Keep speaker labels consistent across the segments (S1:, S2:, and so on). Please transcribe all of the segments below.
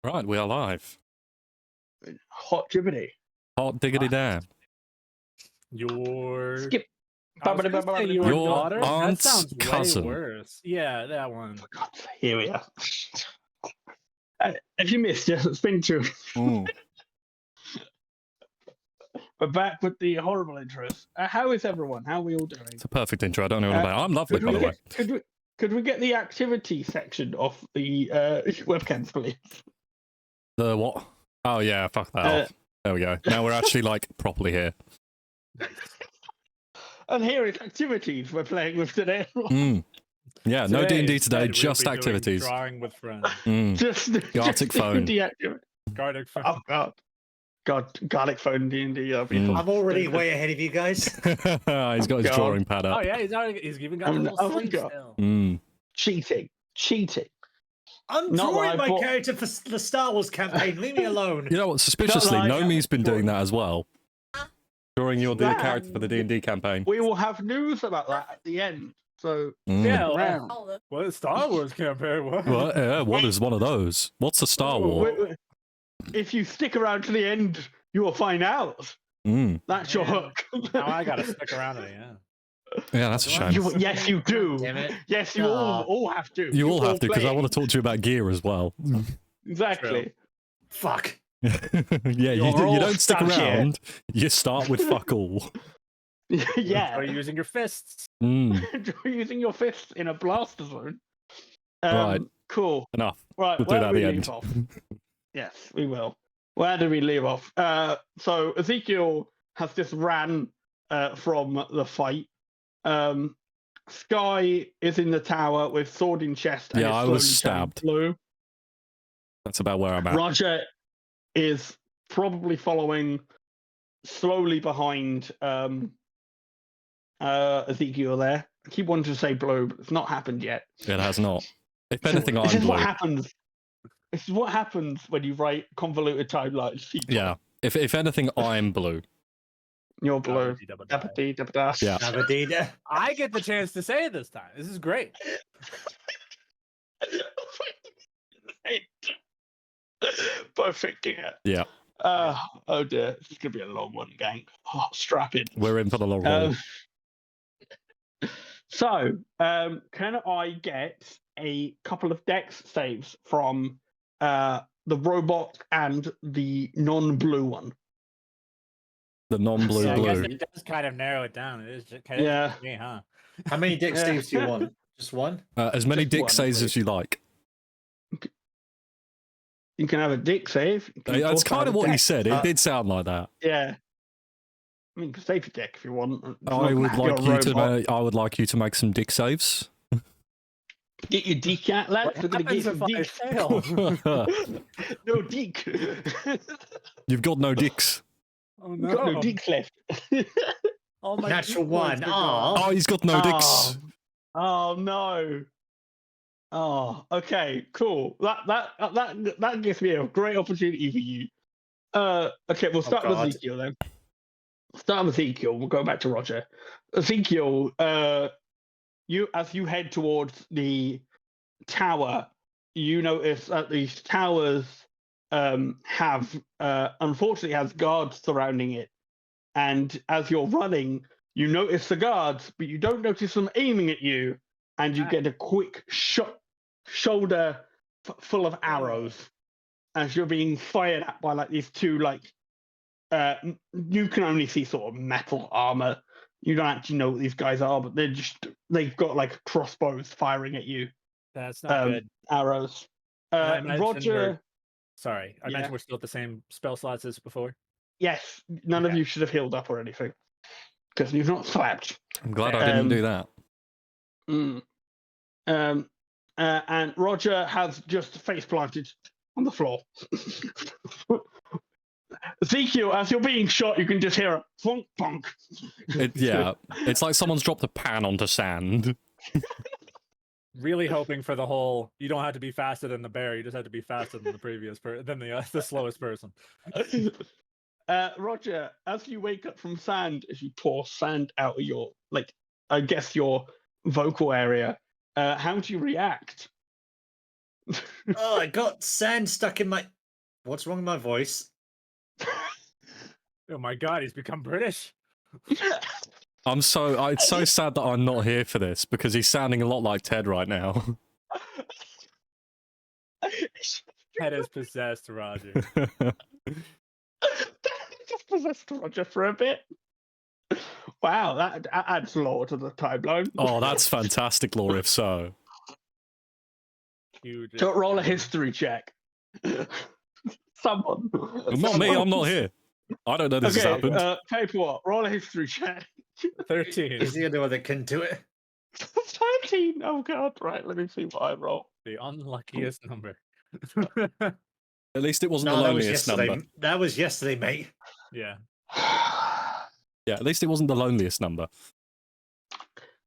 S1: Right, we are live.
S2: Hot jibbity.
S1: Hot diggity damn.
S3: Your
S2: Skip.
S3: I was gonna say your daughter? That
S1: aunt's
S3: sounds
S1: cousin.
S3: way worse. Yeah, that one.
S2: For God's sake, here we are. If you missed it, spin two. We're back with the horrible intros. How is everyone? How are we all doing?
S1: It's a perfect intro. I don't know what about. I'm lovely, by the way.
S2: Could we get the activity section off the webcams, please?
S1: The what? Oh yeah, fuck that off. There we go. Now we're actually like properly here.
S2: And here is activities we're playing with today.
S1: Yeah, no D&D today,
S3: instead,
S1: just
S3: we'll be doing
S1: activities.
S3: Drawing with friends.
S2: Just
S1: Gartic phone.
S2: D&D activity.
S3: Gartic phone.
S2: Oh God, garlic phone D&D.
S4: I'm already way ahead of you guys.
S1: He's got his drawing pad up.
S3: Oh yeah, he's even got the little sleeve still.
S2: Cheating.
S4: I'm drawing my character for the Star Wars campaign. Leave me alone.
S1: You know what? Suspiciously, Nomi's been doing that as well. Drawing your character for the D&D campaign.
S2: We will have news about that at the end. So
S3: Yeah,
S2: around.
S3: what is Star Wars campaign?
S1: What is one of those? What's a Star Wars?
S2: If you stick around to the end, you will find out. That's your hook.
S3: Now I gotta stick around to the end.
S1: Yeah, that's a shame.
S2: Yes, you do.
S4: Damn it.
S2: Yes, you all have to.
S1: You all have to, because I want to talk to you about gear as well.
S2: Exactly.
S3: True.
S4: Fuck.
S1: Yeah, you don't stick around. You start with fuck all.
S2: Yeah.
S3: Are you using your fists?
S2: Using your fists in a blaster zone.
S1: Right.
S2: Cool.
S1: Enough.
S2: Right.
S1: We'll do that at the end.
S2: Yes, we will. Where do we leave off? So Ezekiel has just ran from the fight. Sky is in the tower with sword in chest. And
S1: I was stabbed.
S2: Blue.
S1: That's about where I'm at.
S2: Roger is probably following slowly behind Ezekiel there. I keep wanting to say blue, but it's not happened yet.
S1: It has not. If anything, I'm
S2: this is
S1: blue.
S2: what happens. This is what happens when you write convoluted timelines.
S1: Yeah. If anything, I'm blue.
S2: You're blue.
S1: Yeah.
S3: I get the chance to say it this time. This is great.
S2: Perfecting it.
S1: Yeah.
S2: Oh dear, this is gonna be a long one, gang. Oh, strap in.
S1: We're in for the long haul.
S2: So, can I get a couple of dex saves from the robot and the non-blue one?
S1: The non-blue
S3: So I guess
S1: blue.
S3: it does kind of narrow it down. It is just kind of me, huh?
S4: How many dex saves do you want? Just one?
S1: As many
S2: Just
S1: dick
S2: one,
S1: saves
S2: please.
S1: as you like.
S2: You can have a dick save.
S1: That's kind of what he said. It did sound like that.
S2: Yeah. I mean, you can save your dick if you want.
S1: I would like you to make some dick saves.
S2: Get your dick out, lads.
S3: What
S2: We're gonna get
S3: happens
S2: some
S3: if I
S2: dick.
S3: fail?
S2: No dick.
S1: You've got no dicks.
S3: Oh
S2: We've got no dicks left.
S3: Oh my
S4: Natural
S3: dick
S4: one.
S3: points are gone.
S1: Oh, he's got no dicks.
S2: Oh no. Oh, okay, cool. That gives me a great opportunity for you. Okay, we'll start with Ezekiel then. Start with Ezekiel. We'll go back to Roger. Ezekiel, as you head towards the tower, you notice that these towers unfortunately has guards surrounding it. And as you're running, you notice the guards, but you don't notice them aiming at you. And you get a quick shoulder full of arrows as you're being fired at by like these two you can only see sort of metal armor. You don't actually know what these guys are, but they've got like crossbows firing at you.
S3: That's not good.
S2: Arrows.
S3: I imagine
S2: Roger.
S3: Sorry, I imagine we're still at the same spell slots as before.
S2: Yes, none of you should have healed up or anything because you've not slapped.
S1: I'm glad I didn't do that.
S2: And Roger has just face planted on the floor. Ezekiel, as you're being shot, you can just hear a thunk thunk.
S1: It's like someone's dropped a pan onto sand.
S3: Really hoping for the whole. You don't have to be faster than the bear. You just have to be faster than the previous than the slowest person.
S2: Roger, as you wake up from sand, as you pour sand out of your I guess your vocal area, how do you react?
S4: Oh, I got sand stuck in my What's wrong with my voice?
S3: Oh my god, he's become British.
S1: It's so sad that I'm not here for this because he's sounding a lot like Ted right now.
S3: Ted is possessed, Roger.
S2: Just possessed Roger for a bit. Wow, that adds lore to the timeline.
S1: Oh, that's fantastic lore, if so.
S3: Huge.
S2: Don't roll a history check. Someone.
S1: Not me, I'm not here. I don't know this has happened.
S2: Paperwork, roll a history check.
S3: 13.
S4: Is the only one that can do it?
S2: 13. Oh god, right, let me see what I roll.
S3: The unluckiest number.
S1: At least it wasn't the
S4: that was
S1: loneliest
S4: yesterday.
S1: number.
S4: That was yesterday, mate.
S3: Yeah.
S1: Yeah, at least it wasn't the loneliest number.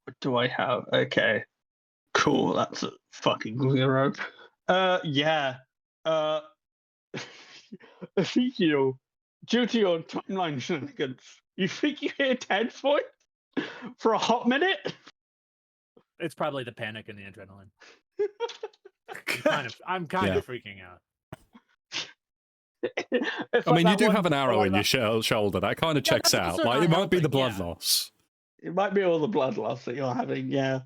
S2: What do I have? Okay. Cool, that's a fucking 0. Yeah. Ezekiel, due to your timeline shenanigans, you think you hear Ted's voice for a hot minute?
S3: It's probably the panic and the adrenaline. I'm kind of freaking out.
S1: I mean, you do have an arrow in your shoulder. That kind of checks out. Like, it might be the blood loss.
S2: It might be all the blood loss that you're having, yeah.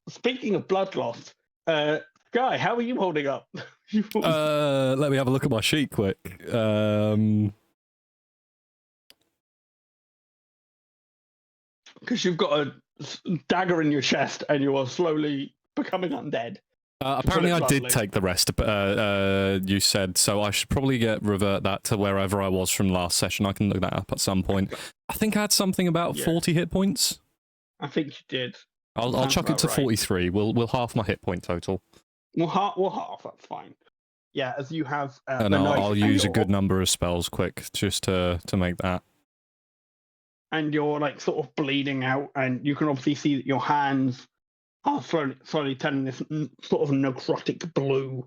S2: Speaking of blood loss, Guy, how are you holding up?
S1: Let me have a look at my sheet quick.
S2: Because you've got a dagger in your chest and you are slowly becoming undead.
S1: Apparently I did take the rest, you said, so I should probably revert that to wherever I was from last session. I can look that up at some point. I think I had something about 40 hit points.
S2: I think you did.
S1: I'll chuck it to 43. We'll half my hit point total.
S2: We'll half, that's fine. Yeah, as you have...
S1: and I'll use a good number of spells quick, just to make that.
S2: And you're, like, sort of bleeding out, and you can obviously see that your hands are slowly turning this sort of necrotic blue,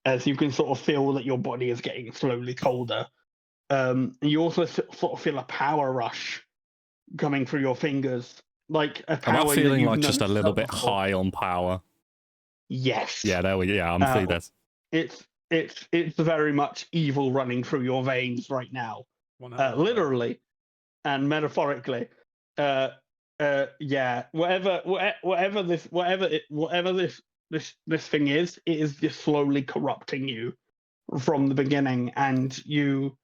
S2: as you can sort of feel that your body is getting slowly colder. And you also sort of feel a power rush coming through your fingers, like a power.
S1: Am I feeling like just a little bit high on power?
S2: Yes.
S1: Yeah, there we go. Yeah, I'm feeling this.
S2: It's very much evil running through your veins right now, literally and metaphorically. Yeah, whatever this thing is, it is just slowly corrupting you from the beginning, and you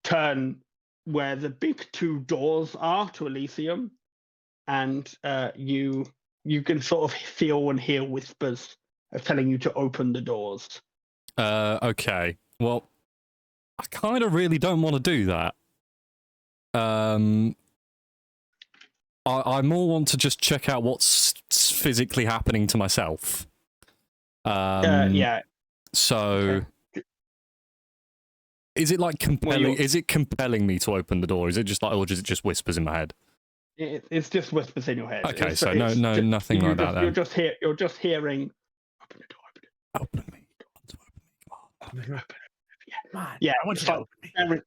S2: turn where the big 2 doors are to Elysium, and you can sort of feel and hear whispers of telling you to open the doors.
S1: Okay. Well, I kind of really don't want to do that. I more want to just check out what's physically happening to myself.
S2: Yeah.
S1: So, is it like compelling? Is it compelling me to open the door? Is it just like, or is it just whispers in my head?
S2: It's just whispers in your head.
S1: Okay, so nothing like that. Then
S2: You're just hearing. Open the door.
S1: Open me.
S2: Yeah,
S3: I want you to open me.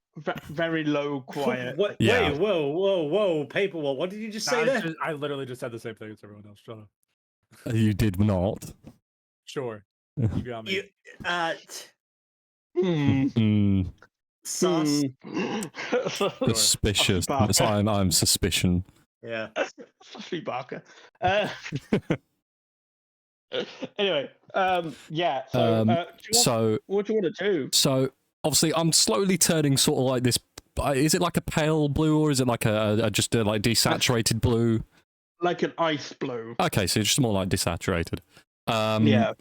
S2: Very low, quiet.
S1: Yeah.
S4: Wait, whoa, Paperwall. What did you just say there?
S3: I literally just said the same thing as everyone else. Shut up.
S1: You did not.
S3: Sure. You got me.
S4: Sauce.
S1: Suspicious. I'm suspicion.
S4: Yeah.
S2: Sophie Barker. Anyway, yeah. So, what do you want to do?
S1: So, obviously, I'm slowly turning sort of like this. Is it like a pale blue, or is it like just a like desaturated blue?
S2: Like an ice blue.
S1: Okay, so it's just more like desaturated.
S2: Yeah.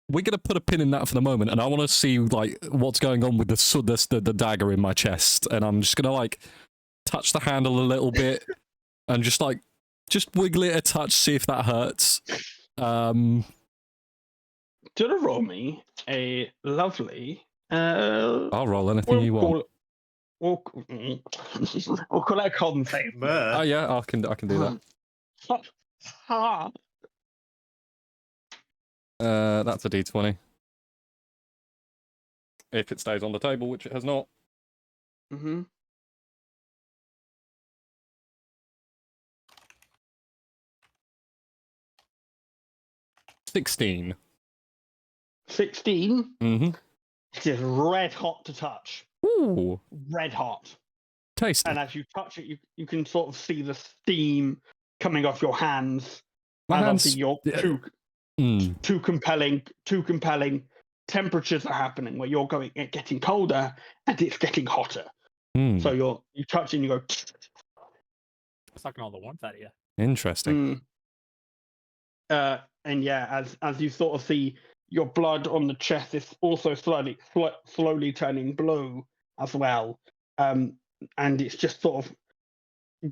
S1: We're gonna put a pin in that for the moment, and I want to see like what's going on with the dagger in my chest, and I'm just gonna like touch the handle a little bit, and just wiggle it a touch, see if that hurts.
S2: Do you want to roll me a lovely?
S1: I'll roll anything you want.
S2: We'll call it a con save.
S1: Oh yeah, I can do that. That's a d20. If it stays on the table, which it has not. 16.
S2: 16? It is red hot to touch.
S1: Ooh,
S2: Red hot.
S1: tasty.
S2: And as you touch it, you can sort of see the steam coming off your hands.
S1: My
S2: and
S1: hands.
S2: obviously you're too compelling temperatures are happening where you're getting colder and it's getting hotter. So you touch it and you go.
S3: Sucking all the warmth out of you.
S1: Interesting.
S2: And yeah, as you sort of see your blood on the chest is also slowly turning blue as well. And it's just sort of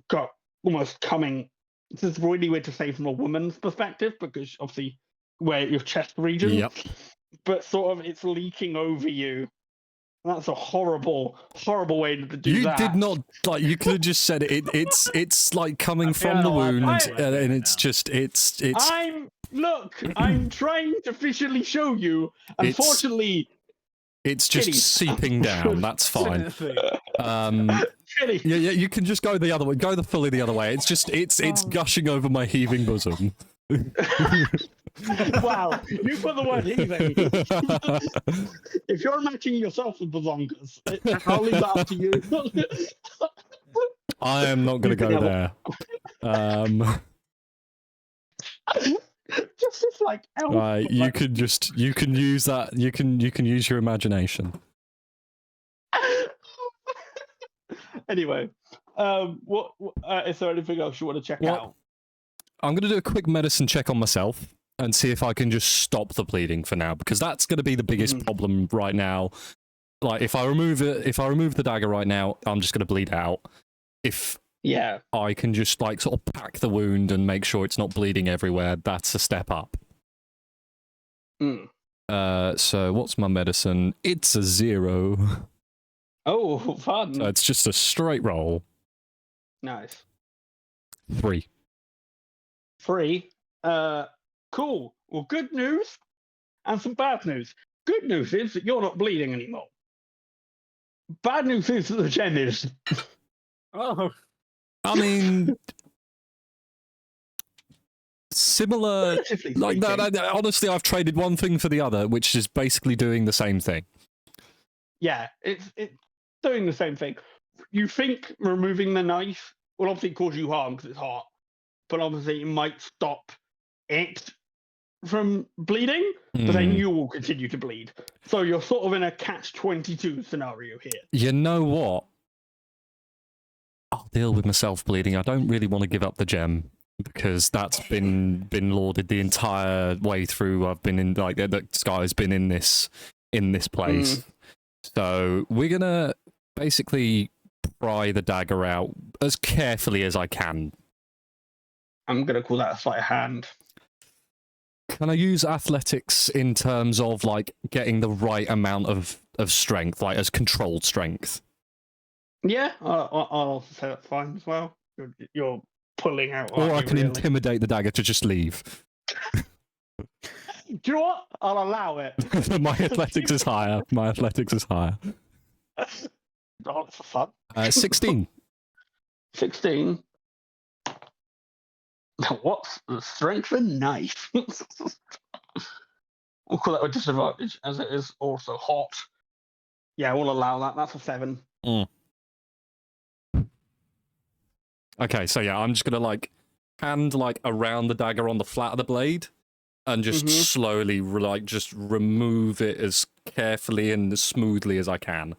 S2: got almost coming. This is really weird to say from a woman's perspective because obviously where your chest region.
S1: Yep.
S2: But sort of it's leaking over you. That's a horrible way to do that.
S1: You did not like. You could have just said it. It's like coming from the wound, and it's just it's.
S2: I'm trying to visually show you. Unfortunately,
S1: it's just seeping down. That's fine. Yeah, you can just go the other way. Go fully the other way. It's just it's gushing over my heaving bosom.
S2: Wow, you put the word heaving. If you're matching yourself with bazongas, I'll leave that up to you.
S1: I am not going to go there.
S2: Just like
S1: you can use that. You can use your imagination.
S2: Anyway, what is there anything else you want to check out?
S1: I'm going to do a quick medicine check on myself and see if I can just stop the bleeding for now, because that's going to be the biggest problem right now. Like, if I remove the dagger right now, I'm just going to bleed out. If I can just like sort of pack the wound and make sure it's not bleeding everywhere, that's a step up. So what's my medicine? It's a 0.
S2: Oh, fun!
S1: So it's just a straight roll.
S2: Nice.
S1: 3.
S2: 3. Cool. Well, good news and some bad news. Good news is that you're not bleeding anymore. Bad news is that the gem is.
S3: Oh.
S1: I mean, similar. Like that. Honestly, I've traded one thing for the other, which is basically doing the same thing.
S2: Yeah, it's doing the same thing. You think removing the knife will obviously cause you harm because it's hot, but obviously it might stop it from bleeding, but then you will continue to bleed. So you're sort of in a catch-22 scenario here.
S1: You know what? I'll deal with myself bleeding. I don't really want to give up the gem because that's been lauded the entire way through. I've been in the Sky's been in this place. So we're gonna basically pry the dagger out as carefully as I can.
S2: I'm gonna call that a sleight of hand.
S1: Can I use athletics in terms of like getting the right amount of strength, like as controlled strength?
S2: Yeah, I'll say that's fine as well. You're pulling out.
S1: Or I can intimidate the dagger to just leave.
S2: Do you know what? I'll allow it.
S1: My athletics is higher. My athletics is higher.
S2: Oh, for fun.
S1: 16.
S2: 16. What's the strength of knife? We'll call that a disadvantage, as it is also hot. Yeah, we'll allow that. That's a 7.
S1: Okay, so yeah, I'm just gonna like hand like around the dagger on the flat of the blade, and just slowly like just remove it as carefully and as smoothly as I can.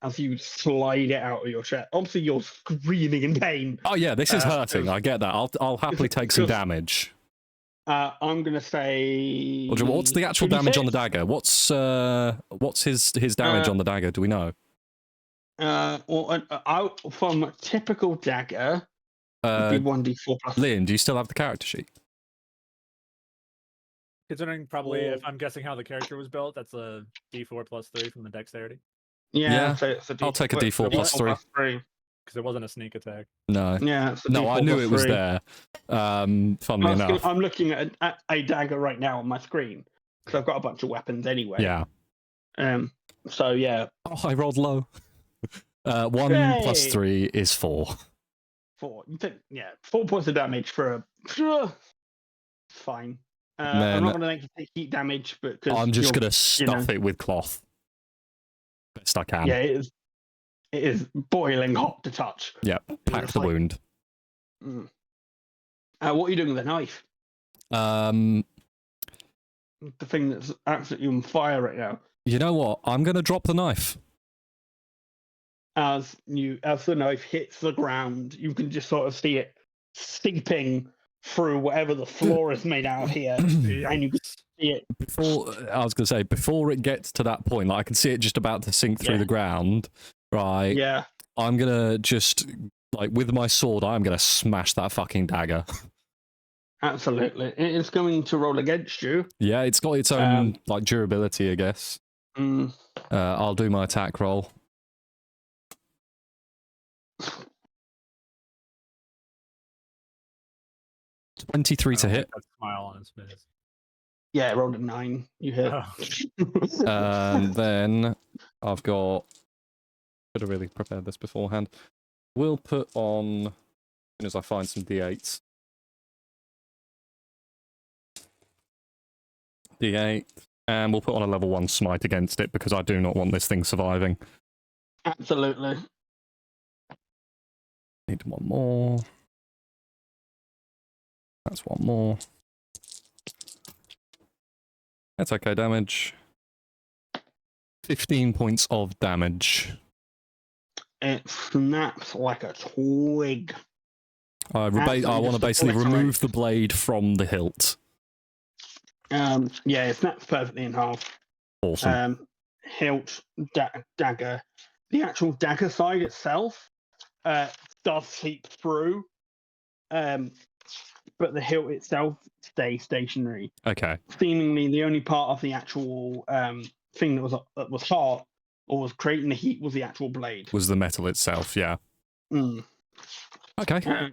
S2: As you slide it out of your chest. Obviously, you're screaming in pain.
S1: Oh yeah, this is hurting. I get that. I'll happily take some damage.
S2: I'm gonna say.
S1: What's the actual damage on the dagger? What's his damage on the dagger? Do we know?
S2: Out from a typical dagger, it'd be 1d4 plus.
S1: Liam, do you still have the character sheet?
S3: Considering probably, if I'm guessing how the character was built, that's a d4 plus 3 from the dexterity.
S2: Yeah. So it's
S1: I'll take a d4 plus 3.
S3: Because it wasn't a sneak attack.
S1: No.
S2: Yeah.
S1: No, I knew it was there. Funnily enough.
S2: I'm looking at a dagger right now on my screen because I've got a bunch of weapons anyway.
S1: Yeah.
S2: So yeah.
S1: Oh, I rolled low. 1 plus 3 is 4.
S2: 4. 4 points of damage for a. Fine. I'm not going to make you take heat damage, but
S1: I'm just going to stuff it with cloth. Best I can.
S2: Yeah, it is boiling hot to touch.
S1: Yeah, pack the wound.
S2: Mm. What are you doing with the knife?
S1: The
S2: thing that's absolutely on fire right now.
S1: You know what? I'm going to drop the knife.
S2: As the knife hits the ground, you can just sort of see it seeping through whatever the floor is made out of here, and you can see it.
S1: Before it gets to that point, like, I can see it just about to sink through the ground, right?
S2: Yeah.
S1: I'm gonna just, like, with my sword, I'm gonna smash that fucking dagger.
S2: Absolutely, it is going to roll against you.
S1: Yeah, it's got its own like durability, I guess. I'll do my attack roll. 23 to hit.
S3: That smile on his face.
S2: Yeah, I rolled a 9. You hit.
S1: And then I've got. Should have really prepared this beforehand. We'll put on, as soon as I find some d8s. D8, and we'll put on a level 1 smite against it because I do not want this thing surviving.
S2: Absolutely.
S1: Need one more. That's one more. That's okay damage. 15 points of damage.
S2: It snaps like a twig.
S1: I want to basically remove the blade from the hilt.
S2: Yeah, it snaps perfectly in half.
S1: Awesome.
S2: Hilt, dagger. The actual dagger side itself does seep through, but the hilt itself stays stationary.
S1: Okay.
S2: Seemingly, the only part of the actual thing that was hot or was creating the heat was the actual blade.
S1: Was the metal itself? Yeah. Okay.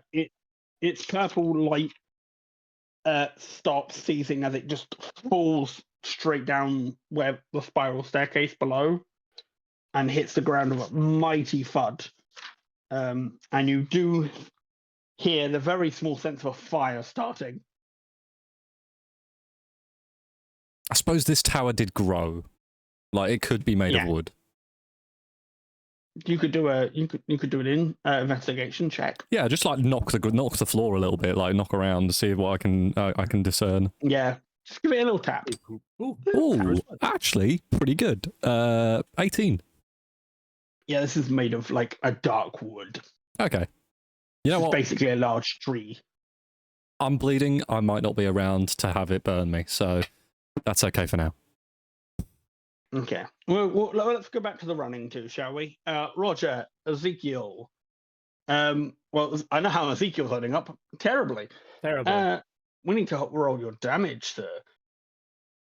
S2: Its purple light stops ceasing as it just falls straight down where the spiral staircase below and hits the ground with a mighty thud. And you do hear the very small sense of a fire starting.
S1: I suppose this tower did grow. Like, it could be made of wood.
S2: You could do an investigation check.
S1: Yeah, just like knock the floor a little bit, like knock around to see what I can discern.
S2: Yeah, just give it a little tap.
S1: Ooh, actually, pretty good. 18.
S2: Yeah, this is made of like a dark wood.
S1: Okay. You know what?
S2: Basically a large tree.
S1: I'm bleeding. I might not be around to have it burn me, so that's okay for now.
S2: Okay. Well, let's go back to the running too, shall we? Roger, Ezekiel. Well, I know how Ezekiel's holding up. Terribly.
S3: Terrible.
S2: We need to roll your damage, sir.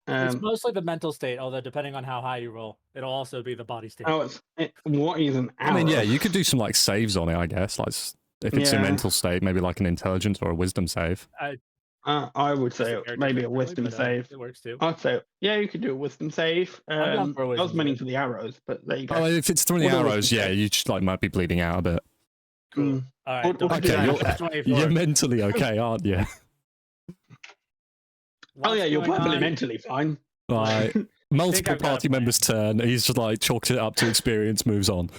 S3: It's mostly the mental state, although depending on how high you roll, it'll also be the body state.
S2: What is an arrow?
S1: I mean, yeah, you could do some like saves on it, I guess. Like, if it's a mental state, maybe like an intelligence or a wisdom save.
S2: I would say maybe a wisdom save.
S3: It works too.
S2: I'd say, yeah, you could do a wisdom save. I was meaning for the arrows, but there you go.
S1: Oh, if it's through the arrows, yeah, you just like might be bleeding out a bit.
S3: Cool. All right.
S1: Okay, you're mentally okay, aren't you?
S2: Oh yeah, you're perfectly mentally fine.
S1: Right. Multiple party members' turn. He's just like chalks it up to experience, moves on.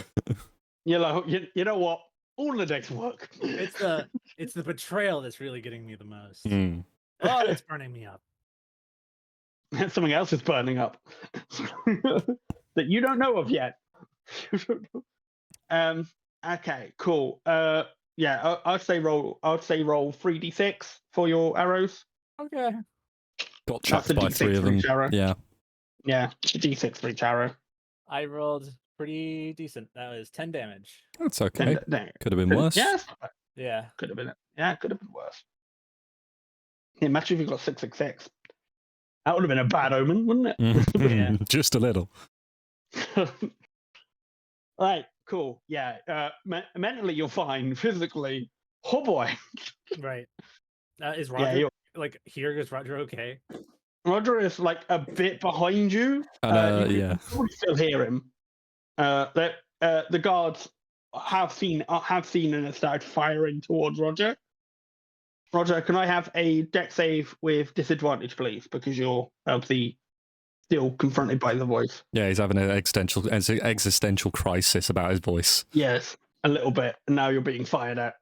S2: You're like, you know what? All the decks work.
S3: It's the betrayal that's really getting me the most.
S1: Oh,
S3: it's burning me up.
S2: Something else is burning up that you don't know of yet. Okay, cool. Yeah, I'd say roll 3d6 for your arrows.
S3: Okay.
S1: Got chucked by 3 of them. Yeah.
S2: Yeah, d6 for each arrow.
S3: I rolled pretty decent. That was 10 damage.
S1: That's okay. Could have been worse.
S2: Yeah. Could have been. Yeah, could have been worse. Yeah, imagine if you got 666. That would have been a bad omen, wouldn't it?
S3: Yeah.
S1: Just a little.
S2: Right, cool. Yeah. Mentally, you're fine. Physically, oh boy.
S3: Right. Is Roger like here? Is Roger okay?
S2: Roger is like a bit behind you.
S1: Yeah.
S2: You still hear him. The guards have seen and have started firing towards Roger. Roger, can I have a deck save with disadvantage, please? Because you're obviously still confronted by the voice.
S1: Yeah, he's having an existential crisis about his voice.
S2: Yes, a little bit. And now you're being fired at.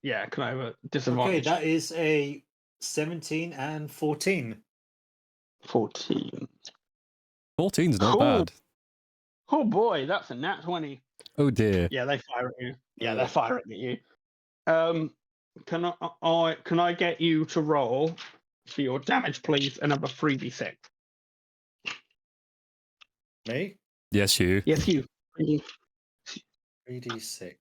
S2: Yeah, can I have a disadvantage?
S4: Okay, that is a 17 and 14.
S2: 14.
S1: 14's not
S2: Cool.
S1: bad.
S2: Oh boy, that's a nat 20.
S1: Oh dear.
S2: Yeah, they fire at you. Yeah, they're firing at you. Can I get you to roll for your damage, please? Another 3d6.
S4: Me?
S1: Yes, you.
S2: Yes, you.
S4: 3d6.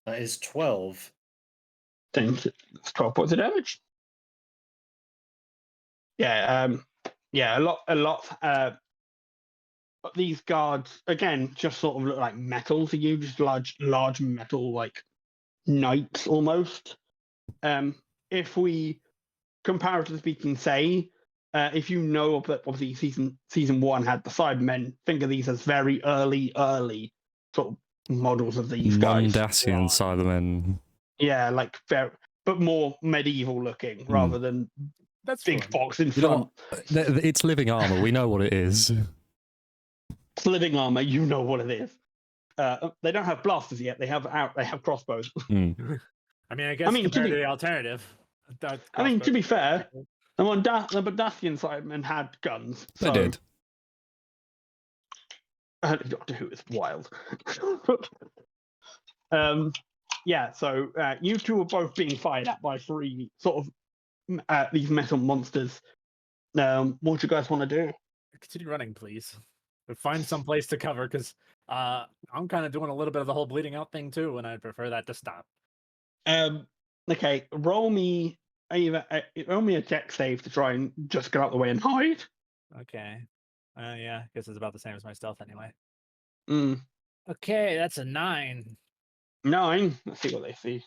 S4: That is 12.
S2: Think it's 12 points of damage. Yeah, a lot. These guards again just sort of look like metal to you, just large metal like knights almost. If we comparatively speaking say, if you know that obviously season 1 had the Cybermen, think of these as very early sort of models of these guys.
S1: Mondasian Cybermen.
S2: Yeah, like but more medieval looking rather than
S3: That's
S2: big
S3: fun.
S2: box in
S1: You know
S2: front.
S1: what? It's living armor. We know what it is.
S2: It's living armor, you know what it is. They don't have blasters yet. They have crossbows.
S1: Mm.
S3: I mean, I guess compared to the alternative.
S2: I mean, to be fair, the Mondasian Cybermen had guns.
S1: They
S2: So,
S1: did.
S2: Doctor Who is wild. Yeah, so you two are both being fired at by 3 sort of these metal monsters. What do you guys want to do?
S3: Continue running, please. But find some place to cover, because I'm kind of doing a little bit of the whole bleeding out thing too, and I'd prefer that to stop.
S2: Okay, roll me a deck save to try and just get out the way and hide.
S3: Okay. Yeah, I guess it's about the same as my stealth anyway.
S2: Mm.
S3: Okay, that's a 9.
S2: 9. Let's see what they see.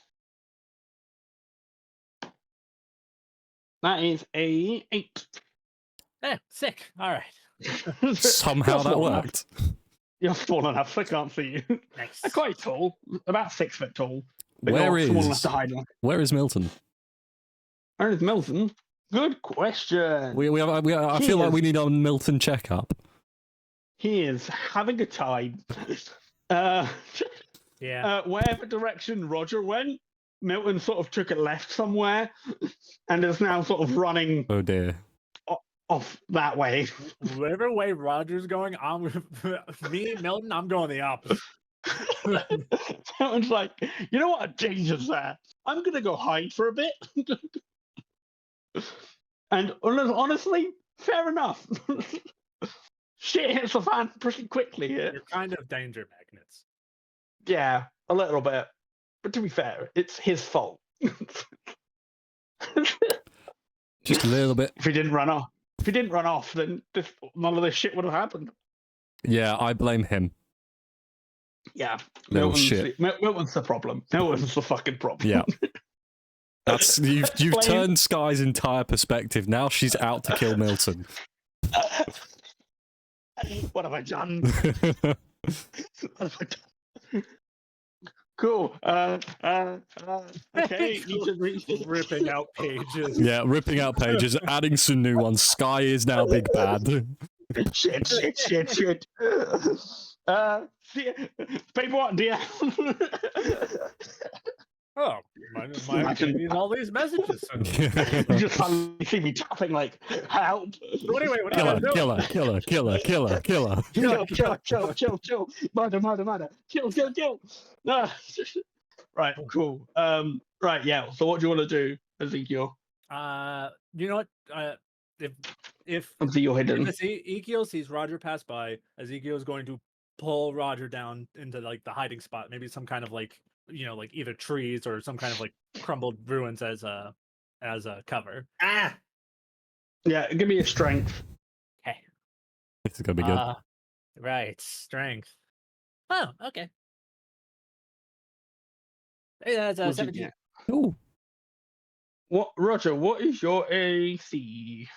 S2: That is a 8.
S3: Eh, sick. All right.
S1: Somehow that worked.
S2: You're small enough, I can't see you.
S3: Nice.
S2: They're quite tall, about 6 foot tall. But
S1: Where
S2: you're small enough
S1: is
S2: to hide them.
S1: Where is Milton?
S2: Where is Milton? Good question.
S1: I feel like we need a Milton checkup.
S2: He is having a time.
S3: Yeah.
S2: Wherever direction Roger went, Milton sort of took it left somewhere and is now sort of running
S1: Oh dear.
S2: off that way.
S3: Whatever way Roger's going, Milton, I'm going the opposite.
S2: Milton's like, you know what? Danger's there. I'm going to go hide for a bit. And honestly, fair enough. Shit hits the fan pretty quickly here.
S3: You're kind of danger magnets.
S2: Yeah, a little bit. But to be fair, it's his fault.
S1: Just a little bit.
S2: If he didn't run off, then none of this shit would have happened.
S1: Yeah, I blame him.
S2: Yeah.
S1: Little shit.
S2: Milton's the problem. Milton's the fucking problem.
S1: Yeah. That's you've
S2: Blame-
S1: turned Sky's entire perspective. Now she's out to kill Milton.
S2: What have I done? What have I done? Cool. Okay. You should reach this.
S3: Ripping out pages.
S1: Yeah, ripping out pages, adding some new ones. Sky is now big bad.
S2: Shit. Paperwork, dear.
S3: Oh, my reading all these messages.
S2: You just suddenly see me tapping like, help.
S3: So anyway, what are you
S1: Killer,
S3: guys doing?
S1: killer.
S2: Kill. Murder. Kill. Right, cool. Right, yeah. So what do you want to do, Ezekiel?
S3: You know what? If
S2: Ezekiel hidden.
S3: Ezekiel sees Roger pass by, Ezekiel is going to pull Roger down into like the hiding spot, maybe some kind of like, like either trees or some kind of like crumbled ruins as a cover.
S4: Ah!
S2: Yeah, give me a strength.
S3: Okay.
S1: This is gonna be good.
S3: Right, strength. Oh, okay. Hey, that's
S2: What'd you
S3: 17.
S2: get?
S1: Ooh.
S2: Roger, what is your AC?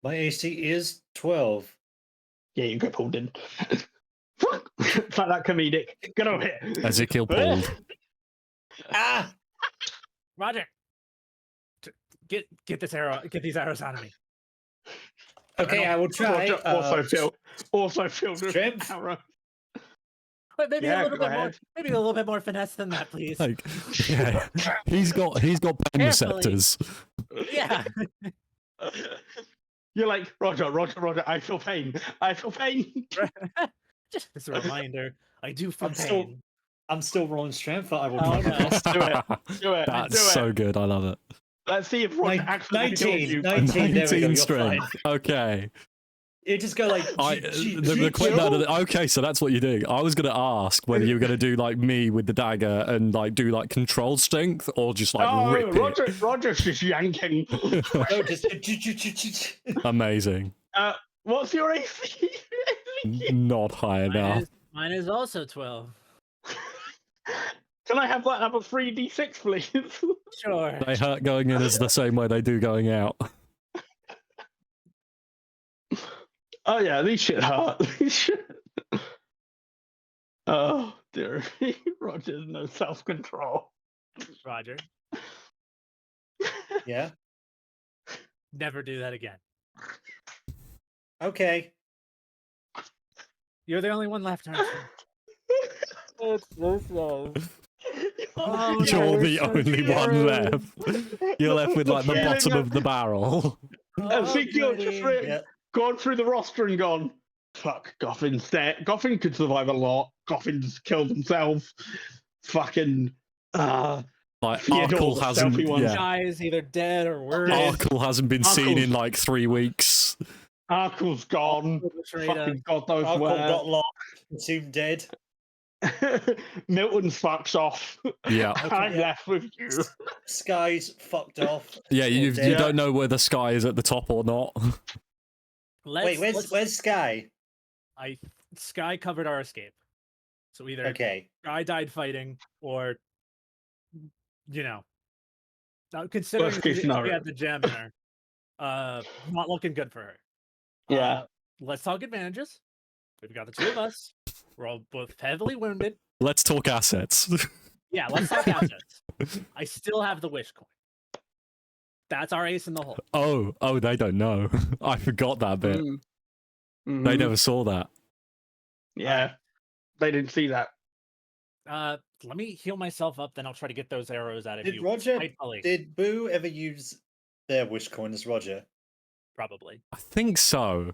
S4: My AC is 12.
S2: Yeah, you get pulled in. It's like that comedic. Get over here.
S1: Ezekiel pulled.
S4: Ah!
S3: Roger, get this arrow. Get these arrows out of me.
S4: Okay, I will try.
S2: Roger also filled with
S4: strength?
S2: arrow.
S3: But maybe
S2: Yeah,
S3: a little
S2: go
S3: bit more.
S2: ahead.
S3: Maybe a little bit more finesse than that, please.
S1: Like, yeah, he's got pain
S3: Carefully.
S1: receptors.
S3: Yeah.
S2: You're like, Roger, I feel pain. I feel pain.
S3: Just as a reminder, I do feel
S4: I'm
S3: pain.
S4: still rolling strength, but I will
S3: Oh,
S4: try.
S3: no.
S2: Do it. Do it.
S1: That's
S2: do it.
S1: so good. I love it.
S2: Let's see if Roger actually kills
S4: 19,
S2: you.
S4: 19, there we go,
S1: 19
S4: you're
S1: strength. Okay.
S4: You just go like...
S1: Okay, so that's what you're doing. I was going to ask whether you were going to do like me with the dagger and like do like control strength or just like rip it.
S2: Roger's just yanking.
S4: No, just...
S1: Amazing.
S2: What's your AC?
S1: Not high enough.
S3: Mine is also 12.
S2: Can I have that number 3d6, please?
S3: Sure.
S1: They hurt going in as the same way they do going out.
S2: Oh yeah, these shit hurt. Oh dear. Roger's no self-control.
S3: Roger,
S4: Yeah?
S3: never do that again.
S4: Okay.
S3: You're the only one left, aren't you? It's so slow. Oh,
S1: You're
S3: no,
S1: the
S3: so
S1: only one
S3: true.
S1: left. You're left with like the
S2: Feeling
S1: bottom
S2: of-
S1: of the barrel.
S2: Ezekiel
S3: goody.
S2: just
S4: Yeah.
S2: gone through the roster and gone, fuck, Goffin's dead. Goffin could survive a lot. Goffin's killed himself. Fucking,
S1: Like
S2: Theodore's
S1: Arkle
S2: a
S1: hasn't.
S2: stealthy one.
S1: Yeah.
S3: Guy is either dead or worse.
S1: Arkle hasn't been seen
S2: Arkle's-
S1: in like 3 weeks.
S2: Arkle's gone.
S3: Betrayed us.
S2: Fucking God knows
S4: Alcohol
S2: where.
S4: got lost, consumed dead.
S2: Milton fucks off.
S1: Yeah.
S2: I'm left with you.
S4: Sky's fucked off.
S1: Yeah,
S4: Or
S1: you
S4: dead.
S1: don't know whether Sky is at the top or not.
S4: Wait, where's Sky?
S3: Sky covered our escape. So either
S4: Okay.
S3: Sky died fighting, or now considering
S2: Worst case
S3: she
S2: scenario.
S3: had the gem in her, not looking good for her.
S2: Yeah.
S3: Let's talk advantages. We've got the two of us. We're all both heavily wounded.
S1: Let's talk assets.
S3: Yeah, let's talk assets. I still have the wish coin. That's our ace in the hole.
S1: Oh, they don't know. I forgot that bit.
S2: Mm.
S1: They
S2: Mhm.
S1: never saw that.
S2: Yeah. They didn't see that.
S3: Let me heal myself up, then I'll try to get those arrows out of you.
S4: Did Roger?
S3: Rightfully,
S4: Did Boo ever use their wish coin as Roger?
S3: probably.
S1: I think so.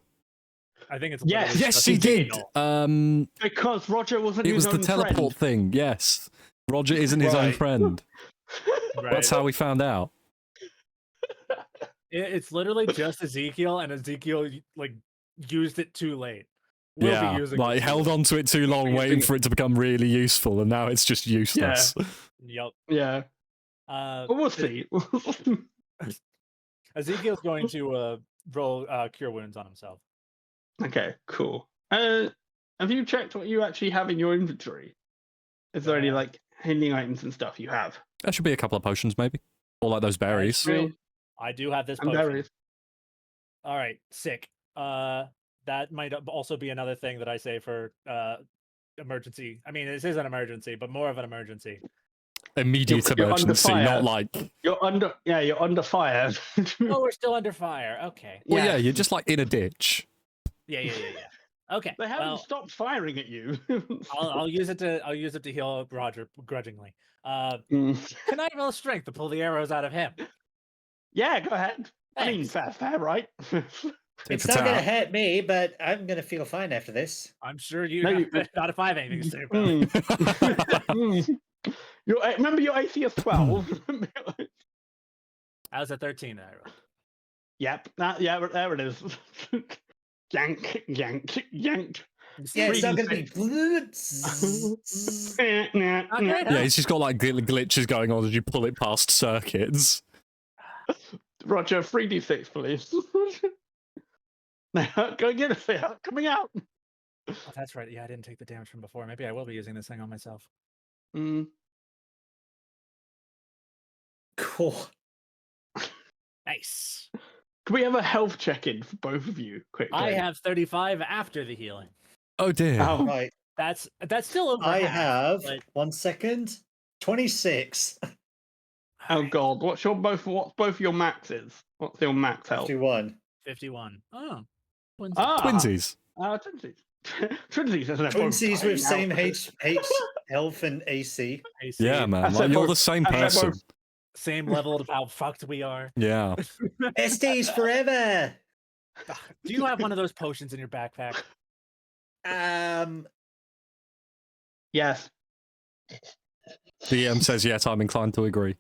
S3: I think it's
S2: Yes.
S3: literally
S1: Yes,
S3: just
S1: he
S3: a
S1: did.
S3: signal.
S2: Because Roger wasn't
S1: It
S2: his
S1: was the
S2: own
S1: teleport thing. Yes, Roger isn't his own
S4: Right.
S1: friend.
S3: Right.
S1: That's how we found out.
S3: It's literally just Ezekiel, and Ezekiel like used it too late. We'll be
S1: Yeah,
S3: using
S1: like
S3: it too
S1: held
S3: late.
S1: on to it too long,
S2: Using
S1: waiting
S2: it.
S1: for it to become really useful, and now it's just useless.
S3: Yep.
S2: Yeah.
S3: Uh,
S2: But we'll see.
S3: Ezekiel's going to roll cure wounds on himself.
S2: Okay, cool. Have you checked what you actually have in your inventory? Is there any like healing items and stuff you have?
S1: There should be a couple of potions, maybe, or like those berries.
S3: True. I do have this
S2: And
S3: potion.
S2: berries.
S3: All right, sick. That might also be another thing that I say for emergency. I mean, this is an emergency, but more of an emergency.
S1: Immediate
S2: You're under
S1: emergency,
S2: fire.
S1: not like.
S2: You're under fire.
S3: Oh, we're still under fire. Okay.
S1: Well, yeah, you're just like in a ditch.
S3: Yeah. Okay.
S2: They haven't
S3: Well,
S2: stopped firing at you.
S3: I'll use it to heal Roger grudgingly.
S2: Mm.
S3: Can I roll strength to pull the arrows out of him?
S2: Yeah, go ahead. I mean,
S3: Thanks.
S2: fair, right?
S4: It's not gonna hurt me, but I'm gonna feel fine after this.
S3: I'm sure you
S2: No,
S3: have not a 5 anything to say about it.
S2: Mm. Remember your AC is 12.
S3: I was at 13 that I rolled.
S2: Yep. There it is. Yank.
S4: Yeah, it's not gonna be.
S1: Yeah, it's just got like glitches going on as you pull it past circuits.
S2: Roger, 3d6, please. Go get it there. Coming out.
S3: Oh, that's right. Yeah, I didn't take the damage from before. Maybe I will be using this thing on myself.
S2: Mm.
S4: Cool.
S3: Nice.
S2: Can we have a health check-in for both of you quickly?
S3: I have 35 after the healing.
S1: Oh dear.
S2: Oh,
S4: Right.
S3: That's still over
S4: I
S3: half,
S4: have
S3: but
S4: 1 second. 26.
S2: oh
S3: alright,
S2: God! What's both your maxes? What's your max health?
S4: 51.
S3: 51. Oh, twinsies.
S1: Twinsies.
S2: Twinsies. Twinsies, isn't it?
S4: Twinsies with same health and AC.
S3: AC,
S1: Yeah, man.
S2: That's
S1: Like,
S2: it,
S1: you're
S2: both-
S1: the same
S2: that's it,
S1: person.
S2: both.
S3: same level of how fucked we are.
S1: Yeah.
S4: SDs forever.
S3: Do you have one of those potions in your backpack?
S2: Yes.
S1: DM says yes. I'm inclined to agree.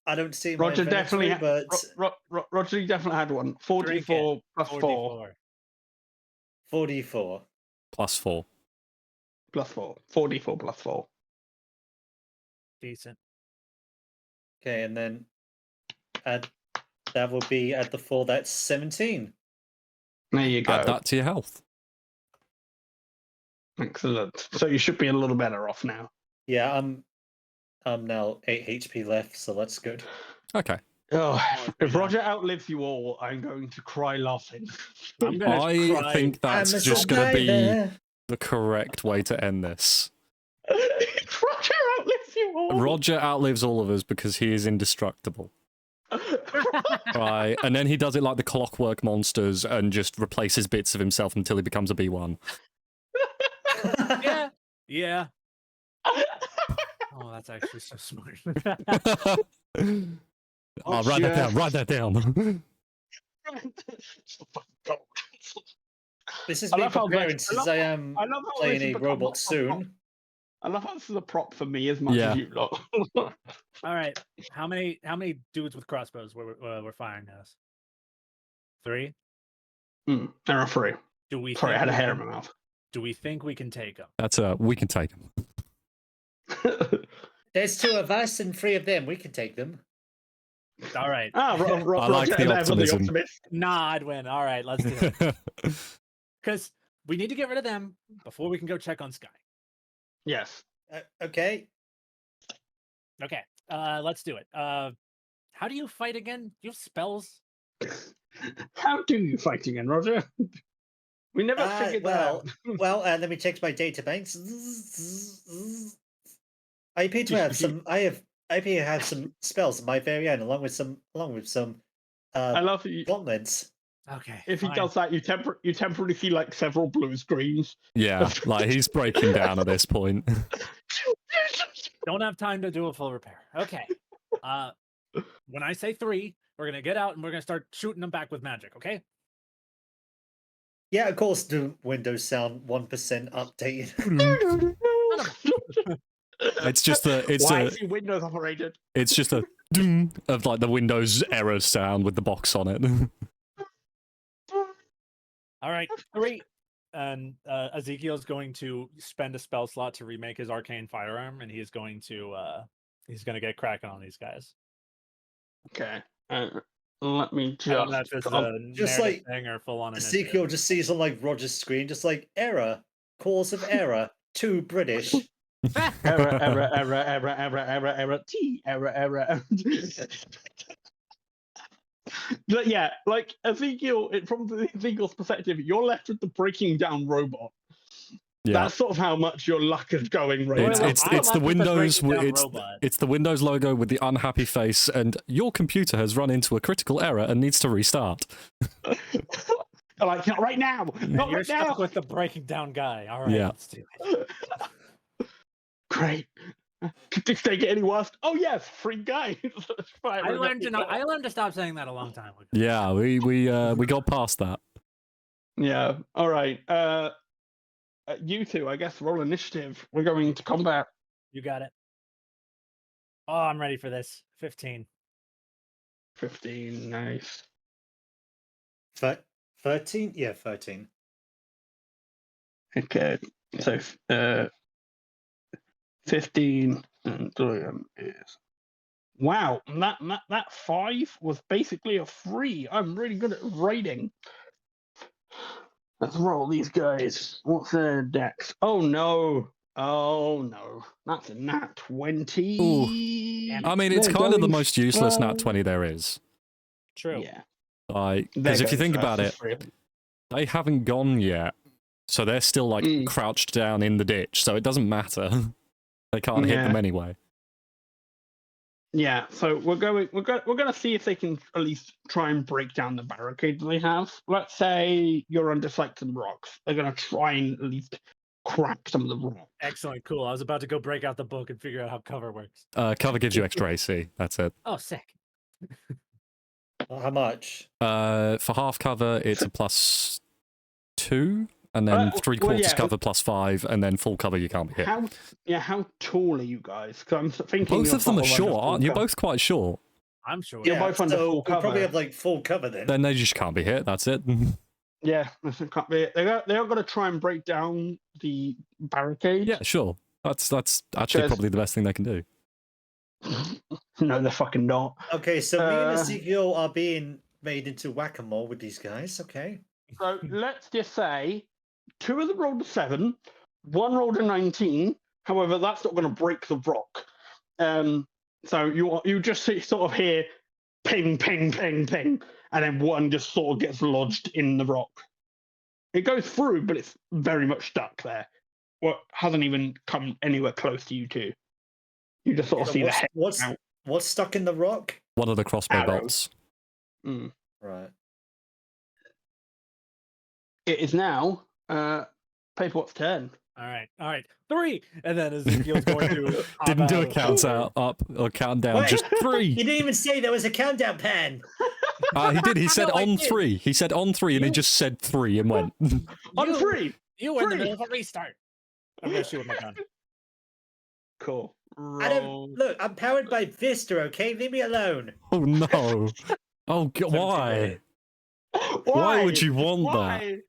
S4: I don't see my
S2: Roger definitely,
S4: inventory, but
S2: Roger definitely had one. 44 plus 4
S3: 44.
S4: 44.
S1: Plus 4.
S2: plus 4. 44 plus 4.
S3: Decent.
S4: Okay, and then that will be at the 4. That's 17.
S2: There you go.
S1: Add that to your health.
S2: Excellent. So you should be a little better off now.
S4: Yeah, I'm now 8 HP left, so that's good.
S1: Okay.
S2: Oh, if Roger outlives you all, I'm going to cry laughing.
S3: I'm gonna
S1: I
S3: cry.
S1: think that's
S4: I'm a
S1: just going to be
S4: survivor.
S1: the correct way to end this.
S2: Roger outlives you all.
S1: Roger outlives all of us because he is indestructible. Right, and then he does it like the Clockwork Monsters and just replaces bits of himself until he becomes a B1.
S3: Yeah. Yeah. Oh, that's actually so smart.
S1: Oh, write that down. Write that down.
S4: This is
S2: I
S4: me
S2: love how
S4: preparing
S2: this-
S4: since I am
S2: I love how
S4: playing
S2: this has
S4: a
S2: become
S4: robot
S2: a-
S4: soon.
S2: I love how this is a prop for me as much
S1: Yeah.
S2: as you lot.
S3: All right. How many dudes with crossbows were firing at us? 3?
S2: There are 3.
S3: Do we?
S2: Sorry, I
S3: think
S2: had a
S3: we
S2: hair in
S3: can-
S2: my mouth.
S3: Do we think we can take them?
S1: That's we can take him.
S4: There's 2 of us and 3 of them. We can take them.
S3: All right.
S1: I like
S2: Roger
S1: the
S2: is ever
S1: optimism.
S2: optimist.
S3: Nah, I'd win. All right, let's do it. Because we need to get rid of them before we can go check on Sky.
S2: Yes.
S4: Okay.
S3: Okay. Let's do it. How do you fight again? Do you have spells?
S2: How do you fight again, Roger? We never figured that out.
S4: Well, let me check my databanks. I appear to have some. I appear to have some spells of my very own, along with some
S2: I love that you.
S4: gauntlets.
S3: Okay.
S2: If he
S3: fine.
S2: does that, you temporarily see like several blue screens.
S1: Yeah, like he's breaking down at this point.
S3: Don't have time to do a full repair. Okay. When I say 3, we're gonna get out and we're gonna start shooting them back with magic. Okay.
S4: Yeah, of course. The Windows sound 1% updated.
S1: It's just a
S2: Why is he Windows operated?
S1: it's just a ding of like the Windows error sound with the box on it.
S3: All right. 3. And Ezekiel's going to spend a spell slot to remake his arcane firearm, and he's going to get cracking on these guys.
S2: Okay. Let me
S3: I don't know if
S2: just.
S3: this is a
S4: just
S3: narrative
S4: like
S3: thing or full on
S4: Ezekiel just sees on like Roger's screen, just like error, cause of error, too British.
S2: error, T, error. But yeah, like Ezekiel, from Ezekiel's perspective, you're left with the breaking down robot.
S1: Yeah,
S2: That's sort of how much your luck is going right
S1: it's
S2: now.
S1: it's it's the Windows
S3: robot.
S1: it's the Windows logo with the unhappy face, and your computer has run into a critical error and needs to restart.
S2: Like, not right now. Not
S3: You're
S2: right
S3: stuck
S2: now.
S3: with the breaking down guy. All right.
S1: Yeah.
S3: Let's do it.
S2: Great. Could this day get any worse? Oh yes, free guy.
S3: I learned to stop saying that a long time ago.
S1: Yeah, we got past that.
S2: Yeah. All right. You two, I guess, roll initiative. We're going to combat.
S3: You got it. Oh, I'm ready for this. 15.
S2: 15. Nice.
S4: 13? Yeah, 13.
S2: Okay. So 15 and William is. Wow, that 5 was basically a 3. I'm really good at rating. Let's roll these guys. What's their dex? Oh no. Oh no, that's a nat 20.
S3: Damn
S1: I mean, it's
S2: They're
S1: kind of the
S2: going
S1: most useless nat
S2: first.
S1: 20 there is.
S3: True.
S2: Yeah.
S1: Like,
S2: they're
S1: because if you
S2: going
S1: think
S2: first,
S1: about
S2: the
S1: it,
S2: three of them.
S1: they haven't gone yet. So they're still, like,
S2: Mm.
S1: crouched down in the ditch, so it doesn't matter. They can't hit them
S2: Yeah.
S1: anyway.
S2: Yeah, so we're gonna see if they can at least try and break down the barricade they have. Let's say you're under like some rocks. They're gonna try and at least crack some of the rocks.
S3: Excellent. Cool. I was about to go break out the book and figure out how cover works.
S1: Cover gives you extra AC, that's it.
S3: Oh, sick.
S4: How much?
S1: For half cover, it's a +2, and then
S2: well,
S1: 3/4
S2: yeah.
S1: cover +5, and then full cover you can't be hit.
S2: How tall are you guys? Because I'm thinking
S1: Both
S2: you're
S1: of them are
S2: sort under
S1: short,
S2: full
S1: aren't you?
S2: cover.
S1: Both quite short.
S3: I'm sure.
S2: You're both under
S4: so
S2: full
S4: we probably
S2: cover.
S4: have like full cover then.
S1: Then they just can't be hit, that's it.
S2: Yeah, it can't be. They are going to try and break down the barricade.
S1: Yeah, sure. That's actually
S2: Because-
S1: probably the best thing they can do.
S2: No, they're fucking not.
S4: Okay, so me and
S2: Uh,
S4: Ezekiel are being made into whack-a-mole with these guys. Okay.
S2: So let's just say 2 of them rolled a 7, 1 rolled a 19. However, that's not going to break the rock. So you just sort of hear ping, ping, ping, ping, and then one just sort of gets lodged in the rock. It goes through, but it's very much stuck there. Well, hasn't even come anywhere close to you two. You just sort of
S4: So
S2: see the head.
S4: what's
S2: out.
S4: what's stuck in the rock?
S1: One of the crossbow
S2: Arrow.
S1: bolts.
S2: Mm.
S4: Right.
S2: It is now Paperwhat's turn.
S3: All right. 3, and then Ezekiel's going to hop
S1: Didn't do a
S3: out of the
S1: count
S3: cover.
S1: out up or count down,
S4: Wait.
S1: just 3.
S4: You didn't even say there was a countdown pen.
S1: He did. He said
S4: No, I
S1: on
S4: did.
S1: 3. He said on 3, and he
S3: You-
S1: just said 3 and went.
S2: On
S3: You-
S2: 3.
S3: You were in the
S2: 3.
S3: middle of a restart. I'm gonna shoot with my gun.
S2: Cool.
S4: I don't
S2: Roll.
S4: look. I'm powered by Vista. Okay, leave me alone.
S1: Oh no! Oh god, why? Why would you want that?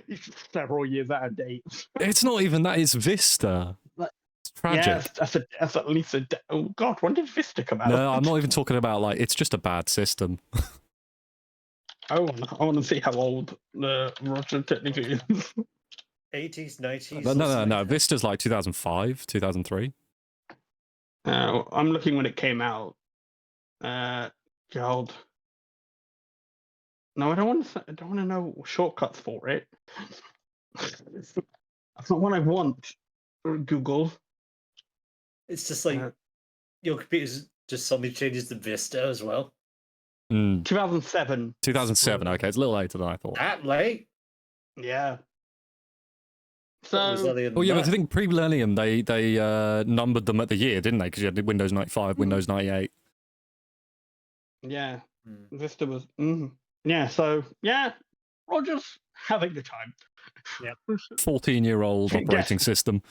S2: It's several years out of date.
S1: It's not even that. It's Vista.
S2: But-
S1: It's tragic.
S2: Yes, that's at least a. Oh God, when did Vista come out?
S1: No, I'm not even talking about like. It's just a bad system.
S2: I want to see how old the Roger technically is.
S4: 80s, 90s.
S1: No. Vista's like 2005, 2003.
S2: I'm looking when it came out. God. No, I don't want to. I don't want to know shortcuts for it. That's not what I want. Google.
S4: It's just like
S2: Uh,
S4: your computer's just suddenly changes to Vista as well.
S2: 2007.
S1: 2007. Okay, it's a little later than I thought.
S4: That late?
S2: Yeah.
S4: What was
S2: So
S4: earlier than
S1: Oh yeah, but I
S4: that?
S1: think pre-millennium they numbered them at the year, didn't they? Because you had Windows 95, Windows 98.
S2: yeah,
S4: Hmm.
S2: Vista was. Yeah. So yeah, Roger's having a time.
S1: 14-year-old
S2: Yeah.
S1: operating system.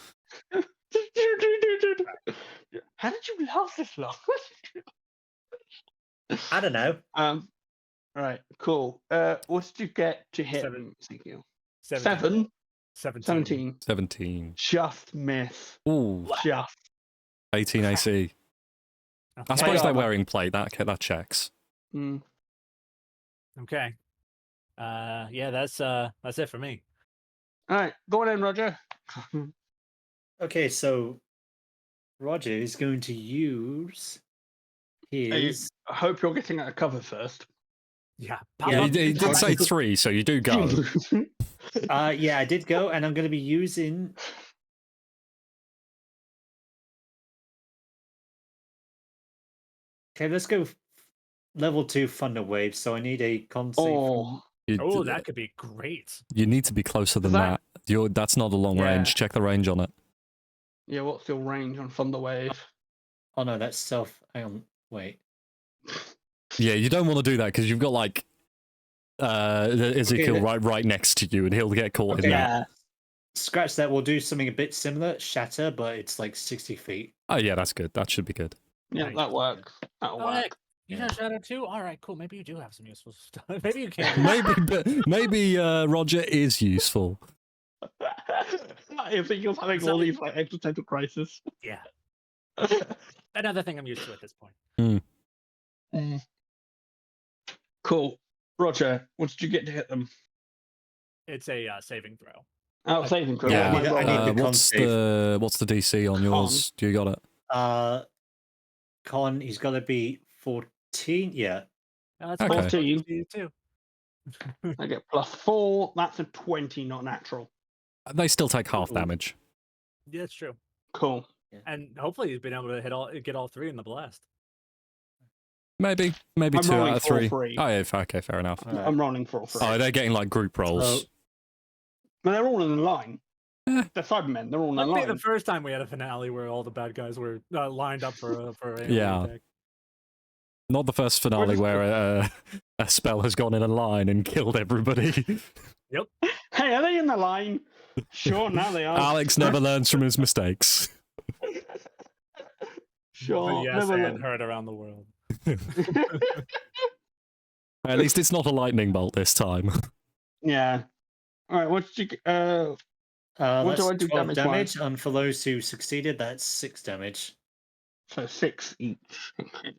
S2: How did you last this long?
S4: I don't know.
S2: All right, cool. What did you get to hit?
S3: 7.
S2: Ezekiel?
S3: 17.
S2: 17.
S1: 17.
S2: Just miss.
S1: Ooh,
S2: Just.
S1: 18 AC. I
S3: Okay.
S1: suppose
S2: Yeah.
S1: they're wearing plate. That checks.
S2: Mm.
S3: Okay. Yeah, that's it for me.
S2: All right, go on in, Roger.
S4: Okay, so Roger is going to use his.
S2: I hope you're getting out of cover first.
S3: Yeah.
S4: Yeah,
S1: He did say 3, so you do go.
S4: Yeah, I did go, and I'm going to be using. Okay, let's go level 2 Thunder Wave. So I need a con save.
S2: Oh,
S3: Oh, that could be great.
S1: You need to be closer than
S2: That-
S1: that. That's not a long
S2: Yeah.
S1: range. Check the range on it.
S2: yeah. What's your range on Thunder Wave?
S4: Oh no, that's self. Hang on, wait.
S1: Yeah, you don't want to do that because you've got like Ezekiel
S4: Okay,
S1: right next to you, and he'll get caught
S4: Okay.
S1: in that.
S2: Yeah.
S4: Scratch that. We'll do something a bit similar. Shatter, but it's like 60 feet.
S1: Oh yeah, that's good. That should be good.
S2: Yeah,
S3: Nice.
S2: that works. That'll
S3: Oh,
S2: work.
S3: heck, you
S4: Yeah.
S3: know Shadow too? All right, cool. Maybe you do have some useful stuff. Maybe you can.
S1: maybe Roger is useful.
S2: I think you're having all these like existential crisis.
S3: Yeah. Another thing I'm used to at this point.
S2: Cool. Roger, what did you get to hit them?
S3: It's a saving throw.
S2: Oh, saving throw.
S1: Yeah.
S2: What am I rolling?
S4: I need the con
S1: What's the DC on yours? Do you got it?
S4: Con, he's got to be 14. Yeah.
S3: That's
S1: Okay.
S2: 14.
S3: too.
S2: I get +4. That's a 20, not natural.
S1: They still take half
S4: Ooh.
S1: damage.
S3: Yeah, it's true.
S2: Cool.
S3: And hopefully he's been able to get all 3 in the blast.
S1: Maybe
S2: I'm
S1: 2
S2: rolling
S1: out of
S2: for all
S1: 3.
S2: three.
S1: Oh, yeah, okay, fair enough.
S4: All right.
S2: I'm rolling for all 3.
S1: Oh, they're getting like group rolls.
S2: But they're all in a line.
S1: Eh.
S2: The Cybermen, they're all in a
S3: That'd be
S2: line.
S3: the first time we had a finale where all the bad guys were lined up for a
S1: Yeah.
S3: attack.
S1: Not the first finale
S2: just-
S1: where a spell has gone in a line and killed everybody.
S2: Hey, are they in the line? Sure, now they are.
S1: Alex never learns from his mistakes.
S2: Sure,
S3: Yes,
S2: never
S3: and
S2: learn.
S3: heard around the world.
S1: At least it's not a lightning bolt this time.
S2: Yeah. All right. What did you? What
S4: That's
S2: do I do
S4: 12
S2: damage-wise?
S4: damage, and for those who succeeded, that's 6 damage.
S2: So 6 each. Okay.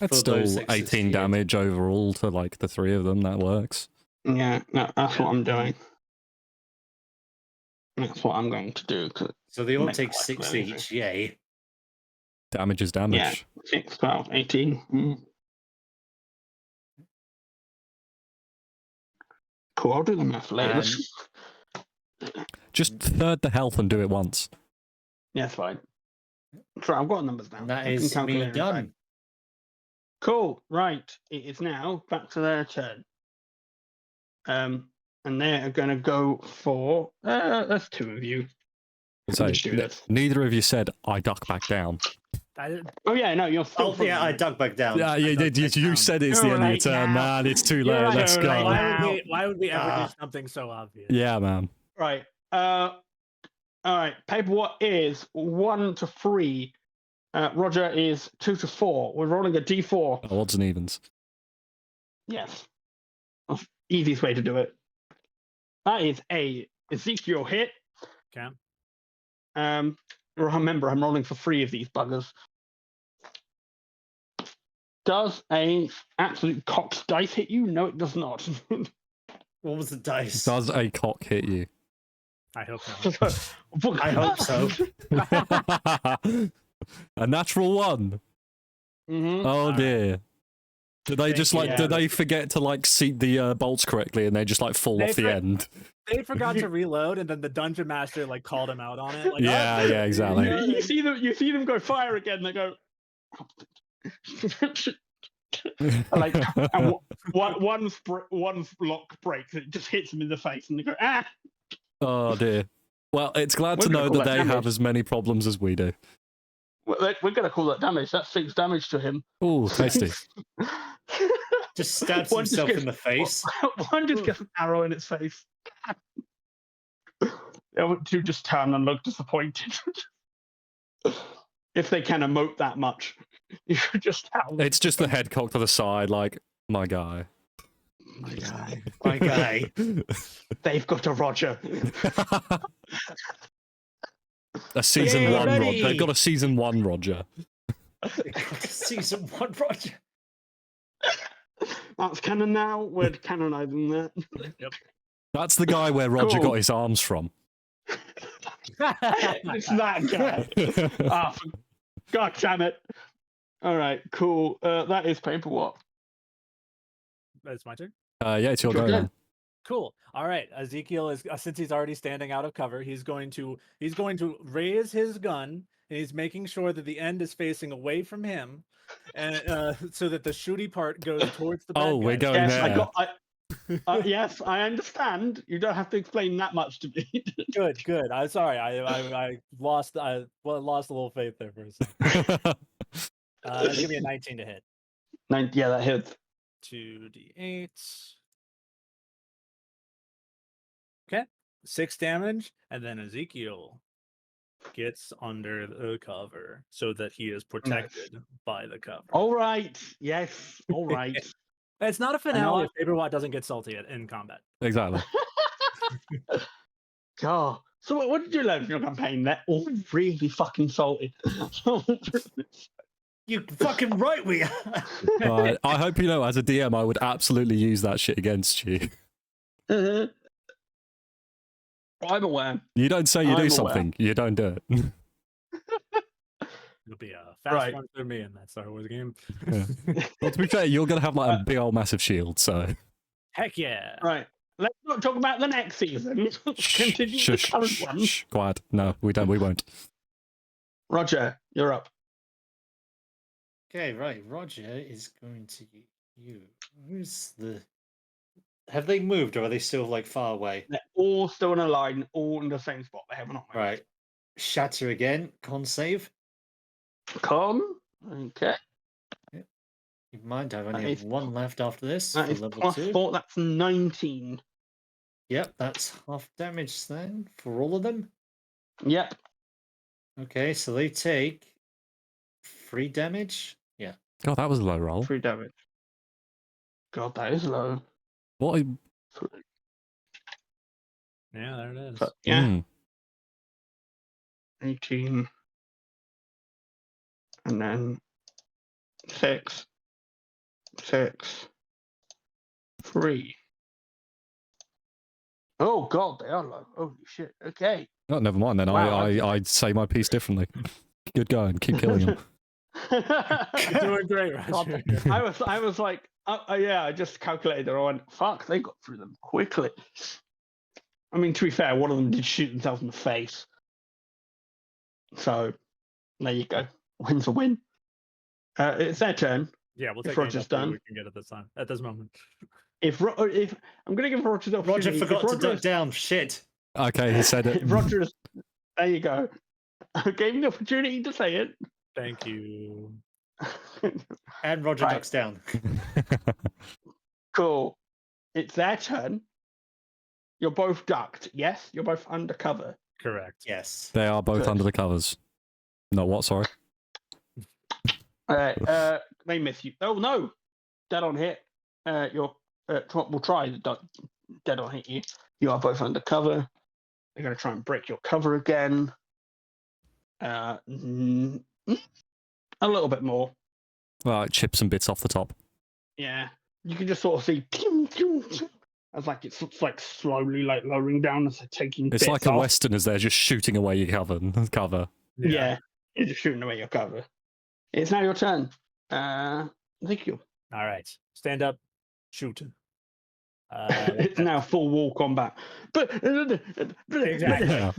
S1: That's
S4: For those
S1: still
S4: that
S1: 18
S4: succeeded.
S1: damage overall to like the 3 of them. That works.
S2: Yeah, no, that's what I'm doing. That's what I'm going to do. 'Cause
S4: So they all
S2: Make
S4: take
S2: life
S4: 6
S2: very easy.
S4: each. Yay.
S1: Damage is damage.
S2: Yeah. 6, 12, 18. Cool. I'll do the math later.
S1: Just third the health and do it once.
S2: Yeah, it's fine. Sorry, I've got numbers now.
S4: And that
S2: I can
S4: is me
S2: calculate in fact.
S4: done.
S2: Cool. Right. It is now back to their turn. And they're going to go for. That's 2 of you.
S1: So,
S2: Just do this.
S1: neither of you said I duck back down.
S2: Oh yeah, no, you're still.
S4: Oh, yeah, I dug back down.
S1: Yeah, you did.
S3: back
S1: You
S3: down.
S1: said it's the
S2: You're
S1: end of your
S2: right
S1: turn,
S2: now.
S1: man. It's too
S2: You're
S1: late.
S2: right
S1: Let's go.
S2: now.
S3: Why would we ever
S4: Ah.
S3: do something so obvious?
S1: Yeah, man.
S2: Right. All right. Paper what is 1 to 3. Roger is 2 to 4. We're rolling a d4.
S1: Oh, odds and evens.
S2: Yes. That's the easiest way to do it. That is a Ezekiel hit.
S3: Okay.
S2: Remember, I'm rolling for 3 of these buggers. Does a absolute cocked dice hit you? No, it does not.
S4: What was the dice?
S1: Does a cock hit you?
S3: I hope not.
S4: I hope so.
S1: A natural 1.
S2: Mhm.
S1: Oh dear. Did they
S4: Thank
S1: just
S4: you,
S1: like?
S4: yeah.
S1: Did they forget to like seat the bolts correctly, and they just like fall
S3: They
S1: off the
S3: for-
S1: end?
S3: They forgot to reload, and then the dungeon master like called him out on it. Like,
S1: Yeah,
S3: "Oh,
S1: yeah, exactly.
S2: You see them. You see them go fire again. They go. Like and one block breaks. It just hits them in the face, and they go ah.
S1: Oh dear. Well, it's glad
S2: We're
S1: to
S2: gonna
S1: know
S2: call
S1: that
S2: that
S1: they have
S2: damage.
S1: as many problems as we do.
S2: We're going to call that damage. That's 6 damage to him.
S1: Ooh, tasty.
S4: Just stabs
S2: One just
S4: himself
S2: gets-
S4: in the face.
S2: One just gets an arrow in its face. The other 2 just turn and look disappointed. If they can emote that much, you should just tell.
S1: It's just the head cocked to the side, like my guy.
S2: My guy.
S4: My guy.
S2: They've got a Roger.
S1: A season
S4: Yay,
S1: 1 Roger.
S4: buddy!
S1: They've got a season 1 Roger.
S4: Season 1, Roger.
S2: That's canon now. We're canonizing that.
S1: That's the guy where Roger
S2: Cool.
S1: got his arms from.
S2: It's that guy. God damn it. All right, cool. That is paper what?
S3: That's my turn.
S1: Yeah, it's your
S2: Sure
S1: go.
S2: can.
S1: Man.
S3: Cool. All right. Ezekiel is since he's already standing out of cover, he's going to raise his gun, and he's making sure that the end is facing away from him, and so that the shooty part goes towards the bad
S1: Oh, we're
S3: guys.
S1: going
S2: Yes,
S1: there.
S2: yes, I understand. You don't have to explain that much to me.
S3: Good. I'm sorry. I lost lost a little faith there for a second. That's gonna be a 19 to hit.
S2: Yeah, that hits.
S3: 2d8. Okay, 6 damage, and then Ezekiel gets under the cover so that he is protected by the cover.
S2: All right. Yes. All right.
S3: It's not a
S2: know
S3: finale
S2: it.
S3: if Paperwatt doesn't get salty in combat.
S1: Exactly.
S2: God. So what did you learn from your campaign? They're all really fucking salty.
S4: You fucking right we are.
S1: I hope you know, as a DM, I would absolutely use that shit against you.
S2: I'm aware.
S1: You don't say you
S2: I'm
S1: do
S2: aware.
S1: something, you don't do it.
S3: It'll be a fast
S2: Right.
S3: one for me in that Star Wars game.
S1: Yeah. Well, to be fair, you're gonna have like a big old massive shield, so
S3: Heck yeah.
S2: Right. Let's not talk about the next season. Let's continue with the current one.
S1: Quiet. No, we don't. We won't.
S2: Roger, you're up.
S4: Okay, right. Roger is going to you. Who's the? Have they moved, or are they still like far away?
S2: They're all still in a line, all in the same spot. They have not moved.
S4: Right. Shatter again. Con save.
S2: Con. Okay.
S4: You mind? I
S2: That
S4: only have
S2: is-
S4: one left after this
S2: That
S4: for
S2: is
S4: level
S2: plus
S4: 2.
S2: 4. That's 19.
S4: Yep, that's half damage then for all of them.
S2: Yep.
S4: Okay, so they take 3 damage. Yeah.
S1: God, that was a low roll.
S2: 3 damage. God, that is low.
S1: What?
S3: Yeah, there it is.
S2: But, yeah.
S1: Mm.
S2: 18. And then 6. 6. 3. Oh god, they are low. Holy shit. Okay.
S1: Oh, never mind then.
S2: Wow,
S1: I'd say my piece differently. Good going. Keep killing them.
S3: You're doing great,
S2: God,
S3: Roger.
S2: I was like, yeah, I just calculated it. I went, fuck, they got through them quickly. I mean, to be fair, one of them did shoot themselves in the face. So, there you go. Win's a win. It's their turn.
S3: Yeah, we'll
S2: If
S3: take any
S2: Roger's
S3: W
S2: done.
S3: we can get at this time, at this moment.
S2: If I'm going to give Roger the
S4: Roger
S2: opportunity.
S4: forgot
S2: if
S4: to
S2: Roger
S4: duck down. Shit.
S1: Okay, he said it.
S2: If Roger is, there you go. I gave him the opportunity to say it.
S3: Thank you.
S4: And Roger
S2: Right.
S4: ducks down.
S2: Cool. It's their turn. You're both ducked. Yes, you're both undercover.
S3: Correct.
S4: Yes.
S1: They are both
S2: Good.
S1: under the covers. No, what? Sorry.
S2: They miss you. Oh no, dead on hit. We'll try the dead on hit you. You are both undercover. They're going to try and break your cover again. A little bit more.
S1: Right, chip some bits off the top.
S2: Yeah, you can just sort of see as like it's like slowly like lowering down as they're taking.
S1: It's
S2: bits
S1: like a
S2: off.
S1: western as they're just shooting away your cover.
S2: Yeah, you're just shooting away your cover. It's now your turn. Thank you.
S3: All right. Stand up. Shoot.
S2: It's now full wall combat. But
S3: Exactly.
S1: Yeah.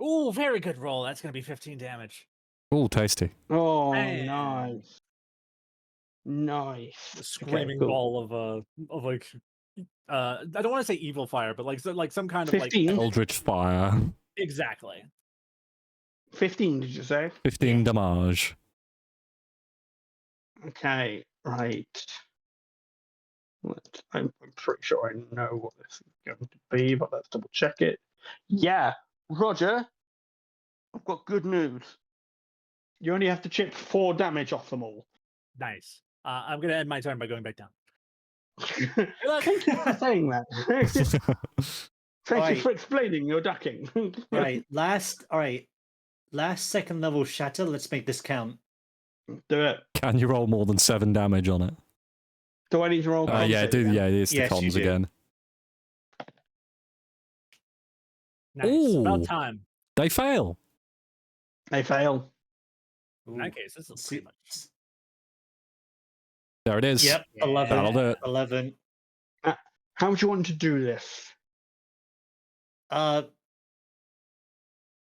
S3: Ooh, very good roll. That's gonna be 15 damage.
S1: Oh, tasty.
S2: Oh,
S3: Man.
S2: nice. Nice.
S3: A screaming
S2: cool.
S3: ball of like I don't want to say evil fire, but like some kind of
S2: 15.
S3: like
S1: Eldritch fire.
S3: exactly.
S2: 15, did you say?
S1: 15 damage.
S2: Okay, right. I'm pretty sure I know what this is going to be, but let's double check it. Yeah, Roger, I've got good news. You only have to chip 4 damage off them all.
S3: Nice. I'm gonna end my turn by going back down.
S2: Thank you for saying that. Thank
S4: Right.
S2: you for explaining your ducking.
S4: Right. Last second level shatter. Let's make this count.
S2: Do it.
S1: Can you roll more than 7 damage on it?
S2: Do I need to roll? con
S1: Yeah,
S2: save
S1: do
S2: then?
S1: yeah, it's the
S4: Yes, you
S1: cons
S4: do.
S1: again.
S3: Nice. About
S1: Ooh.
S3: time.
S1: They fail.
S2: They fail.
S3: In
S4: Ooh.
S3: that case, this is
S4: See-
S3: pretty much.
S1: There it is.
S4: Yep.
S3: Yeah.
S4: 11.
S1: That'll do it.
S4: 11.
S2: How would you want to do this?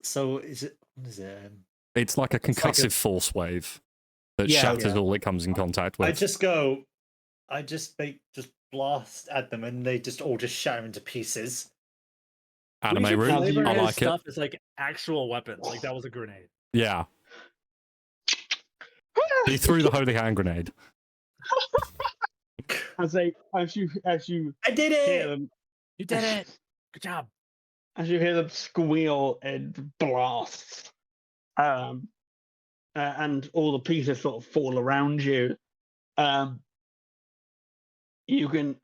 S4: So is it? What is it?
S1: It's like a
S4: It's like a-
S1: concussive force wave that
S4: Yeah,
S1: shatters
S4: yeah.
S1: all it comes in contact with.
S4: I just blast at them, and they just all just shatter into pieces.
S1: Anime
S3: We should
S1: route.
S3: flavor
S1: I
S3: his
S1: like it.
S3: stuff as like actual weapons. Like that was a grenade.
S1: Yeah. He threw the holy hand grenade.
S2: As you
S4: I did
S2: hear
S4: it.
S2: them,
S3: You did it. Good job.
S2: as you hear them squeal and blast, and all the pieces sort of fall around you, you can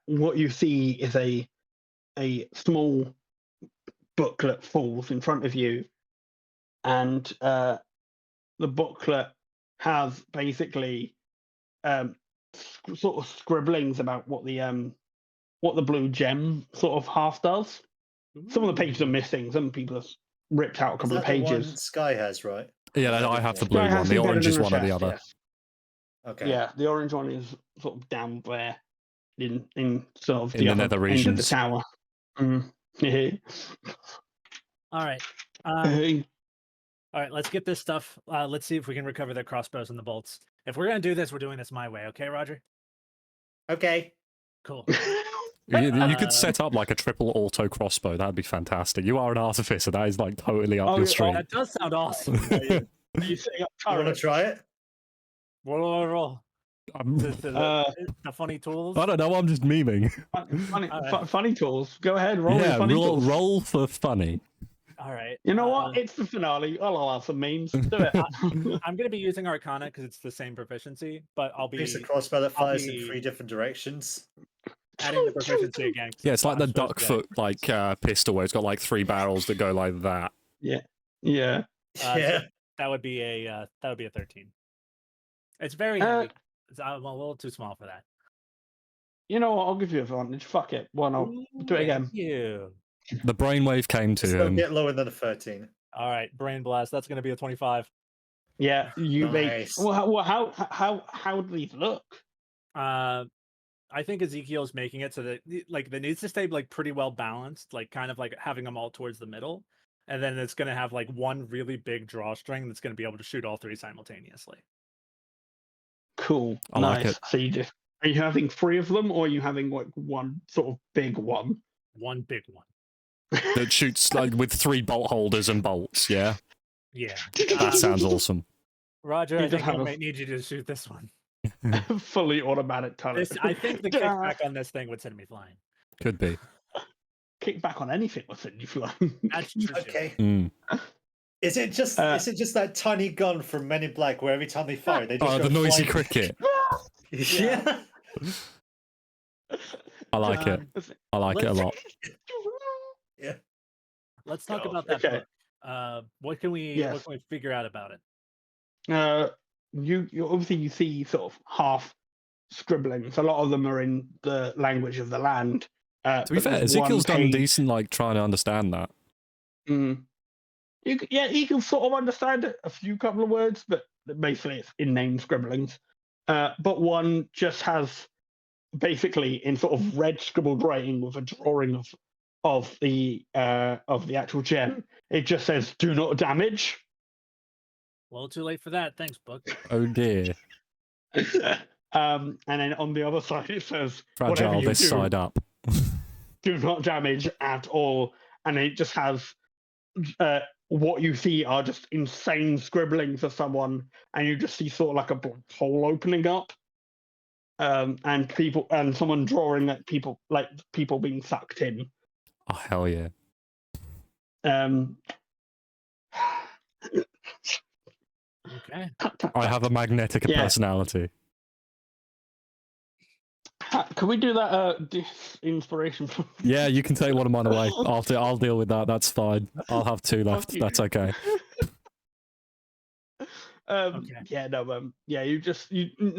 S2: what you see is a small booklet falls in front of you, and the booklet has basically sort of scribblings about what the what the blue gem sort of half does. Some of the pages are
S3: Ooh.
S2: missing. Some people have ripped out a
S4: Is
S2: couple
S4: that
S2: of
S4: the
S2: pages.
S4: one Sky has, right?
S1: Yeah,
S4: Is that
S1: I
S4: a
S1: have the
S4: different
S1: blue
S2: Sky
S1: one.
S2: has
S1: The
S2: embedded
S1: orange
S2: in
S1: is
S2: her
S1: one or the
S2: chest,
S1: other.
S2: yes.
S4: Okay.
S2: Yeah, the orange one is sort of down there in sort of
S1: In the nether
S2: end of the
S1: regions.
S2: tower.
S3: All right. All right, let's get this stuff. Let's see if we can recover the crossbows and the bolts. If we're gonna do this, we're doing this my way, okay, Roger?
S4: Okay.
S3: Cool.
S1: You could set up like a triple auto crossbow. That'd be fantastic. You are an artificer. That is like totally up your street.
S3: That does sound awesome.
S2: Are you setting up
S4: You want to
S2: turrets?
S4: try it?
S3: Roll. The funny tools.
S1: I don't know. I'm just memeing.
S2: Funny tools. Go ahead, roll your
S1: Yeah,
S2: funny tools.
S1: roll for funny.
S3: All right.
S2: You know what? It's the finale. I'll allow some memes. Do it.
S3: I'm gonna be using Arcana because it's the same proficiency, but I'll be
S4: Piece of crossbow that fires in
S3: be-
S4: 3 different directions.
S3: adding the proficiency again. 'cause
S1: Yeah, it's like the
S3: I'm supposed to
S1: duck foot pistol where it's got like 3 barrels that go like that.
S2: Yeah.
S4: Yeah.
S3: that would be a 13. It's very heavy. I'm a little too small for that.
S2: You know what? I'll give you advantage. Fuck it. Why not? Do it again.
S3: Thank you.
S1: The brainwave came to
S4: Still
S1: him.
S4: get lower than a 13.
S3: All right, brain blast. That's gonna be a 25.
S2: Yeah, you make.
S4: Nice.
S2: Well, how do these look?
S3: I think Ezekiel's making it so that like it needs to stay like pretty well balanced, like kind of like having them all towards the middle, and then it's gonna have like one really big drawstring that's gonna be able to shoot all 3 simultaneously.
S2: Cool.
S1: I
S2: nice.
S1: like it.
S2: So are you having 3 of them, or are you having like one sort of big one?
S3: One big one.
S1: That shoots like with 3 bolt holders and bolts. Yeah,
S3: Yeah.
S1: that sounds awesome.
S3: Roger,
S2: You
S3: I
S2: just
S3: think I
S2: have a-
S3: might need you to shoot this one.
S2: Fully automatic turret.
S3: I think the kickback on this thing would send me flying.
S1: Could be.
S2: Kickback on anything would send you flying.
S3: That's true.
S4: Okay.
S1: Mm.
S4: Is it just that tiny gun from Men in Black where every time they fire they just
S1: Oh,
S4: go
S1: the noisy
S4: flying?
S1: cricket.
S4: Yeah.
S1: I like it. I like it a lot.
S4: Yeah.
S3: Let's talk
S2: God,
S3: about that
S2: okay.
S3: book. What can we figure out about it?
S2: You obviously you see sort of half scribblings. A lot of them are in the language of the land.
S1: To be fair, Ezekiel's done decent, like trying to understand that.
S2: You can sort of understand it, a few couple of words, but basically it's in-name scribblings. But one just has basically in sort of red scribbled writing with a drawing of the actual gem. It just says "Do not damage."
S3: Well, too late for that. Thanks, book.
S1: Oh dear.
S2: And then on the other side it says "Whatever
S1: Fragile
S2: you
S1: this
S2: do,
S1: side up.
S2: do not damage at all." And it just has what you see are just insane scribblings of someone, and you just see sort of like a black hole opening up, and people and someone drawing at people like people being sucked in.
S1: Oh hell yeah.
S3: Okay.
S1: I have a magnetic personality.
S2: Can we do that inspiration?
S1: Yeah, you can take one of mine away. I'll deal with that. That's fine. I'll have 2 left. That's okay.
S2: Yeah, no, yeah. You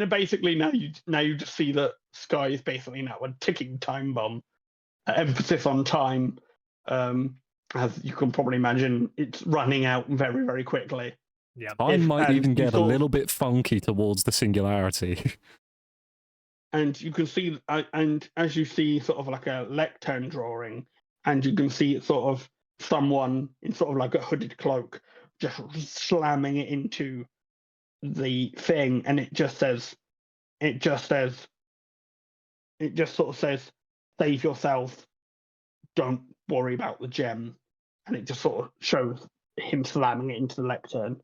S2: basically now you just see that Sky is basically now a ticking time bomb. Emphasis on time, as you can probably imagine, it's running out very, very quickly.
S3: Yeah,
S1: I might even get a little bit funky towards the singularity.
S2: And you can see, and as you see, sort of like a lectern drawing, and you can see sort of someone in sort of like a hooded cloak just slamming it into the thing, and it just sort of says, "Save yourself. Don't worry about the gem," and it just sort of shows him slamming it into the lectern.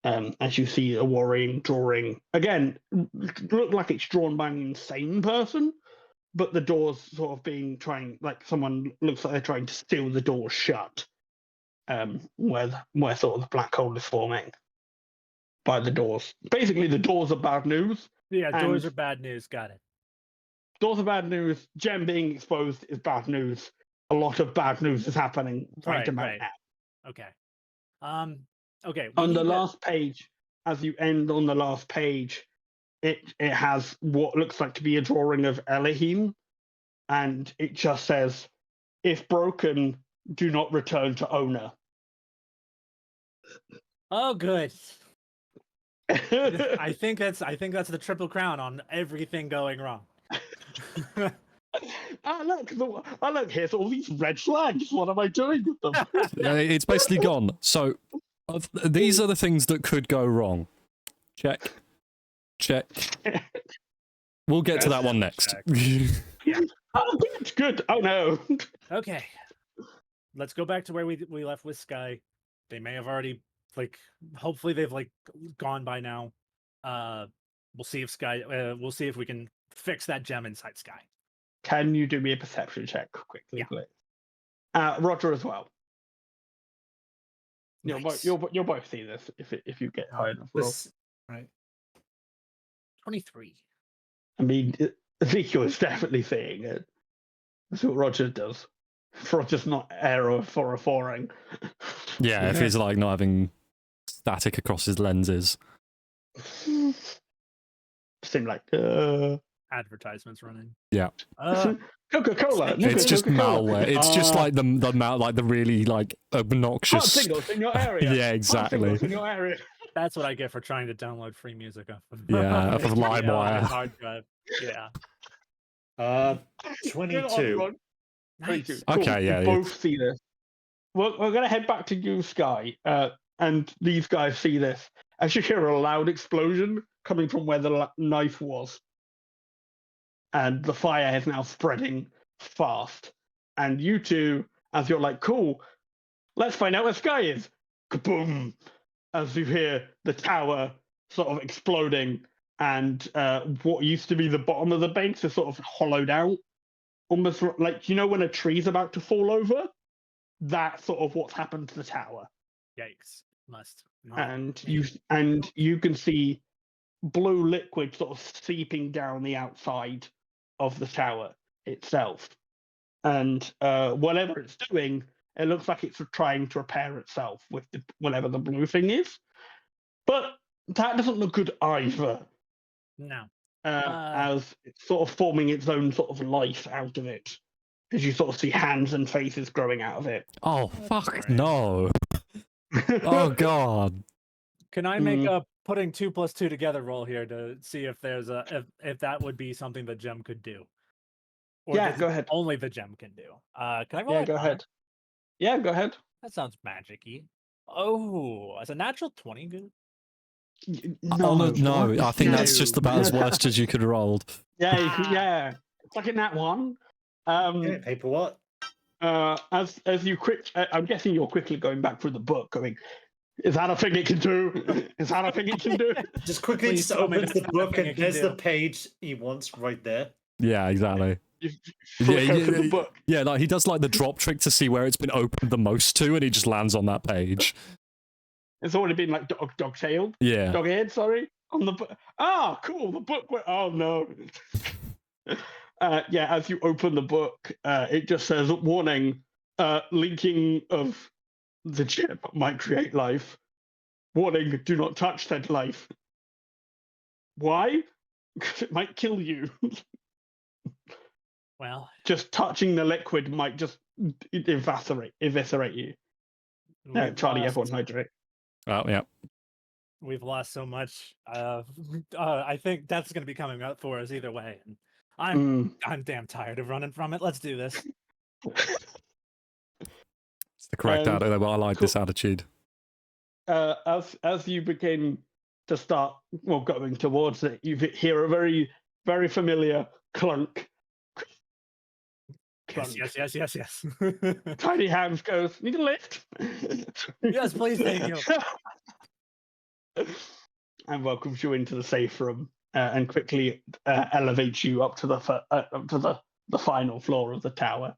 S2: As you see a worrying drawing again, look like it's drawn by an insane person, but the doors sort of like someone looks like they're trying to steal the doors shut. Where sort of the black hole is forming by the doors. Basically, the doors are bad news.
S3: Yeah, doors are bad news. Got it.
S2: Doors are bad news. Gem being exposed is bad news. A lot of bad news is happening right about now.
S3: Okay. Okay.
S2: On the last page, as you end on the last page, it has what looks like to be a drawing of Elohim, and it just says, "If broken, do not return to owner."
S3: Oh, good. I think that's the triple crown on everything going wrong.
S2: Look, here's all these red flags. What am I doing with them?
S1: It's basically gone. So these are the things that could go wrong. Check. Check. We'll get to that one next.
S2: Oh, good. Oh no.
S3: Okay, let's go back to where we left with Sky. They may have already hopefully they've gone by now. We'll see if Sky. We'll see if we can fix that gem inside Sky.
S2: Can you do me a perception check quickly, please? Roger as well.
S3: Nice.
S2: You'll both see this if you get high enough.
S4: Right.
S3: 23.
S2: I mean, Ezekiel is definitely seeing it. That's what Roger does. Roger's not error for a foreign.
S1: Yeah, if he's not having static across his lenses.
S2: Seem like
S3: Advertisements running.
S1: Yeah.
S2: Coca-Cola.
S1: It's just malware. It's just like the really obnoxious
S2: Hot signals in your area.
S1: Yeah, exactly.
S2: Hot signals in your area.
S3: That's what I get for trying to download free music off of
S1: off of LimeWire.
S3: hard drive. Yeah.
S4: 22.
S3: Nice.
S1: Okay, yeah.
S2: You both see this. We're going to head back to you, Sky, and these guys see this. As you hear a loud explosion coming from where the knife was. And the fire is now spreading fast. And you two, as you're like, cool, let's find out where Sky is. Kaboom! As you hear the tower sort of exploding, and what used to be the bottom of the base is sort of hollowed out. Almost like, when a tree's about to fall over? That's sort of what's happened to the tower.
S3: Yikes. Must.
S2: And you can see blue liquid sort of seeping down the outside of the tower itself. And whatever it's doing, it looks like it's trying to repair itself with whatever the blue thing is. But that doesn't look good either.
S3: No.
S2: As it's sort of forming its own sort of life out of it. As you sort of see hands and faces growing out of it.
S1: Oh, fuck no. Oh, God.
S3: Can I make a putting 2 + 2 together roll here to see if there's if that would be something the gem could do? Or
S2: go ahead.
S3: Only the gem can do. Can I roll?
S2: Yeah, go ahead. Yeah, go ahead.
S3: That sounds magic-y. Oh, it's a natural 20 good?
S1: No, I think that's just about as worst as you could have rolled.
S2: Yeah. It's like in that one.
S4: Paper what?
S2: As you I'm guessing you're quickly going back through the book, going, is that a thing it can do? Is that a thing it can do?
S4: Just quickly just opens the book and there's the page he wants right there.
S1: Yeah, exactly.
S2: The book.
S1: Yeah, like he does the drop trick to see where it's been opened the most to, and he just lands on that page.
S2: It's already been dog-tailed.
S1: Yeah.
S2: Dog-eared, sorry. On the book. Ah, cool. The book. Oh no. As you open the book, it just says, warning, linking of the chip might create life. Warning, do not touch said life. Why? Because it might kill you.
S3: Well,
S2: just touching the liquid might just eviscerate you. Charlie, everyone hydrate.
S1: Oh, yeah.
S3: We've lost so much. I think that's going to be coming up for us either way. And I'm damn tired of running from it. Let's do this.
S1: It's the correct attitude. I like this attitude.
S2: As you begin to start going towards it, you hear a very, very familiar clunk.
S3: Yes.
S2: Tiny Hands goes, need a lift?
S3: Yes, please, thank you.
S2: And welcomes you into the safe room and quickly elevates you up to the final floor of the tower.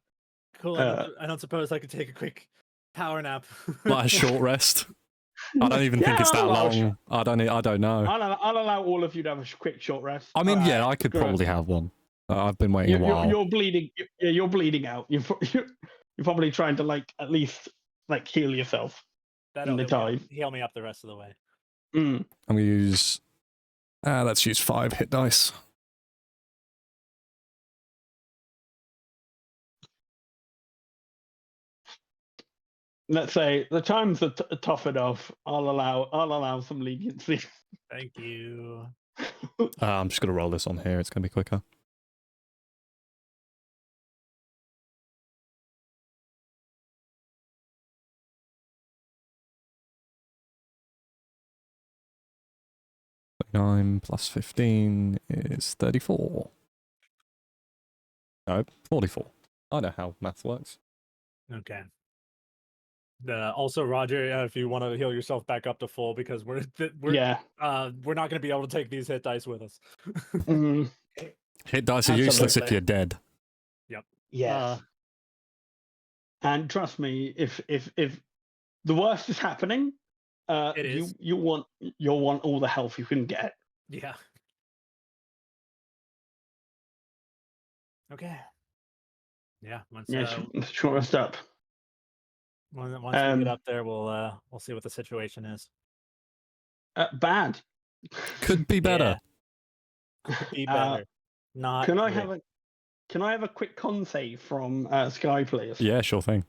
S3: Cool. I don't suppose I could take a quick power nap.
S1: Like a short rest. I don't even think it's that long. I don't know.
S2: I'll allow all of you to have a quick short rest.
S1: I mean, I could probably have one. I've been waiting a while.
S2: You're bleeding. You're bleeding out. You're probably trying to at least heal yourself.
S3: That'll
S2: in the time.
S3: Heal me up the rest of the way.
S1: I'm gonna use. Let's use 5 hit dice.
S2: let's say the times are tough enough. I'll allow some leniency.
S3: Thank you.
S1: I'm just gonna roll this on here. It's gonna be quicker. Nine plus 15 is 34. No, 44. I know how math works.
S3: Okay. Also, Roger, if you want to heal yourself back up to full, because we're not going to be able to take these hit dice with us.
S2: Mm,
S1: Hit dice are useless if
S2: Absolutely.
S1: you're dead.
S3: Yep.
S2: yes. And trust me, if the worst is happening,
S3: It is.
S2: you'll want all the health you can get.
S3: Yeah. Okay. Yeah. Once
S2: Short rest up.
S3: once we get up there, we'll see what the situation is.
S2: Bad.
S1: Could be better.
S3: Yeah. Could be better. Not.
S2: Can
S3: great.
S2: I have a quick con save from Sky, please?
S1: Yeah, sure thing.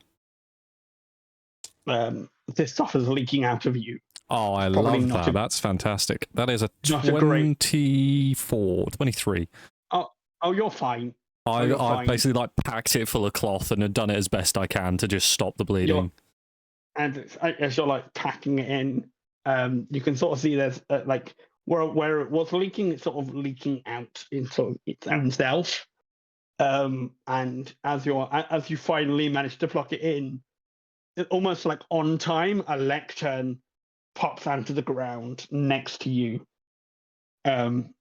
S2: This stuff is leaking out of you.
S1: Oh, I
S2: Probably
S1: love
S2: not
S1: that. That's fantastic. That is a
S2: not a great-
S1: 23.
S2: Oh, you're fine.
S1: I've
S2: fine.
S1: basically like packed it full of cloth and had done it as best I can to just stop the bleeding.
S2: And as you're like packing it in, you can sort of see there's like where it was leaking, it's sort of leaking out into its own self. And as you finally manage to plug it in, it almost like on time, a lectern pops onto the ground next to you. And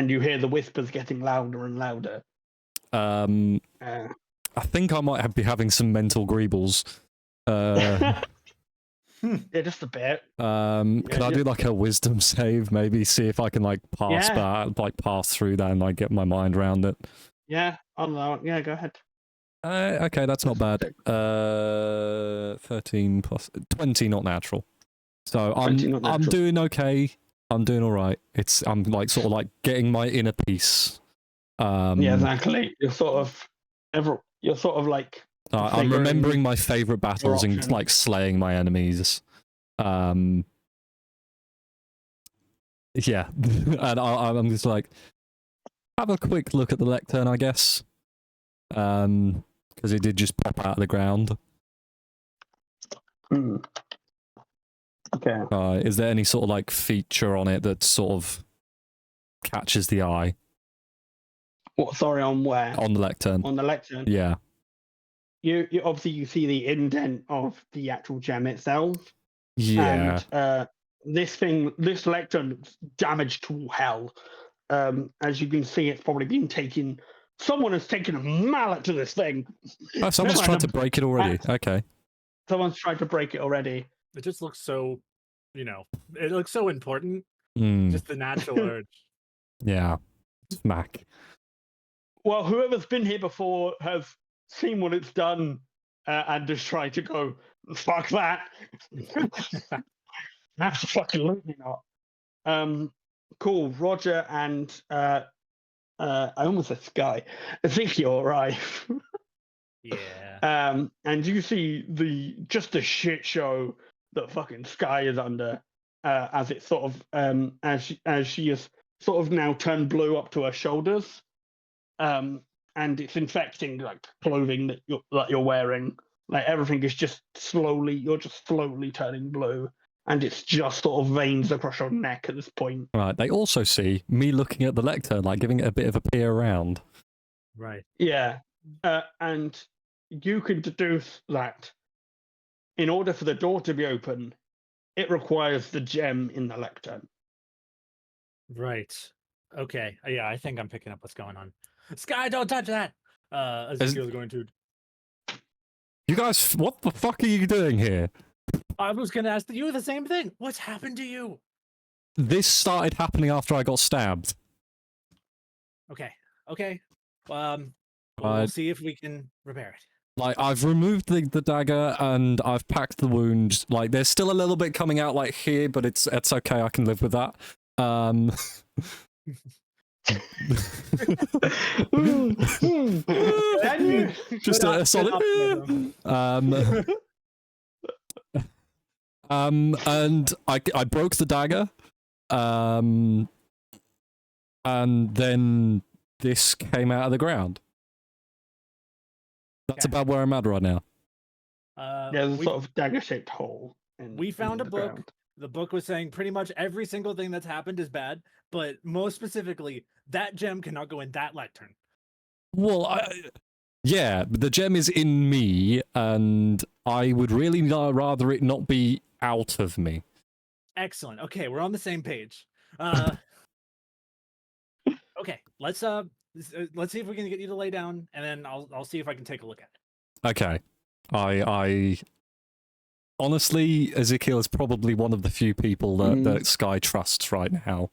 S2: you hear the whispers getting louder and louder.
S1: I think I might be having some mental greebles.
S2: Yeah, just a bit.
S1: Can I do like a wisdom save? Maybe see if I can like pass through that and like get my mind around it.
S2: Yeah, yeah, go ahead.
S1: Okay, that's not bad. 13 plus 20, not natural. So I'm doing okay. I'm doing all right. I'm like sort of like getting my inner peace.
S2: Yeah, exactly. You're sort of like.
S1: I'm remembering my favorite battles and
S2: options.
S1: like slaying my enemies. Yeah, and I'm just like have a quick look at the lectern, I guess, because it did just pop out of the ground.
S2: Okay.
S1: Is there any sort of like feature on it that sort of catches the eye?
S2: What? Sorry, on where?
S1: On the lectern.
S2: On the lectern.
S1: Yeah.
S2: You obviously you see the indent of the actual gem itself.
S1: Yeah.
S2: And this lectern looks damaged to hell. As you can see, it's probably been taken. Someone has taken a mallet to this thing.
S1: Oh, someone's tried to break it already. Okay.
S2: Someone's tried to break it already.
S3: It just looks so, it looks so important.
S1: Mm.
S3: Just the natural urge.
S1: Yeah. Smack.
S2: Well, whoever's been here before has seen what it's done and just tried to go, fuck that. Absolutely not. Cool. Roger and I almost said Sky. Ezekiel arrive.
S3: Yeah.
S2: And you see just the shit show that fucking Sky is under, as it sort of as she is sort of now turned blue up to her shoulders. And it's infecting like clothing that you're wearing. Like everything is just you're just slowly turning blue, and it's just sort of veins across your neck at this point.
S1: Right. They also see me looking at the lectern, like giving it a bit of a peer around.
S3: Right.
S2: Yeah, and you can deduce that in order for the door to be open, it requires the gem in the lectern.
S3: Right. Okay. Yeah, I think I'm picking up what's going on. Sky, don't touch that. Ezekiel's going to.
S1: You guys, what the fuck are you doing here?
S3: I was going to ask you the same thing. What's happened to you?
S1: This started happening after I got stabbed.
S3: Okay. We'll see if we can repair it.
S1: Like, I've removed the dagger and I've packed the wound. Like, there's still a little bit coming out, like, here, but it's okay. I can live with that.
S2: And
S1: Just a solid. And I broke the dagger. And then this came out of the ground. That's
S3: Okay.
S1: about where I'm at right now.
S2: There's a
S3: we,
S2: sort of dagger-shaped hole.
S3: we found a
S2: the
S3: book.
S2: ground.
S3: The book was saying pretty much every single thing that's happened is bad, but most specifically, that gem cannot go in that lectern.
S1: Well, yeah, but the gem is in me, and I would really rather it not be out of me.
S3: Excellent. Okay, we're on the same page. Okay, let's see if we can get you to lay down, and then I'll see if I can take a look at it.
S1: Okay. I honestly, Ezekiel is probably one of the few people that Sky trusts right now.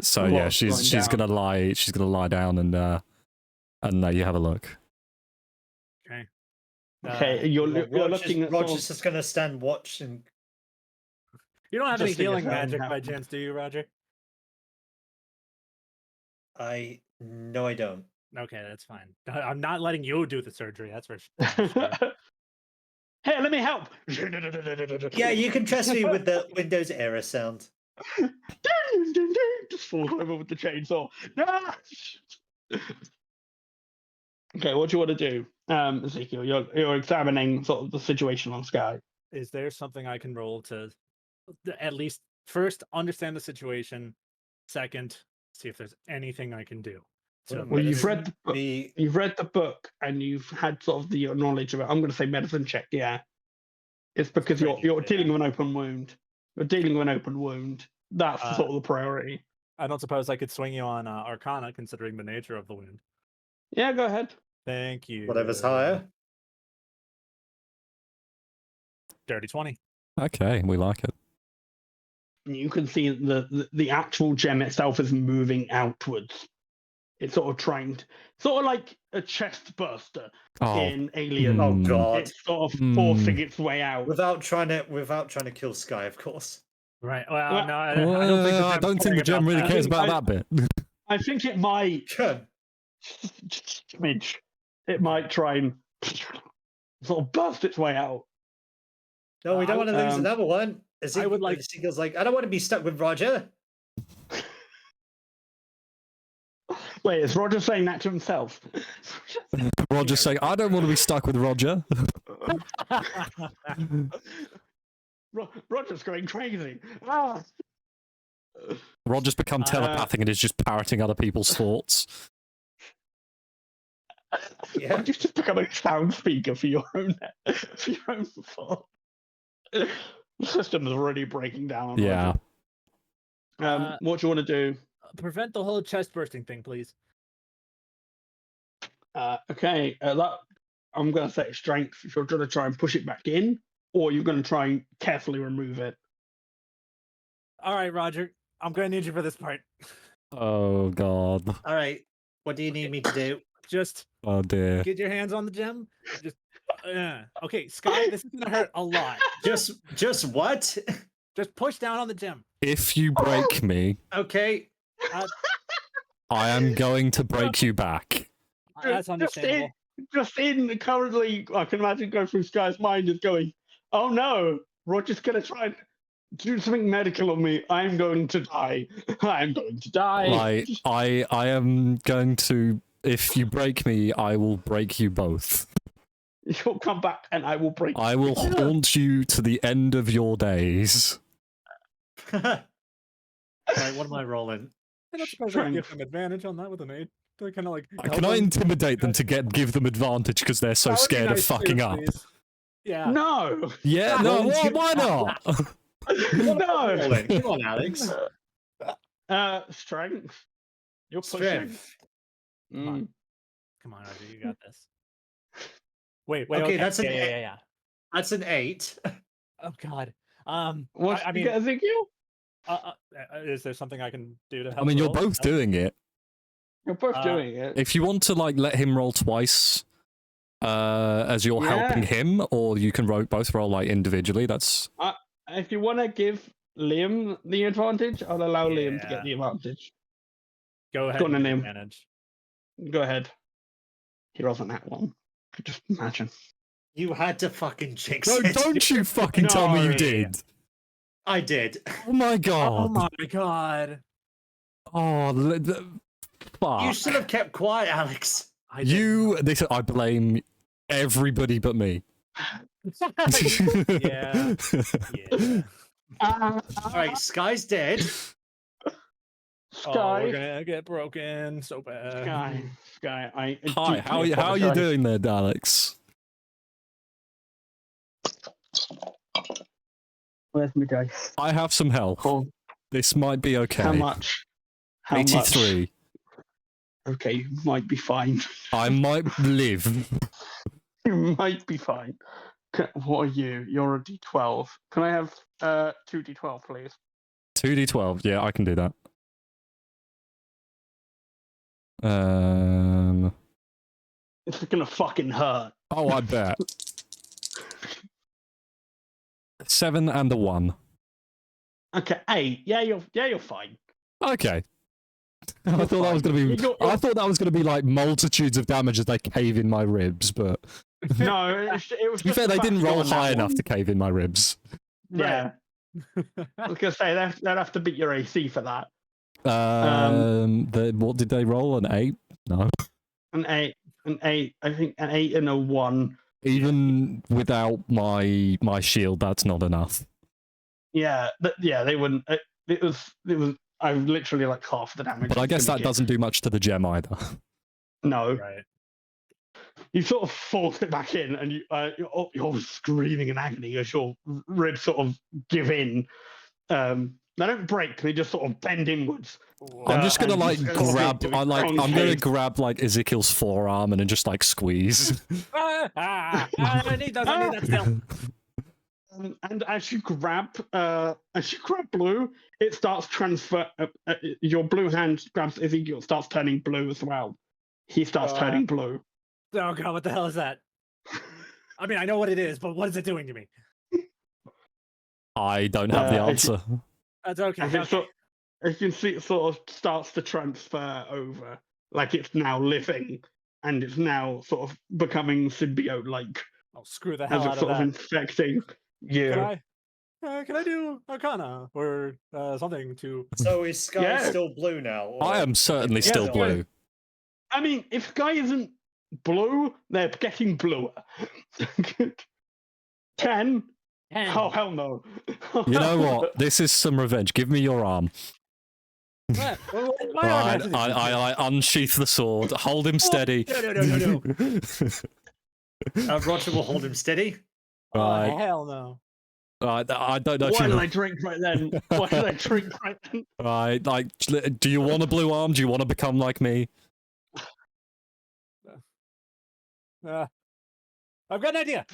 S1: So yeah, she's gonna lie down and you have a look.
S3: Okay.
S2: Okay, you're looking at
S4: Roger's just gonna stand watch and.
S3: You don't have any
S2: Just think
S3: healing
S2: it's
S3: magic
S2: happened.
S3: by chance, do you, Roger?
S4: No, I don't.
S3: Okay, that's fine. I'm not letting you do the surgery. That's for sure.
S2: Hey, let me help.
S4: Yeah, you can trust me with the Windows error sound.
S2: Just falls over with the chainsaw. Okay, what do you want to do, Ezekiel? You're examining sort of the situation on Sky.
S3: Is there something I can roll to at least first understand the situation, second see if there's anything I can do?
S2: Well, you've read the book. You've read the book, and you've had sort of the knowledge of it. I'm going to say medicine check. Yeah, it's because you're dealing with an open wound. You're dealing with an open wound. That's sort of the priority.
S3: I don't suppose I could swing you on Arcana, considering the nature of the wound.
S2: Yeah, go ahead.
S3: Thank you.
S4: Whatever's higher.
S3: Dirty 20.
S1: Okay, we like it.
S2: You can see the actual gem itself is moving outwards. It's sort of trying, sort of like a chest burster in Alien.
S4: Oh god!
S2: It's sort of forcing its way out
S4: without trying to kill Sky, of course.
S3: Right. Well, no, I
S1: don't think the gem really cares about that bit.
S2: I think it might. It might try and sort of burst its way out.
S4: No, we don't want to lose another one.
S3: I would like.
S4: Ezekiel's like, I don't want to be stuck with Roger.
S2: Wait, is Roger saying that to himself?
S1: Roger's saying, I don't want to be stuck with Roger.
S2: Roger's going crazy.
S1: Roger's become telepathic and is just parroting other people's thoughts.
S2: Yeah. Roger's just become a sound speaker for your own thought. The system is already breaking down.
S1: Yeah.
S2: What do you want to do?
S3: Prevent the whole chest bursting thing, please.
S2: Okay, that I'm going to say strength. If you're going to try and push it back in, or you're going to try and carefully remove it.
S3: All right, Roger. I'm going to need you for this part.
S1: Oh god.
S4: All right. What do you need me to do?
S3: Just.
S1: Oh dear.
S3: Get your hands on the gem. Just. Okay, Sky. This is going to hurt a lot.
S4: Just what?
S3: Just push down on the gem.
S1: If you break me,
S4: okay.
S1: I am going to break you back.
S3: That's understandable.
S2: Just in currently, I can imagine going through Sky's mind is going, oh no, Roger's going to try and do something medical on me. I'm going to die. I'm going to die.
S1: I am going to, if you break me, I will break you both.
S2: You'll come back and I will break you.
S1: I will haunt you to the end of your days.
S4: Alright, what am I rolling?
S3: I'm not supposed to give them advantage on that with an 8. To kind of like.
S1: Can I intimidate them to give them advantage because they're so scared of fucking up?
S3: Yeah.
S2: No.
S1: Yeah. No. Why not?
S2: No.
S4: Come on, Alex.
S2: Strength. You're pushing.
S4: Strength.
S3: Come on, Roger. You got this. Wait.
S4: Okay, that's an
S3: yeah.
S4: That's an 8.
S3: Oh God.
S2: What? I mean, get Ezekiel?
S3: Is there something I can do to help?
S1: I mean, you're both doing it.
S2: You're both doing it.
S1: If you want to, like, let him roll twice, as you're helping him, or you can both roll like individually. That's.
S2: If you want to give Liam the advantage, I'll allow Liam to get the advantage.
S3: Go ahead.
S2: Go on, Liam.
S3: Advantage.
S2: Go ahead. He wasn't that one. Could just imagine.
S4: You had to fucking jinx
S1: No,
S4: it.
S1: don't you fucking tell me you
S2: No.
S1: did.
S4: I did.
S1: Oh my god.
S3: Oh my god.
S1: Oh, fuck.
S4: You should have kept quiet, Alex.
S3: I didn't know.
S1: I blame everybody but me.
S3: Yeah. Yeah.
S4: All right, Sky's dead.
S3: Oh,
S2: Sky,
S3: we're gonna get broken so bad.
S2: Sky. I
S1: Hi, how are you
S2: apologize.
S1: doing there, Alex?
S2: Where's my dice?
S1: I have some health.
S2: Cool.
S1: This might be okay.
S2: How much? How
S1: 83.
S2: Much? Okay, you might be fine.
S1: I might live.
S2: You might be fine. What are you? You're a D12. Can I have 2 D12, please?
S1: 2d12. Yeah, I can do that.
S2: It's gonna fucking hurt.
S1: Oh, I bet. 7 and a 1.
S2: Okay, 8. Yeah, you're fine.
S1: Okay. I thought that was gonna be. I thought that was gonna be like multitudes of damage as they cave in my ribs, but
S2: No, it was
S1: to be
S2: just
S1: fair,
S2: the
S1: they
S2: fact
S1: didn't
S2: you're
S1: roll
S2: on that
S1: high enough
S2: one.
S1: to cave in my ribs.
S2: Yeah. I was gonna say they'd have to beat your AC for that.
S1: What did they roll? An 8? No.
S2: An 8. I think an 8 and a 1.
S1: Even without my shield, that's not enough.
S2: Yeah, they wouldn't. It was. I literally like half the damage.
S1: But I
S2: it's
S1: guess
S2: gonna
S1: that
S2: give.
S1: doesn't do much to the gem either.
S2: No,
S3: Right.
S2: you sort of force it back in, and you're screaming in agony as your ribs sort of give in. They don't break; they just sort of bend inwards.
S1: I'm just gonna
S2: and
S1: like
S2: just
S1: grab.
S2: do it
S1: I'm gonna
S2: concave.
S1: grab like Ezekiel's forearm and then just like squeeze.
S3: I need those. I need that still.
S2: And as you grab blue, it starts transfer. Your blue hand grabs Ezekiel, starts turning blue as well. He starts turning blue.
S3: Oh god, what the hell is that? I mean, I know what it is, but what is it doing to me?
S1: I don't have the answer.
S3: That's okay.
S2: As it
S3: Okay.
S2: as you can see, it sort of starts to transfer over, like it's now living, and it's now sort of becoming symbiote-like
S3: Oh, screw the
S2: as
S3: hell
S2: it's
S3: out of
S2: sort of
S3: that.
S2: infecting you.
S3: Can I do Arcana or something to?
S4: So is Sky
S2: Yeah.
S4: still blue now? Or
S1: I am certainly
S2: Yeah,
S1: still
S2: yeah.
S1: blue.
S2: I mean, if Sky isn't blue, they're getting bluer. 10? Oh, hell no.
S1: You know what? This is some revenge. Give me your arm.
S3: My arm
S1: Right,
S3: has to be-
S1: I unsheath the sword. Hold him steady.
S3: No.
S4: Roger will hold him steady.
S1: Right.
S3: Oh, hell no.
S1: Right, I don't know if
S2: Why did
S1: you.
S2: I drink right then? Why did I drink right then?
S1: Right, like, do you want a blue arm? Do you want to become like me?
S3: I've got an idea.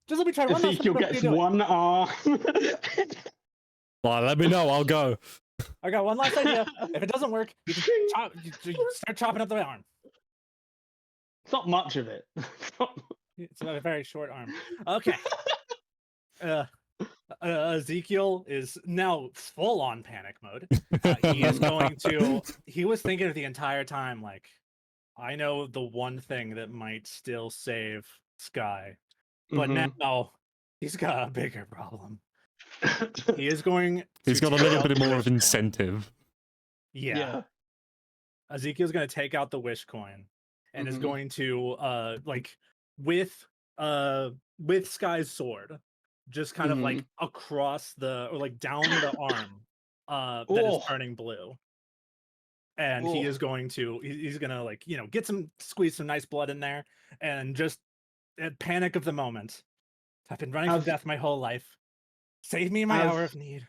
S3: Just let me try one last
S2: Ezekiel
S3: time.
S2: gets one arm.
S1: Well, let me know. I'll go.
S3: I got one last idea. If it doesn't work, you start chopping up the arm.
S2: It's not much of it.
S3: It's a very short arm. Okay. Ezekiel is now full on panic mode. He is going to. He was thinking the entire time, like, I know the one thing that might still save Sky, but
S2: Mhm.
S3: now he's got a bigger problem. He is going.
S1: He's
S3: to
S1: got a
S3: take
S1: little
S3: out
S1: bit
S3: the
S1: more
S3: wish
S1: of
S3: coin.
S1: incentive.
S3: Yeah. Ezekiel's going to take out the wish coin and is
S2: Mhm.
S3: going to with Sky's sword, just kind of like across the or like down the arm that is
S2: Oh.
S3: turning blue. And he
S2: Oh.
S3: is going to he's gonna like, you know, squeeze some nice blood in there and just panic of the moment. I've been running from
S2: As-
S3: death my whole life. Save me in my
S2: as-
S3: hour of need.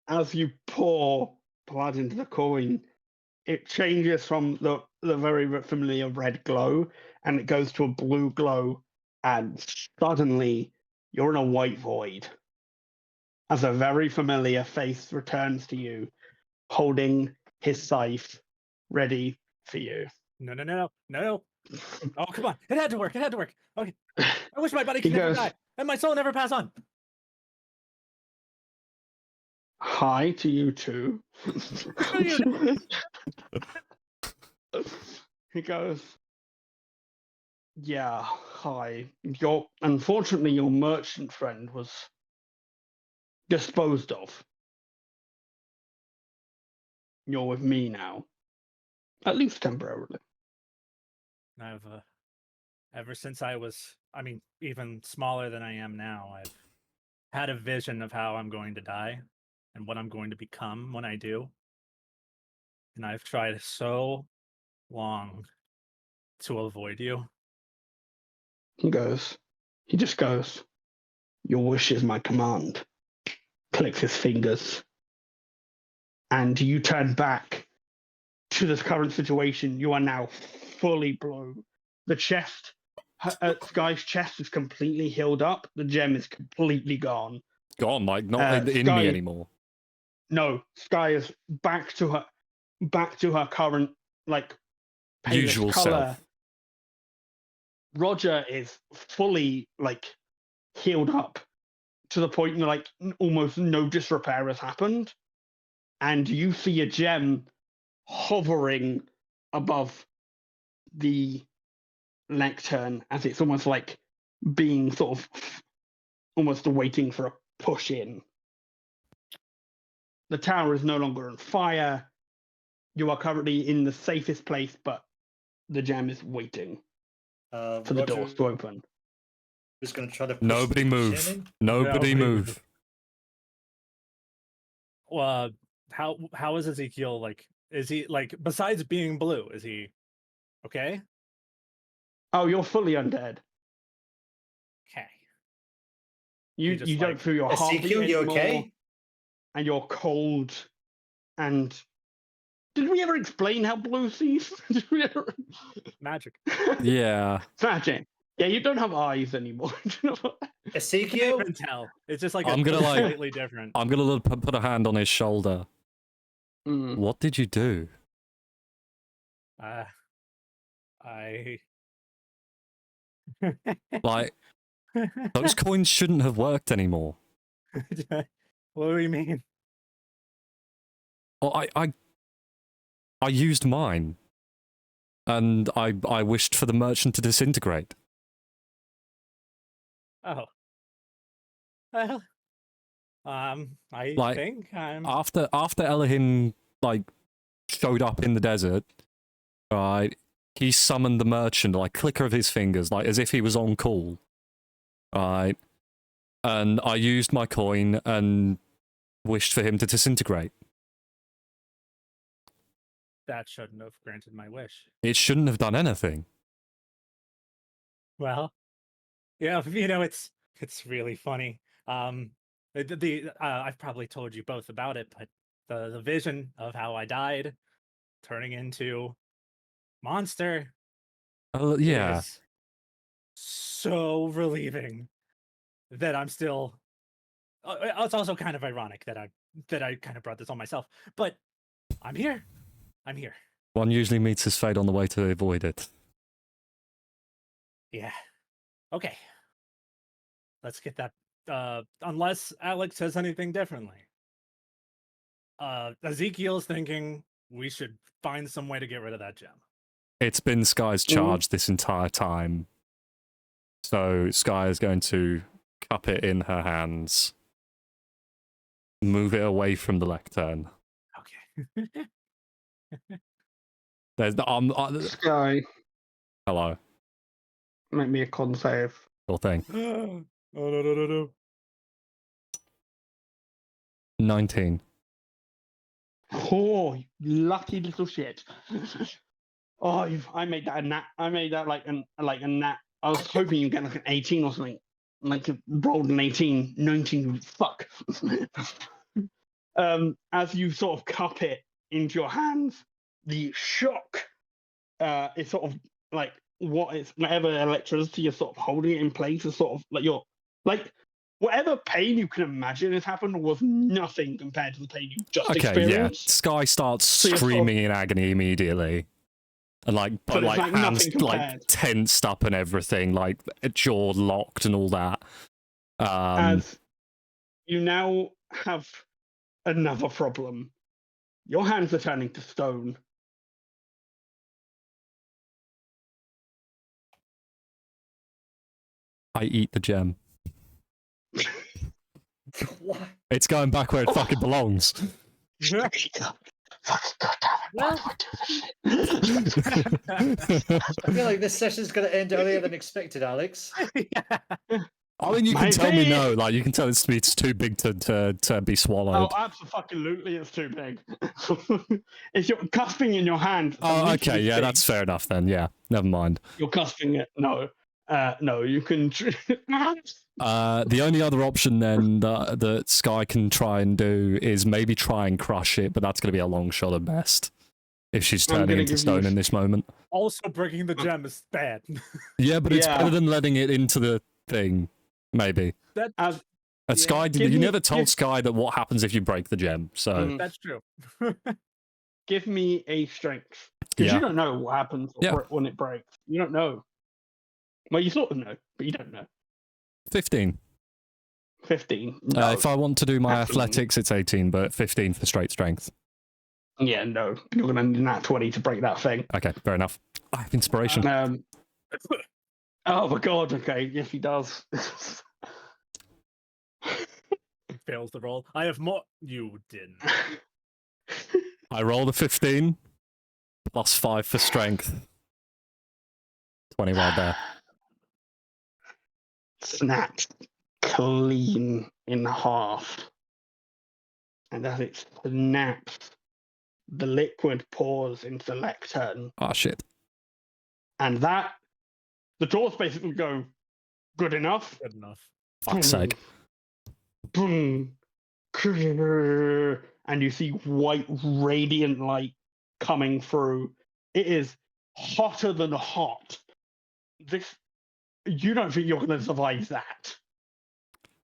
S2: As you pour blood into the coin, it changes from the very familiar red glow and it goes to a blue glow, and suddenly you're in a white void. As a very familiar face returns to you, holding his scythe, ready for you.
S3: No. Oh, come on. It had to work. Okay. I wish my buddy
S2: He
S3: could never
S2: goes-
S3: die and my soul never pass on.
S2: Hi to you too. He goes, Yeah, hi. Unfortunately, your merchant friend was disposed of. You're with me now, at least temporarily.
S3: I've ever since I was, I mean, even smaller than I am now, I've had a vision of how I'm going to die and what I'm going to become when I do. And I've tried so long to avoid you.
S2: He just goes, your wish is my command. Clicks his fingers. And you turn back to this current situation. You are now fully blue. The chest, Sky's chest is completely healed up. The gem is completely gone.
S1: Gone, like not in me
S2: Sky-
S1: anymore.
S2: No, Sky is back to her current like palest
S1: Usual
S2: color.
S1: self.
S2: Roger is fully like healed up to the point where like almost no disrepair has happened, and you see a gem hovering above the lectern as it's almost like being sort of almost waiting for a push in. The tower is no longer on fire. You are currently in the safest place, but the gem is waiting for the doors to open.
S4: Who's going to try to push
S1: Nobody
S4: the
S1: move.
S4: gem in?
S1: Nobody move.
S3: Well, how is Ezekiel like? Is he like, besides being blue, is he okay?
S2: Oh, you're fully undead.
S3: Okay.
S2: You
S3: just,
S2: don't
S3: like,
S2: feel your heartbeat
S4: Ezekiel, you
S2: anymore,
S4: okay?
S2: and you're cold. And did we ever explain how blue sees? Did we ever...
S3: Magic.
S1: Yeah.
S2: Magic. Yeah, you don't have eyes anymore.
S3: Can't
S4: Ezekiel?
S3: even tell. It's just like
S1: I'm gonna, like-
S3: slightly different.
S1: I'm gonna put a hand on his shoulder.
S2: Mm.
S1: What did you do?
S3: I
S1: Like, those coins shouldn't have worked anymore.
S3: What do you mean?
S1: Well, I used mine, and I wished for the merchant to disintegrate.
S3: Oh. Well, I
S1: Like,
S3: think I'm.
S1: After Elohim like showed up in the desert, right? He summoned the merchant, like clicker of his fingers, like as if he was on call, right? And I used my coin and wished for him to disintegrate.
S3: That shouldn't have granted my wish.
S1: It shouldn't have done anything.
S3: Well, yeah, it's really funny. I've probably told you both about it, but the vision of how I died, turning into monster,
S1: Yeah.
S3: is so relieving that I'm still. It's also kind of ironic that I kind of brought this on myself, but I'm here. I'm here.
S1: One usually meets his fate on the way to avoid it.
S3: Yeah. Okay. Let's get that. Unless Alex says anything differently. Ezekiel's thinking we should find some way to get rid of that gem.
S1: It's been Sky's charge this entire time. So Sky is going to cup it in her hands, move it away from the lectern.
S3: Okay.
S1: There's the
S2: Sky,
S1: hello,
S2: make me a con save.
S1: sure thing.
S3: Oh, no.
S1: 19.
S2: Oh, you lucky little shit. Oh, I made that a nat. I made that like a nat. I was hoping you'd get like an 18 or something. Like you rolled an 18, 19. Fuck. As you sort of cup it into your hands, the shock is sort of like whatever electricity you're sort of holding it in place is sort of like you're like whatever pain you can imagine has happened was nothing compared to the pain you just experienced.
S1: Yeah. Sky starts
S2: So you're
S1: screaming in agony immediately. And like,
S2: But
S1: but
S2: it's
S1: like
S2: like
S1: hands
S2: nothing
S1: like
S2: compared.
S1: tensed up and everything, like jaw locked and all that.
S2: As you now have another problem. Your hands are turning to stone.
S1: I eat the gem.
S4: What?
S1: It's going back where it fucking belongs.
S2: Fucking goddamn it,
S3: Well-
S2: why do I do this shit?
S4: I feel like this session's going to end earlier than expected, Alex.
S3: Yeah.
S1: I mean, you can
S2: Maybe.
S1: tell me no. Like, you can tell it's too big to be swallowed.
S2: Oh, absolutely, it's too big. If you're cusping in your hand.
S1: Oh, okay,
S2: literally
S1: yeah,
S2: big.
S1: that's fair enough then. Yeah, never mind.
S2: You're cusping it. No. No, you can.
S1: The only other option then that Sky can try and do is maybe try and crush it, but that's going to be a long shot at best if she's
S2: I'm
S1: turning
S2: gonna
S1: into
S2: give
S1: stone
S2: you-
S1: in this moment.
S3: Also, breaking the gem is bad.
S1: Yeah, but it's
S2: Yeah.
S1: better than letting it into the thing, maybe.
S3: That
S2: As,
S1: And
S3: Yeah.
S1: Sky,
S2: Give
S1: you
S2: me-
S1: never told
S2: give-
S1: Sky that what happens if you break the gem, so
S2: Mm.
S3: that's true.
S2: give me a strength. Because
S1: yeah.
S2: you don't know what happens
S1: Yeah.
S2: when it breaks. You don't know. Well, you sort of know, but you don't know.
S1: 15.
S2: 15. No.
S1: If I want to do my
S2: Absolutely.
S1: athletics, it's 18, but 15 for straight strength.
S2: Yeah, no. You're going to need that 20 to break that thing.
S1: Okay, fair enough. I have inspiration.
S2: Oh my god, okay. Yes, he does.
S3: Fails the roll. I have more. You didn't.
S1: I rolled a 15, plus 5 for strength. 20 right there.
S2: Snapped clean in half. And as it snaps, the liquid pours into the lectern.
S1: Oh, shit.
S2: And that, the doors basically go, good enough.
S3: Good enough.
S1: Fuck's sake.
S2: Boom. And you see white radiant light coming through. It is hotter than hot. This, you don't think you're going to survive that?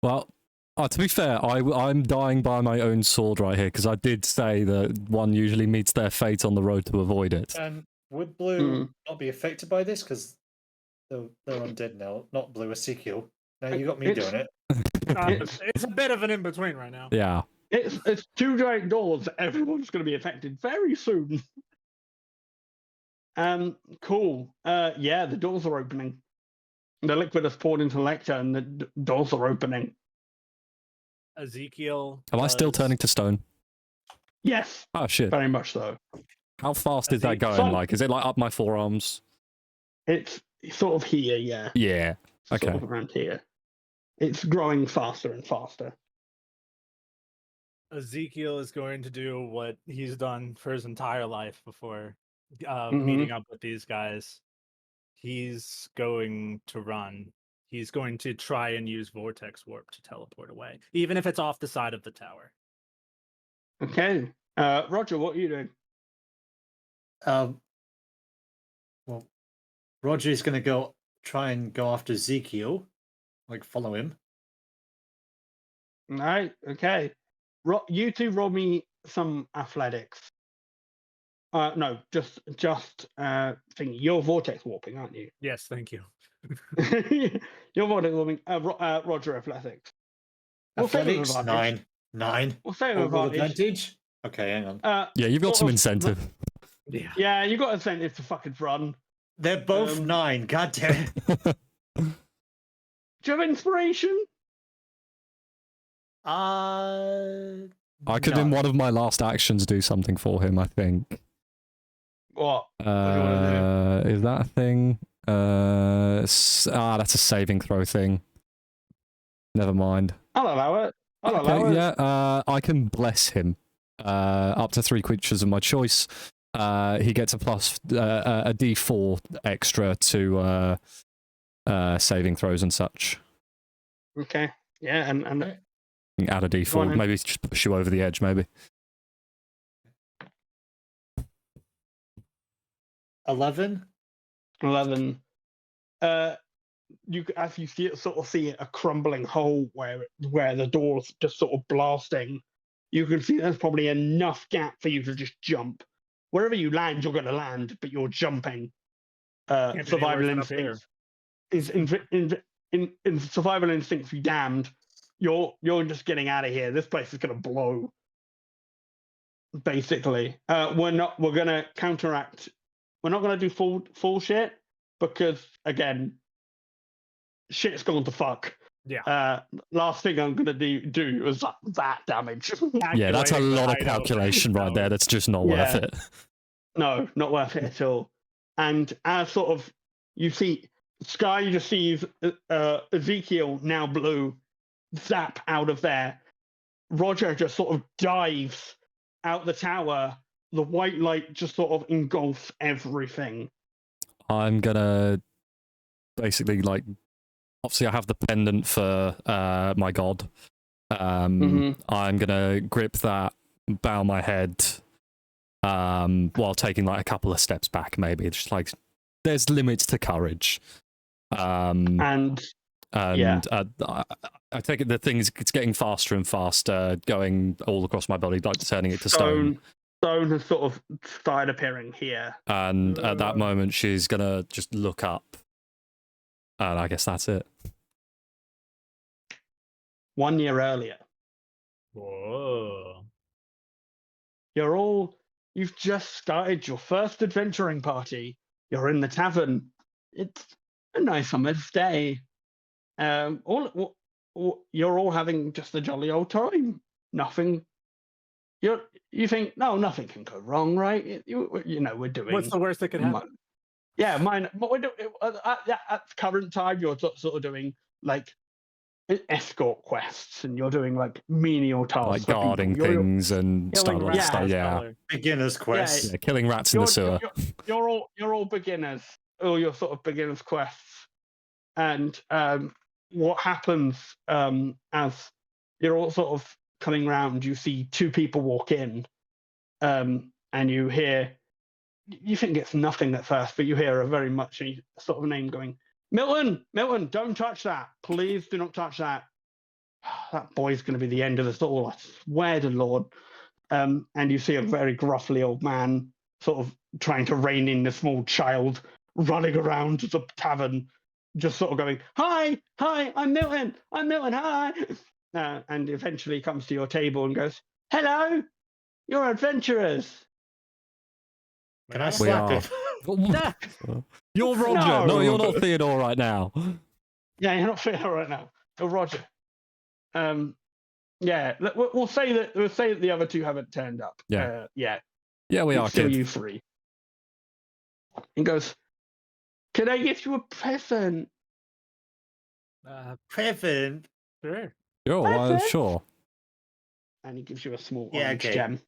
S1: Well, to be fair, I'm dying by my own sword right here, because I did say that one usually meets their fate on the road to avoid it.
S4: And would Blue not be affected by this? Because they're undead now. Not Blue, Ezekiel. Now you got me
S2: It's-
S4: doing it.
S3: It's a bit of an in between right now.
S1: Yeah.
S2: It's two giant doors. Everyone's going to be affected very soon. Cool. Yeah, the doors are opening. The liquid has poured into the lecture, and the doors are opening.
S3: Ezekiel.
S1: Am I still
S3: does-
S1: turning to stone?
S2: Yes,
S1: Oh, shit.
S2: very much so.
S1: How fast is that going?
S2: Some-
S1: Like, is it like up my forearms?
S2: It's sort of here, yeah.
S1: Yeah.
S2: Sort
S1: Okay.
S2: of around here. It's growing faster and faster.
S3: Ezekiel is going to do what he's done for his entire life before
S2: Mhm.
S3: meeting up with these guys. He's going to run. He's going to try and use Vortex Warp to teleport away, even if it's off the side of the tower.
S2: Okay. Roger, what are you doing?
S4: Well, Roger is going to try and go after Ezekiel, like follow him.
S2: All right. Okay. You two roll me some athletics. No, just thing. You're vortex warping, aren't you?
S3: Yes, thank you.
S2: You're vortex warping. Roger, athletics. We'll say with
S4: Athletics,
S2: advantage.
S4: 9.
S2: We'll say
S4: Oh,
S2: with
S4: with
S2: advantage.
S4: advantage? Okay, hang on.
S1: Yeah, you've got
S2: sort
S1: some
S2: of-
S1: incentive.
S3: Yeah.
S2: Yeah, you got incentive to fucking run.
S4: They're both 9. God damn it.
S2: Do you have inspiration?
S1: I could, in
S4: no.
S1: one of my last actions, do something for him, I think.
S2: What? do you wanna
S1: Is that a thing? That's a saving throw thing. Never mind.
S2: I'll allow it. I'll allow it.
S1: Yeah, I can bless him. Up to 3 creatures of my choice. He gets a D4 extra to saving throws and such.
S2: Okay. Yeah, and
S4: Okay.
S1: You can add a
S2: Go on
S1: D4,
S2: then.
S1: maybe just push you over the edge, maybe.
S4: 11.
S2: 11. As you see it, sort of see a crumbling hole where the door's just sort of blasting. You can see there's probably enough gap for you to just jump. Wherever you land, you're going to land, but you're jumping.
S3: Can't be
S2: Survival
S3: any worse than up
S2: instincts is in survival instincts. Be damned. You're just getting out of here. This place is going to blow. Basically, we're going to counteract. We're not going to do full shit because again, shit's gone to fuck.
S3: Yeah.
S2: Last thing I'm gonna do is that damage.
S1: Yeah, that's a
S3: Calculating the
S1: lot of
S3: height
S1: calculation right there. That's just not worth
S2: Yeah.
S1: it.
S2: No, not worth it at all. And as sort of you see, Sky just sees Ezekiel now blue zap out of there. Roger just sort of dives out the tower. The white light just sort of engulfs everything.
S1: I'm gonna basically like. Obviously, I have the pendant for my god. I'm gonna grip that, bow my head, while taking like a couple of steps back. Maybe just like there's limits to courage. I take it the thing is it's getting faster and faster, going all across my body, like turning it to stone.
S2: Stone has sort of started appearing here.
S1: And at that moment, she's gonna just look up, and I guess that's it.
S2: 1 year earlier.
S3: Whoa.
S2: You've just started your first adventuring party. You're in the tavern. It's a nice summer's day. You're all having just a jolly old time. Nothing. You think, no, nothing can go wrong, right? You know, we're doing.
S3: What's the worst that could happen?
S2: But we're doing at current time. You're sort of doing like escort quests, and you're doing like menial tasks,
S1: like guarding things and stuff like that. Yeah,
S4: beginners quests.
S1: Yeah, killing rats in the sewer.
S2: You're all beginners. All your sort of beginners quests, and what happens as you're all sort of coming round, you see two people walk in, and you hear. You think it's nothing at first, but you hear a very much sort of name going, Milton, don't touch that. Please do not touch that. That boy's going to be the end of us all, I swear to Lord. And you see a very gruffly old man sort of trying to rein in the small child running around the tavern, just sort of going, hi, I'm Milton, hi. And eventually comes to your table and goes, hello, you're adventurers.
S4: Can I slap him?
S1: You're Roger. No, you're not Theodore right now.
S2: Yeah, you're not Theodore right now. You're Roger. Yeah, we'll say that the other two haven't turned up.
S1: Yeah.
S2: Yeah,
S1: we are,
S2: still
S1: kid.
S2: you three. And goes, can I give you a present?
S4: Present?
S3: Sure.
S1: Sure.
S2: And he gives you a small
S4: Yeah,
S2: orange
S4: okay.
S2: gem.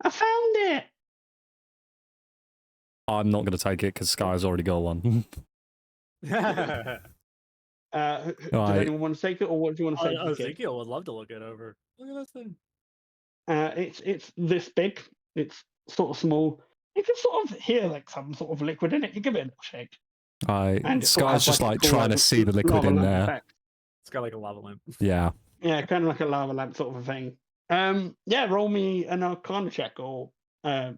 S2: I found it.
S1: I'm not going to take it because Sky's already got one.
S2: Does
S1: Right.
S2: anyone want to take it, or what do you want to say? to the kid?
S3: Ezekiel would love to look it over. Look at this thing.
S2: It's this big. It's sort of small. You can sort of hear like some sort of liquid in it. You give it a little shake. And it sort of
S1: Sky's
S2: has,
S1: just like
S2: a cool,
S1: trying to see the liquid
S2: lava
S1: in
S2: lamp
S1: there.
S2: effect.
S3: It's got like a lava lamp.
S1: Yeah.
S2: Yeah, kind of like a lava lamp sort of a thing. Yeah, roll me an Arcana check, or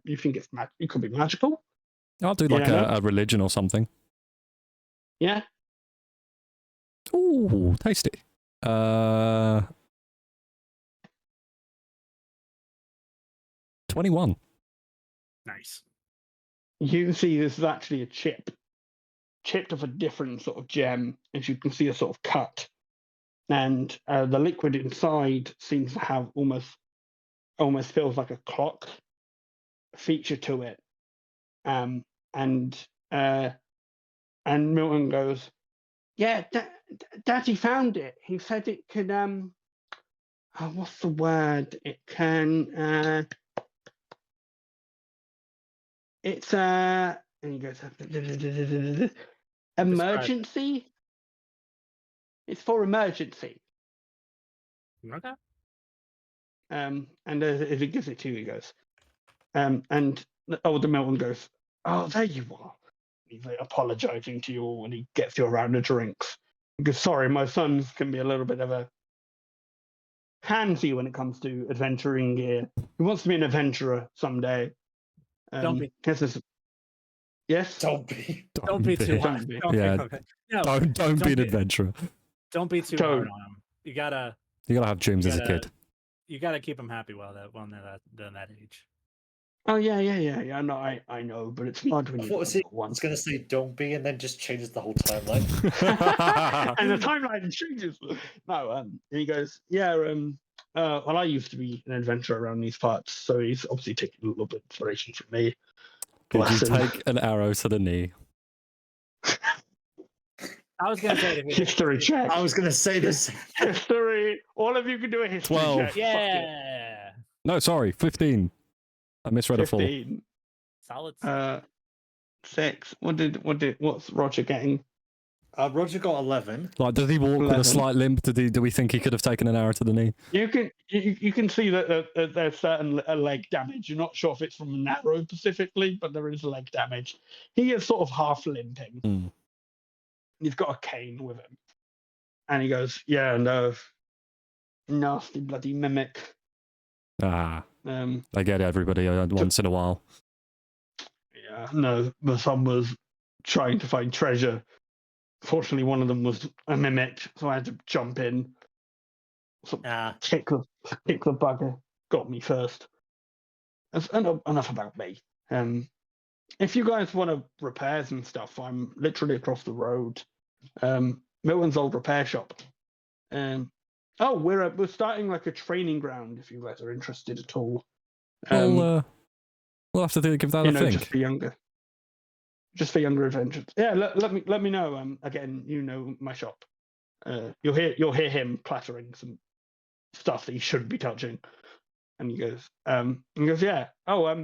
S2: you think it could be magical.
S1: I'll do like a religion or something.
S2: Yeah.
S1: Ooh, tasty. 21.
S3: Nice.
S2: You see this is actually a chipped of a different sort of gem, as you can see a sort of cut. And the liquid inside seems to have almost feels like a clock feature to it. And Milton goes, yeah, Daddy found it. He said it can what's the word? It can it's and he goes emergency. It's for emergency.
S3: Okay.
S2: And as he gives it to you, he goes, and the older Milton goes, oh, there you are. He's like apologizing to you all when he gets you around the drinks. He goes, sorry, my sons can be a little bit of a handsy when it comes to adventuring gear. He wants to be an adventurer someday.
S3: Don't be.
S2: Yes?
S4: Don't be.
S3: Don't be too hard.
S1: Yeah.
S3: No,
S1: Don't be an adventurer.
S3: Don't be too hard on him. You gotta
S1: have dreams as a kid.
S3: You gotta keep them happy while they're that age.
S2: Oh yeah. No, I know, but it's hard when you
S4: What was he?
S2: got
S4: I
S2: one.
S4: was going to say don't be, and then just changes the whole timeline.
S2: And the timeline changes. No, and he goes, yeah, well, I used to be an adventurer around these parts, so he's obviously taking a little bit of inspiration from me.
S1: Could you
S2: Bless him.
S1: take an arrow to the knee?
S3: I was gonna say if it,
S2: History check.
S4: I was going to say this.
S2: History. All of you can do a history
S1: 12.
S2: check. Fuck it.
S3: yeah,
S1: No, sorry, 15. I misread a 4.
S2: 15.
S3: solid.
S2: 6. What's Roger getting?
S4: Roger got 11.
S1: Like, does he walk with
S2: 11.
S1: a slight limp? Do we think he could have taken an arrow to the knee?
S2: You can see that there's certain leg damage. You're not sure if it's from an arrow specifically, but there is leg damage. He is sort of half limping.
S1: Mm.
S2: He's got a cane with him, and he goes, "Yeah, no, nasty bloody mimic."
S1: Ah,
S2: Um,
S1: I get everybody once in a while.
S2: yeah, no, the son was trying to find treasure. Fortunately, one of them was a mimic, so I had to jump in. So kick the bugger. Got me first. That's enough about me. If you guys want to repairs and stuff, I'm literally across the road. Milton's old repair shop. We're starting like a training ground if you guys are interested at all.
S1: We'll have to give that a think.
S2: Just for younger adventurers. Yeah, let me know. Again, you know my shop. You'll hear him clattering some stuff that he shouldn't be touching. And he goes, yeah. And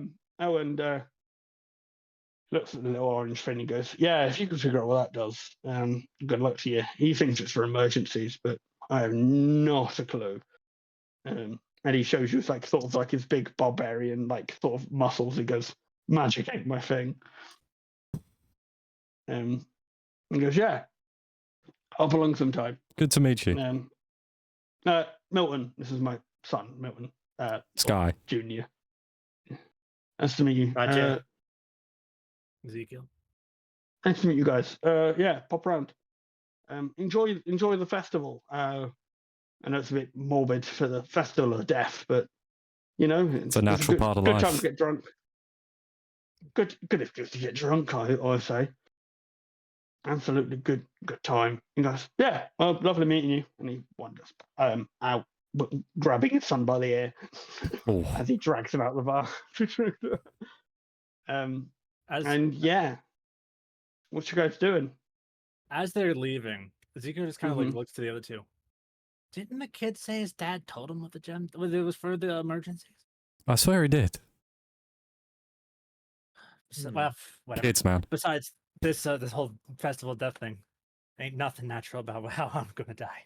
S2: looks at the little orange thing. He goes, yeah. If you can figure out what that does, good luck to you. He thinks it's for emergencies, but I have not a clue. And he shows you sort of like his big barbarian sort of muscles. He goes, magic ain't my thing. He goes, yeah. I'll belong sometime.
S1: Good to meet you.
S2: Milton, this is my son, Milton.
S1: Sky.
S2: Junior. Nice to meet you.
S3: Ezekiel.
S2: Nice to meet you guys. Yeah, pop around. Enjoy the festival. I know it's a bit morbid for the festival of death, but you know,
S1: it's a natural part of
S2: good
S1: life.
S2: Good time to get drunk. Good if just to get drunk, I say. Absolutely good time. He goes, yeah, well, lovely meeting you. And he wanders out, grabbing his son by the ear as he drags him out the bar. And yeah, what you guys doing?
S3: As they're leaving, Ezekiel just kind of looks to the other two. Didn't the kid say his dad told him what the gem it was for the emergencies?
S1: I swear he did.
S3: So, well, whatever.
S1: Kids, man.
S3: Besides this whole festival of death thing, ain't nothing natural about how I'm gonna die.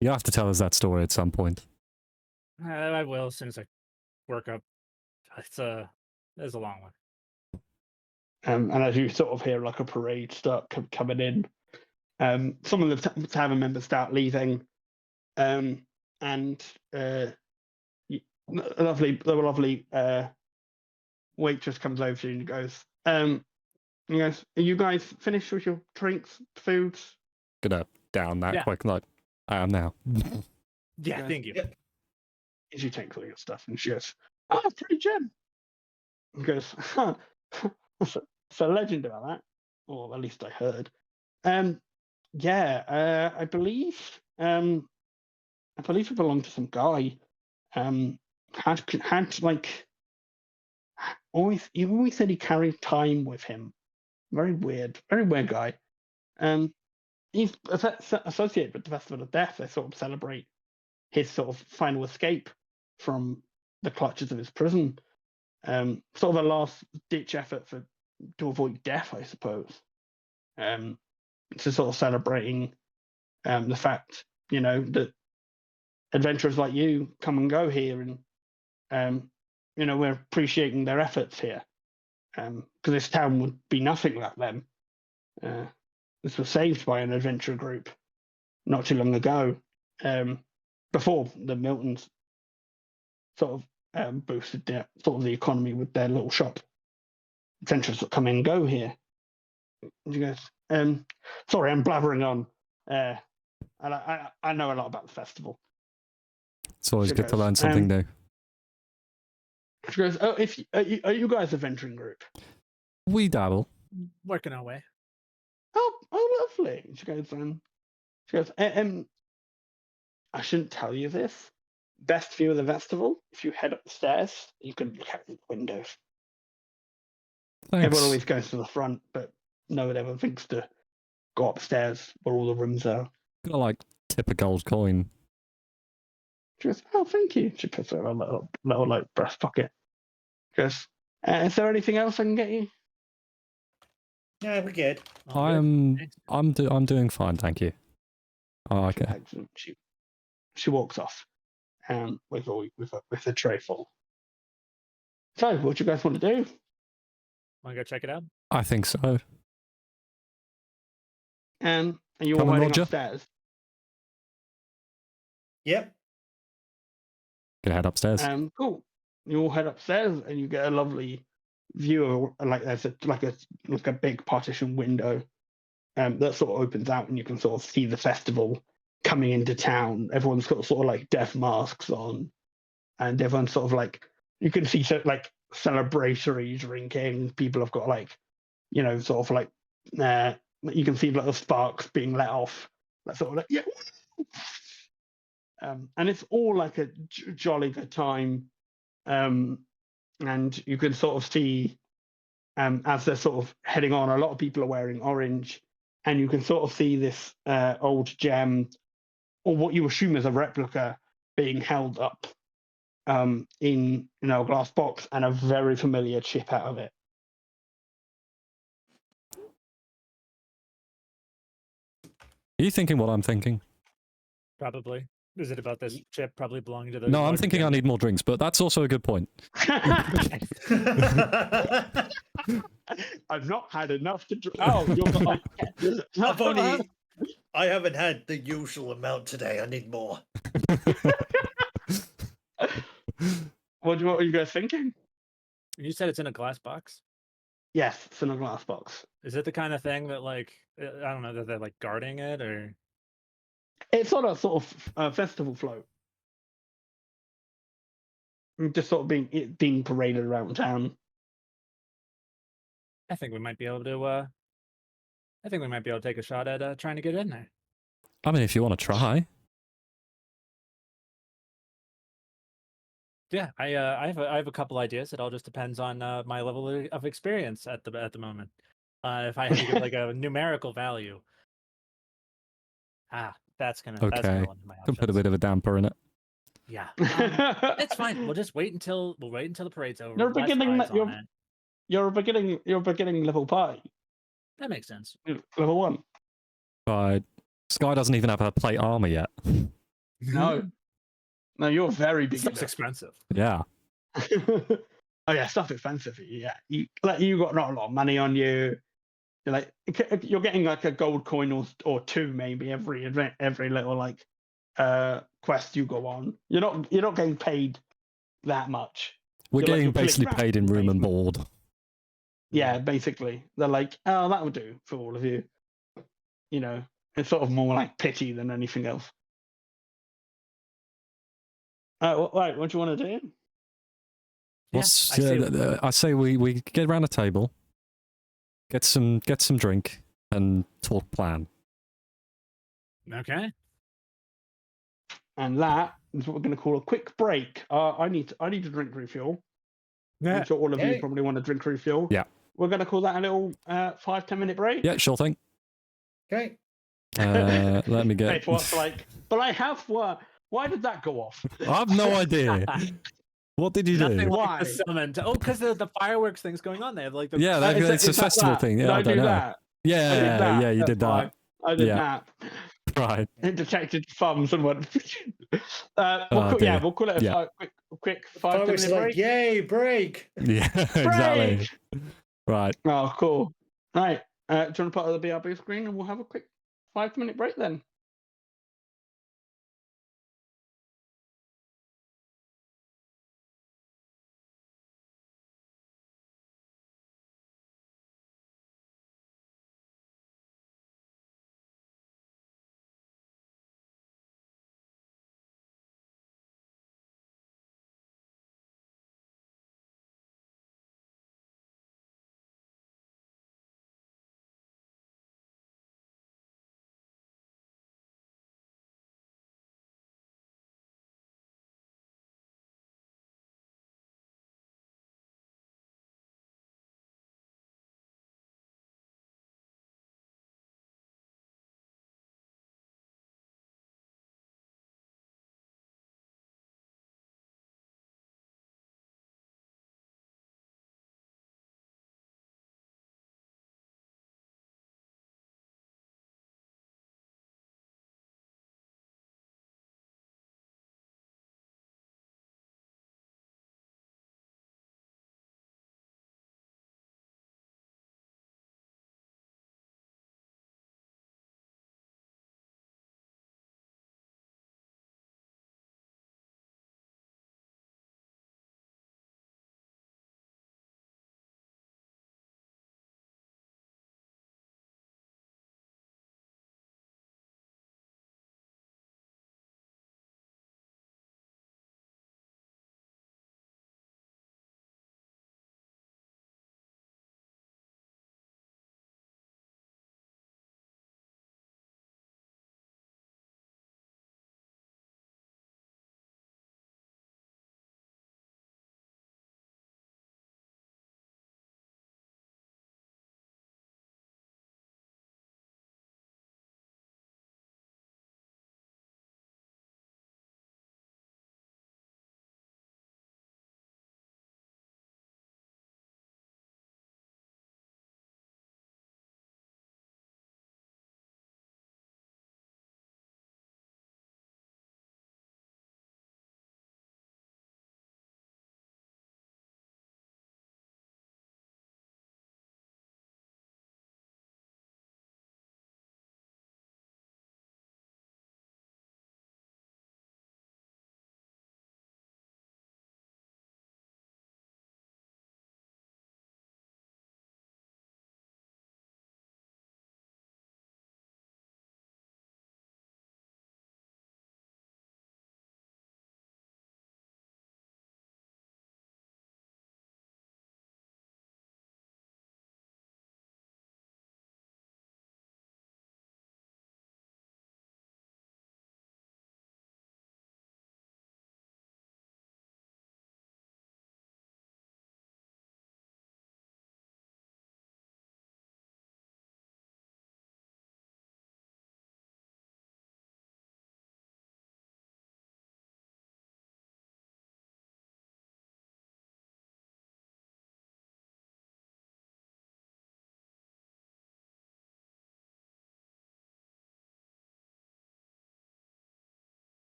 S1: You have to tell us that story at some point.
S3: I will as soon as I work up. It's a long one.
S2: And as you sort of hear like a parade start coming in, some of the tavern members start leaving, and the lovely waitress comes over to you and goes, "Are you guys finished with your drinks, foods?"
S1: Gonna down that quick, like I am now.
S3: Yeah, thank you.
S2: As you take all your stuff, and she goes, "Oh, pretty gem." He goes, "Huh, it's a legend about that, or at least I heard." I believe it belonged to some guy. Had like he always said he carried time with him. Very weird guy. He's associated with the Festival of Death. They sort of celebrate his sort of final escape from the clutches of his prison. Sort of a last ditch effort to avoid death, I suppose. To sort of celebrating the fact, that adventurers like you come and go here, and we're appreciating their efforts here, because this town would be nothing without them. This was saved by an adventure group not too long ago, before the Miltons sort of boosted the economy with their little shop. Adventurers that come and go here. You guys, sorry, I'm blabbering on. I know a lot about the festival.
S1: It's always good to learn something new.
S2: She goes, "Oh, are you guys a venturing group?"
S1: We dabble.
S3: Working our way.
S2: Oh, lovely. She goes, I shouldn't tell you this. Best view of the festival. If you head up the stairs, you can look out the windows.
S1: Thanks.
S2: Everyone always goes to the front, but no one ever thinks to go upstairs where all the rooms are.
S1: Gonna like tip a gold coin.
S2: She goes, "Oh, thank you." She puts it in a little like breast pocket. She goes, "Is there anything else I can get you?"
S4: Yeah, we're good.
S3: All good.
S1: I'm doing fine, thank you. Oh, okay.
S2: Excellent. She walks off, with a tray full. So, what do you guys want to do?
S3: Want to go check it out?
S1: I think so.
S2: Are you all
S1: Coming,
S2: heading
S1: Roger?
S2: upstairs?
S4: Yep.
S1: Gonna head upstairs.
S2: Cool. You all head upstairs, and you get a lovely view of there's a big partition window, that sort of opens out, and you can sort of see the festival coming into town. Everyone's got sort of like death masks on, and everyone's sort of like you can see celebratory drinking. People have got like, sort of like you can see little sparks being let off. That sort of like yeah. And it's all like a jolly good time. And you can sort of see, as they're sort of heading on, a lot of people are wearing orange, and you can sort of see this old gem, or what you assume is a replica, being held up in a glass box, and a very familiar chip out of it.
S1: Are you thinking what I'm thinking?
S3: Probably. Is it about this chip probably belonging to the?
S1: No, I'm thinking I need more drinks, but that's also a good point.
S2: I've not had enough to drink. Oh,
S4: I haven't had the usual amount today. I need more.
S2: What are you guys thinking?
S3: You said it's in a glass box.
S2: Yes, it's in a glass box.
S3: Is it the kind of thing that, like, I don't know, that they're like guarding it, or?
S2: It's on a sort of festival float, just sort of being paraded around town.
S3: I think we might be able to. I think we might be able to take a shot at trying to get in there.
S1: I mean, if you want to try.
S3: Yeah, I have a couple ideas. It all just depends on my level of experience at the moment. If I had to give like a numerical value, that's gonna
S1: Okay.
S3: limit my
S1: Can put a
S3: options.
S1: bit of a damper in it.
S3: Yeah, it's fine. We'll wait until the parade's over.
S2: You're beginning level party.
S3: That makes sense.
S2: Level 1.
S1: Right. Sky doesn't even have her plate armor yet.
S2: No, you're very beginner.
S3: Stuff's expensive.
S1: Yeah.
S2: Oh yeah, stuff's expensive. Yeah, you got not a lot of money on you. You're getting like a gold coin or two maybe every little like quest you go on. You're not getting paid that much.
S1: We're getting
S2: you're
S1: basically
S2: pulling
S1: paid in room and
S2: basement.
S1: board.
S2: Yeah, basically. They're like, oh, that would do for all of you. It's sort of more like pity than anything else. Right, what do you want to do?
S1: I say we get around a table, get some drink, and talk plan.
S3: Okay.
S2: And that is what we're going to call a quick break. I need to drink refuel.
S3: Yeah.
S2: I'm sure all of you probably want to drink refuel.
S1: Yeah.
S2: We're going to call that a little 5-10 minute break.
S1: Yeah, sure thing.
S4: Okay.
S1: Let me get.
S2: Paperwork's like, but I have work. Why did that go off?
S1: I have no idea. What did you do?
S3: Nothing
S2: Why?
S3: like the summon. Oh, because the fireworks thing's going on there. Like the
S1: Yeah, it's a festival thing. Yeah, I don't know.
S2: That?
S1: Yeah, you did that.
S2: I did that.
S1: Right.
S2: It detected thumbs and went. We'll call it a quick 5-10 minute break.
S4: Like, yay, break!
S1: Yeah, exactly. Right.
S2: Oh, cool. Right. Do you want to put the BRB screen and we'll have a quick 5-minute break then?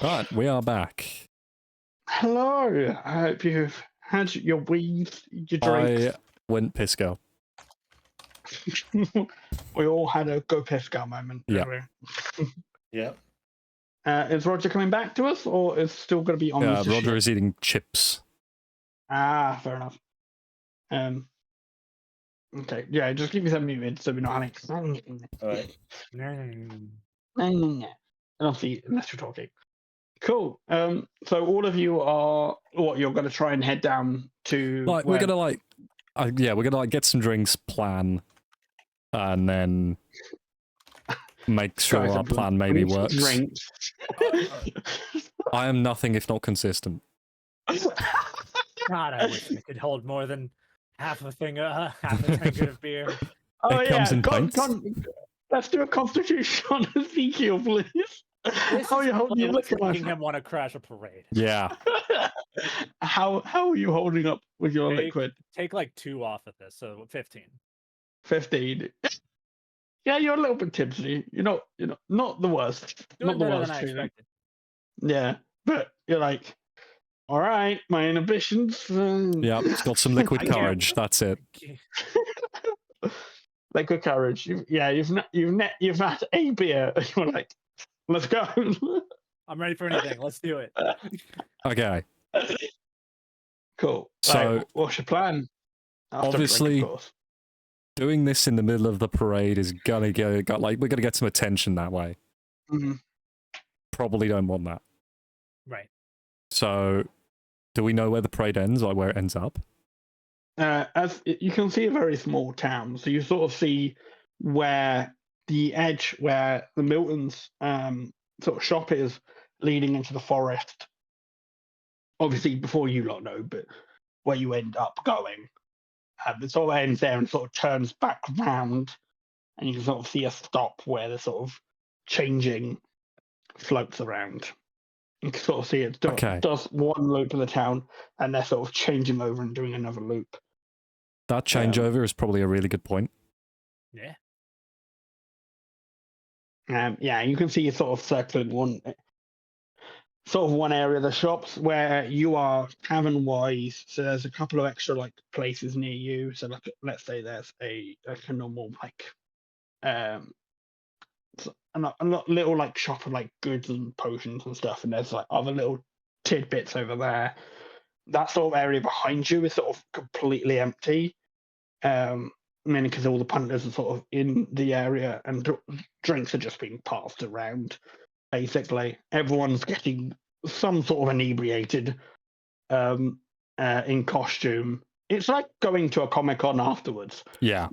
S1: Right, we are back.
S2: Hello. I hope you've had your weed, your drinks.
S1: I went Pisco.
S2: We all had a go Pisco moment.
S1: Yeah.
S4: Yeah.
S2: Is Roger coming back to us, or is still going to be on the
S1: Roger
S2: ship?
S1: is eating chips.
S2: Ah, fair enough. Okay, yeah, just keep yourself muted so we're not having.
S4: All right.
S2: Unless you're talking. Cool. So all of you are what? You're going to try and head down to
S1: Like
S2: where...
S1: we're gonna like get some drinks, plan, and then make sure our plan maybe works.
S2: Drinks.
S1: I am nothing if not consistent.
S3: God, I wish I could hold more than half a tankard of beer.
S2: Oh
S1: It
S2: yeah,
S1: comes in pints.
S2: Let's do a constitution on Ezekiel, please. How are you holding your liquor, my
S3: making
S2: friend?
S3: him want to crash a parade.
S1: Yeah.
S2: How are you holding up with your liquid?
S3: Take like 2 off of this, so 15.
S2: 15. Yeah, you're a little bit tipsy. Not the worst.
S3: Doing
S2: Not the
S3: better
S2: worst
S3: than I
S2: feeling.
S3: expected.
S2: Yeah, but you're like, all right, my inhibitions.
S1: Yeah, it's got some liquid
S3: I can't-
S1: courage. That's it.
S2: Liquid courage. You've had a beer. And you're like, let's go.
S3: I'm ready for anything. Let's do it.
S1: Okay.
S2: Cool.
S1: So,
S2: right, what's your plan? After
S1: obviously-
S2: drink, of course.
S1: Doing this in the middle of the parade is gonna we're gonna get some attention that way.
S2: Mhm.
S1: Probably don't want that.
S3: Right.
S1: So, do we know where the parade ends, like where it ends up?
S2: As you can see, a very small town, so you sort of see where the edge, where the Milton's sort of shop is, leading into the forest. Obviously, before you lot know, but where you end up going, it sort of ends there and sort of turns back round, and you can sort of see a stop where the sort of changing floats around. You can sort of see it does one loop of the town, and they're sort of changing over and doing another loop.
S1: That changeover is probably a really good point.
S3: Yeah.
S2: Yeah, you can see sort of circling one area of the shops where you are tavern wise. So there's a couple of extra like places near you. So like, let's say there's a normal like a little like shop of like goods and potions and stuff, and there's like other little tidbits over there. That sort of area behind you is sort of completely empty. Mainly because all the punters are sort of in the area and drinks are just being passed around. Basically, everyone's getting some sort of inebriated in costume. It's like going to a Comic-Con afterwards.
S1: Yeah.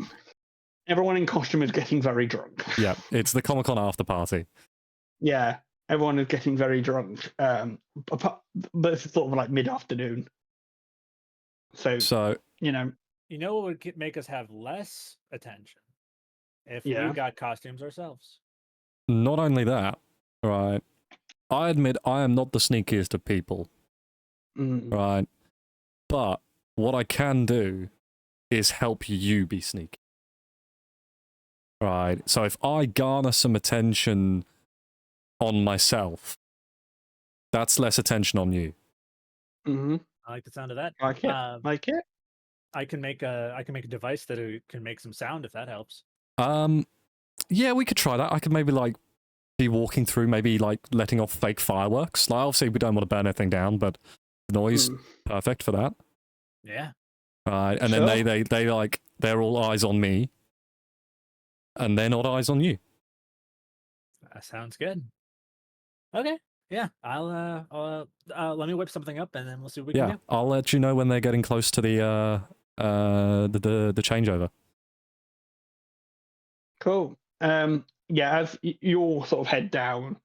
S2: Everyone in costume is getting very drunk.
S1: Yeah, it's the Comic-Con after party.
S2: Yeah, everyone is getting very drunk. But it's sort of like mid-afternoon. So you know.
S3: You know what would make us have less attention? If we
S2: Yeah.
S3: got costumes ourselves.
S1: Not only that, right, I admit I am not the sneakiest of people, right, but what I can do is help you be sneaky. Right, so if I garner some attention on myself, that's less attention on you.
S2: Mm-hmm.
S3: I like the sound of that.
S2: Like it. Like it.
S3: I can make a device that can make some sound if that helps.
S1: Yeah, we could try that. I could maybe like be walking through, maybe like letting off fake fireworks. Like obviously we don't want to burn anything down, but the noise perfect for that.
S3: Yeah.
S1: Right, and
S2: Sure.
S1: then they like they're all eyes on me, and they're not eyes on you.
S3: That sounds good. Okay. Yeah. I'll let me whip something up and then we'll see what we can
S1: Yeah,
S3: do.
S1: I'll let you know when they're getting close to the changeover.
S2: Cool. Yeah, as you all sort of head down,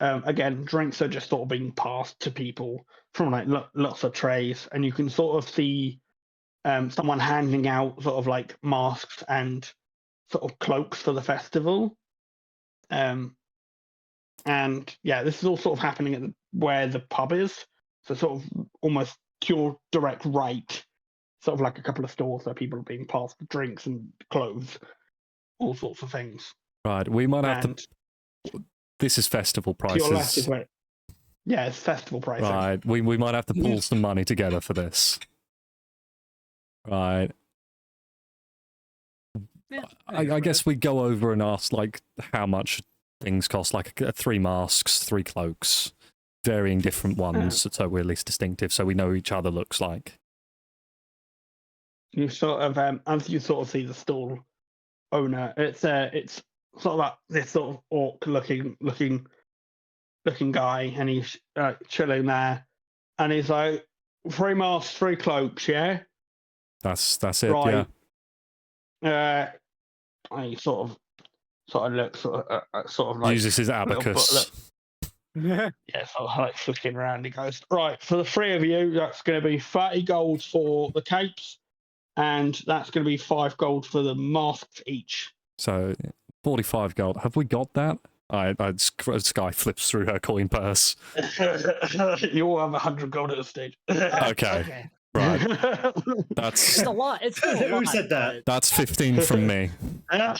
S2: again, drinks are just sort of being passed to people from like lots of trays, and you can sort of see someone handing out sort of like masks and sort of cloaks for the festival. And yeah, this is all sort of happening at where the pub is, so sort of almost to your direct right, sort of like a couple of stores where people are being passed drinks and clothes, all sorts of things.
S1: Right, we might have
S2: And
S1: to. This is festival
S2: to your left is
S1: prices.
S2: where Yeah, it's festival pricing.
S1: Right, we might have to pull some money together for this. Right.
S3: Yeah,
S1: I guess we go over and ask, like, how much things cost, like 3 masks, 3 cloaks, varying different ones, so we're at least distinctive, so we know each other looks like.
S2: You sort of, as you sort of see the stall owner, it's sort of like this sort of orc looking guy, and he's chilling there, and he's like, 3 masks, 3 cloaks, yeah.
S1: That's it,
S2: Right.
S1: yeah.
S2: And he sort of looks sort of like
S1: Uses his
S2: little
S1: abacus.
S2: Yeah, sort of like flicking around. He goes, right, for the 3 of you, that's going to be 30 gold for the capes, and that's going to be 5 gold for the masks each.
S1: So, 45 gold. Have we got that? Sky flips through her coin purse.
S2: You all have 100 gold at the stage.
S1: Okay. Right.
S3: It's a lot. It's still a
S4: Who
S3: lot,
S4: said that?
S1: That's 15 from me.
S3: Yeah.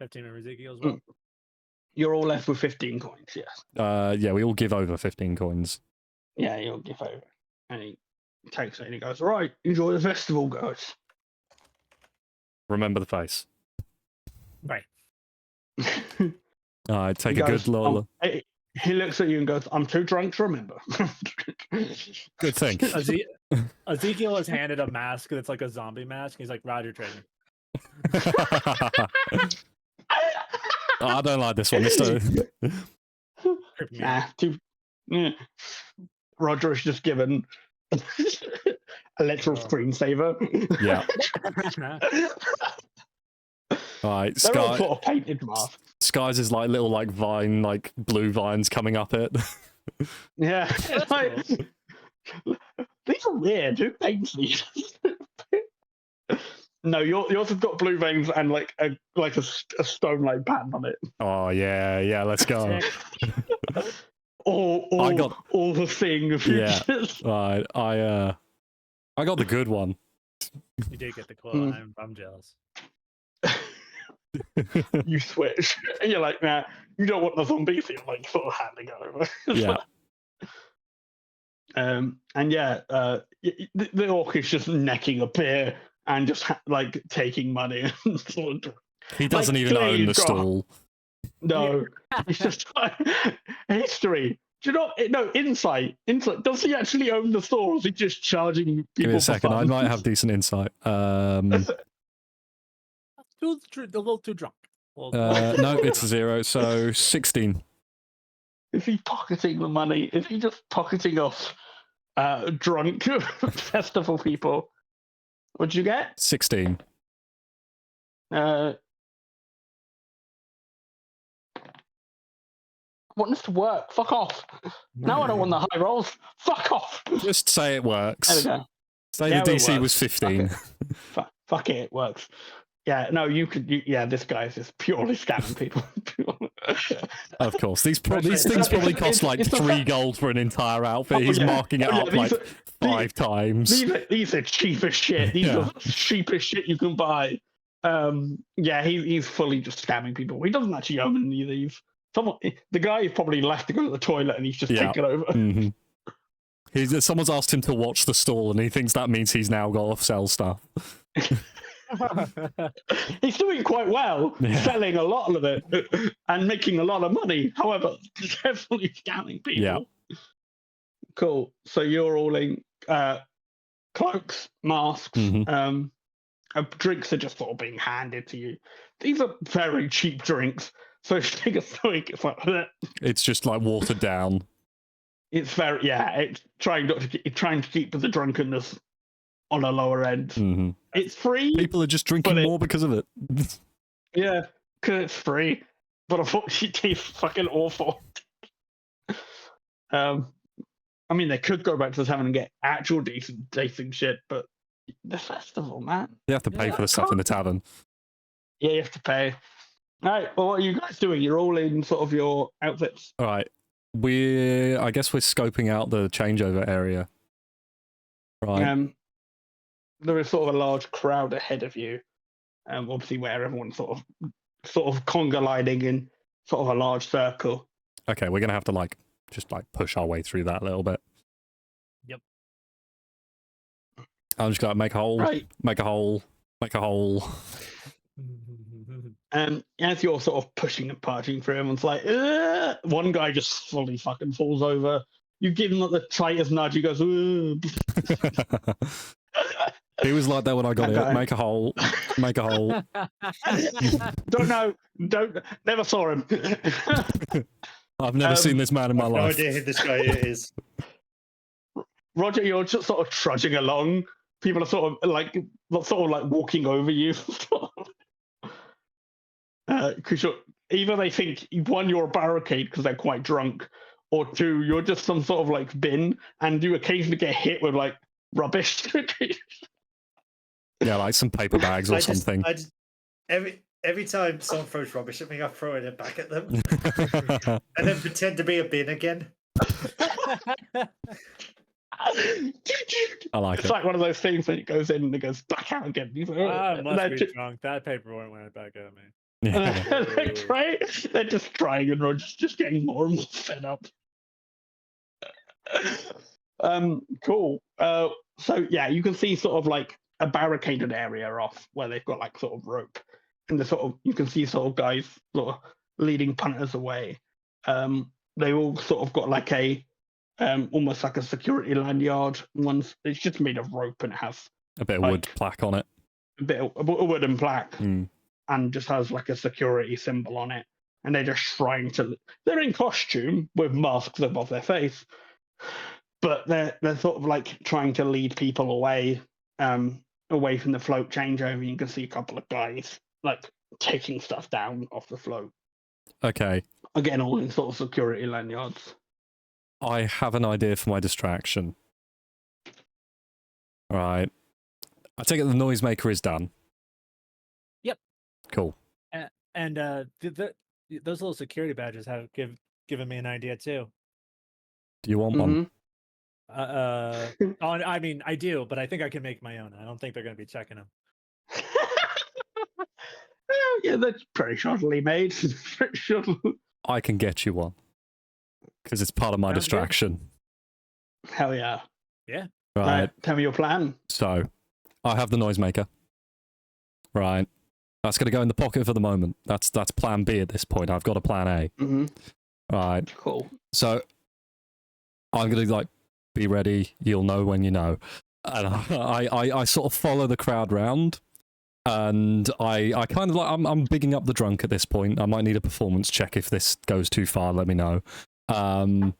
S3: 15 from Ezekiel as well.
S2: You're all left with 15 coins, yes.
S1: Yeah, we all give over 15 coins.
S2: Yeah, you'll give over. And he takes it and he goes, right, enjoy the festival, guys.
S1: Remember the face.
S3: Right.
S1: Alright, take
S2: He
S1: a
S2: goes,
S1: good lol.
S2: He looks at you and goes, I'm too drunk to remember.
S1: Good thing.
S3: Ezekiel is handed a mask that's like a zombie mask. He's like, Roger, trade me.
S1: I don't like this one. This don't...
S2: Nah, Roger is just given a literal screensaver.
S1: Yeah. Alright,
S2: They're all
S1: Sky.
S2: sort of painted masks.
S1: Sky's is like little like vine, like blue vines coming up it.
S2: Yeah. Like, these are weird. Who paints these? No, yours have got blue veins and like a stone like pattern on it.
S1: Oh yeah, let's go.
S2: all the thing of
S1: Yeah.
S2: futures.
S1: Right, I got the good one.
S3: You did get the quote. I'm jealous.
S2: You switch. And you're like, nah, you don't want the zombie, so you're like sort of handing over.
S1: Yeah.
S2: And yeah, the orc is just necking a beer and just like taking money.
S1: He doesn't
S2: Like,
S1: even
S2: clearly
S1: own the
S2: he's got-
S1: stall.
S2: No, it's just like history. Do you know? No, insight. Does he actually own the store, or is he just charging people?
S1: Give me a
S2: for
S1: second, I
S2: fun?
S1: might have decent insight.
S3: A little too drunk. Well,
S1: No, it's 0, so 16.
S2: Is he pocketing the money? Is he just pocketing off drunk festival people? What'd you get?
S1: 16.
S2: Want this to work? Fuck off. Now I don't want the high rolls. Fuck off.
S1: Just say it works.
S2: There we go.
S1: Say
S2: Yeah,
S1: the
S2: it
S1: DC was
S2: works.
S1: 15.
S2: Fuck it, it works. Yeah, no, you could. Yeah, this guy's just purely scamming people.
S1: Of course. These things probably cost like 3 gold for an entire outfit. He's marking it up like 5 times.
S2: These are cheap as shit. These are cheapest shit you can buy. Yeah, he's fully just scamming people. He doesn't actually own any of these. The guy is probably left to go to the toilet and he's just taken over.
S1: Mm-hmm. Someone's asked him to watch the stall and he thinks that means he's now got to sell stuff.
S2: He's doing quite well, selling a lot of it and making a lot of money. However, definitely scamming people.
S1: Yeah.
S2: Cool. So you're all in cloaks, masks. Drinks are just sort of being handed to you. These are very cheap drinks. So if you take a swig, it's like
S1: it's just like watered down.
S2: It's very it's trying to keep the drunkenness on a lower end. It's free.
S1: People are just drinking more because of it.
S2: Yeah, because it's free. But unfortunately, it tastes fucking awful. I mean, they could go back to the tavern and get actual decent tasting shit, but the festival, man.
S1: You have to pay for the stuff in the tavern.
S2: Yeah, you have to pay. All right, well, what are you guys doing? You're all in sort of your outfits.
S1: All right. I guess we're scoping out the changeover area. Right.
S2: There is sort of a large crowd ahead of you. Obviously where everyone's sort of conga lining in sort of a large circle.
S1: Okay, we're gonna have to like just like push our way through that a little bit.
S3: Yep.
S1: I'm just gonna make a hole,
S2: Right.
S1: make a hole, make a hole.
S2: As you're sort of pushing and partying through, everyone's like, "Ugh!" One guy just fully fucking falls over. You give him like the tightest nudge. He goes, "Ugh."
S1: He was like that when I got
S2: That
S1: it.
S2: guy.
S1: Make a hole, make a hole.
S2: Don't know. Never saw him.
S1: I've never seen this man in my
S4: I've no
S1: life.
S4: idea who this guy is.
S2: Roger, you're just sort of trudging along. People are sort of like walking over you. Because either they think one, you're a barricade because they're quite drunk, or two, you're just some sort of like bin, and you occasionally get hit with like rubbish.
S1: Yeah, like some paper bags or something.
S4: Every time someone throws rubbish at me, I throw it back at them, and then pretend to be a bin again.
S1: I like
S2: It's
S1: it.
S2: like one of those things that it goes in and it goes back out again. He's like,
S3: I
S2: "Oh,"
S3: must
S2: and
S3: be
S2: they're
S3: drunk. That paperwork went back at me.
S1: Yeah.
S2: they're just trying and Roger's just getting more and more fed up. Cool. So yeah, you can see sort of like a barricaded area off where they've got like sort of rope, and the sort of you can see sort of guys sort of leading punters away. They all sort of got like a almost like a security lanyard. It's just made of rope and it has
S1: A bit of wood plaque on it.
S2: a bit of a wooden plaque
S1: Mm.
S2: and just has like a security symbol on it. And they're just trying to. They're in costume with masks above their face, but they're sort of like trying to lead people away, away from the float changeover. You can see a couple of guys like taking stuff down off the float.
S1: Okay.
S2: Again, all in sort of security lanyards.
S1: I have an idea for my distraction. Right. I take it the noisemaker is done.
S3: Yep.
S1: Cool.
S3: And those little security badges have given me an idea too.
S1: Do you want one?
S3: I mean, I do, but I think I can make my own. I don't think they're going to be checking them.
S2: Oh, yeah, that's pretty shoddily made. Pretty shoddily.
S1: I can get you one. Because it's part of my
S3: Sounds good.
S1: distraction.
S2: Hell yeah.
S3: Yeah.
S1: Right.
S2: Tell me your plan.
S1: So, I have the noisemaker. Right. That's going to go in the pocket for the moment. That's plan B at this point. I've got a plan A.
S2: Mm-hmm.
S1: Right.
S2: Cool.
S1: So, I'm going to like be ready. You'll know when you know. And I sort of follow the crowd round. And I kind of like, I'm bigging up the drunk at this point. I might need a performance check if this goes too far, let me know. And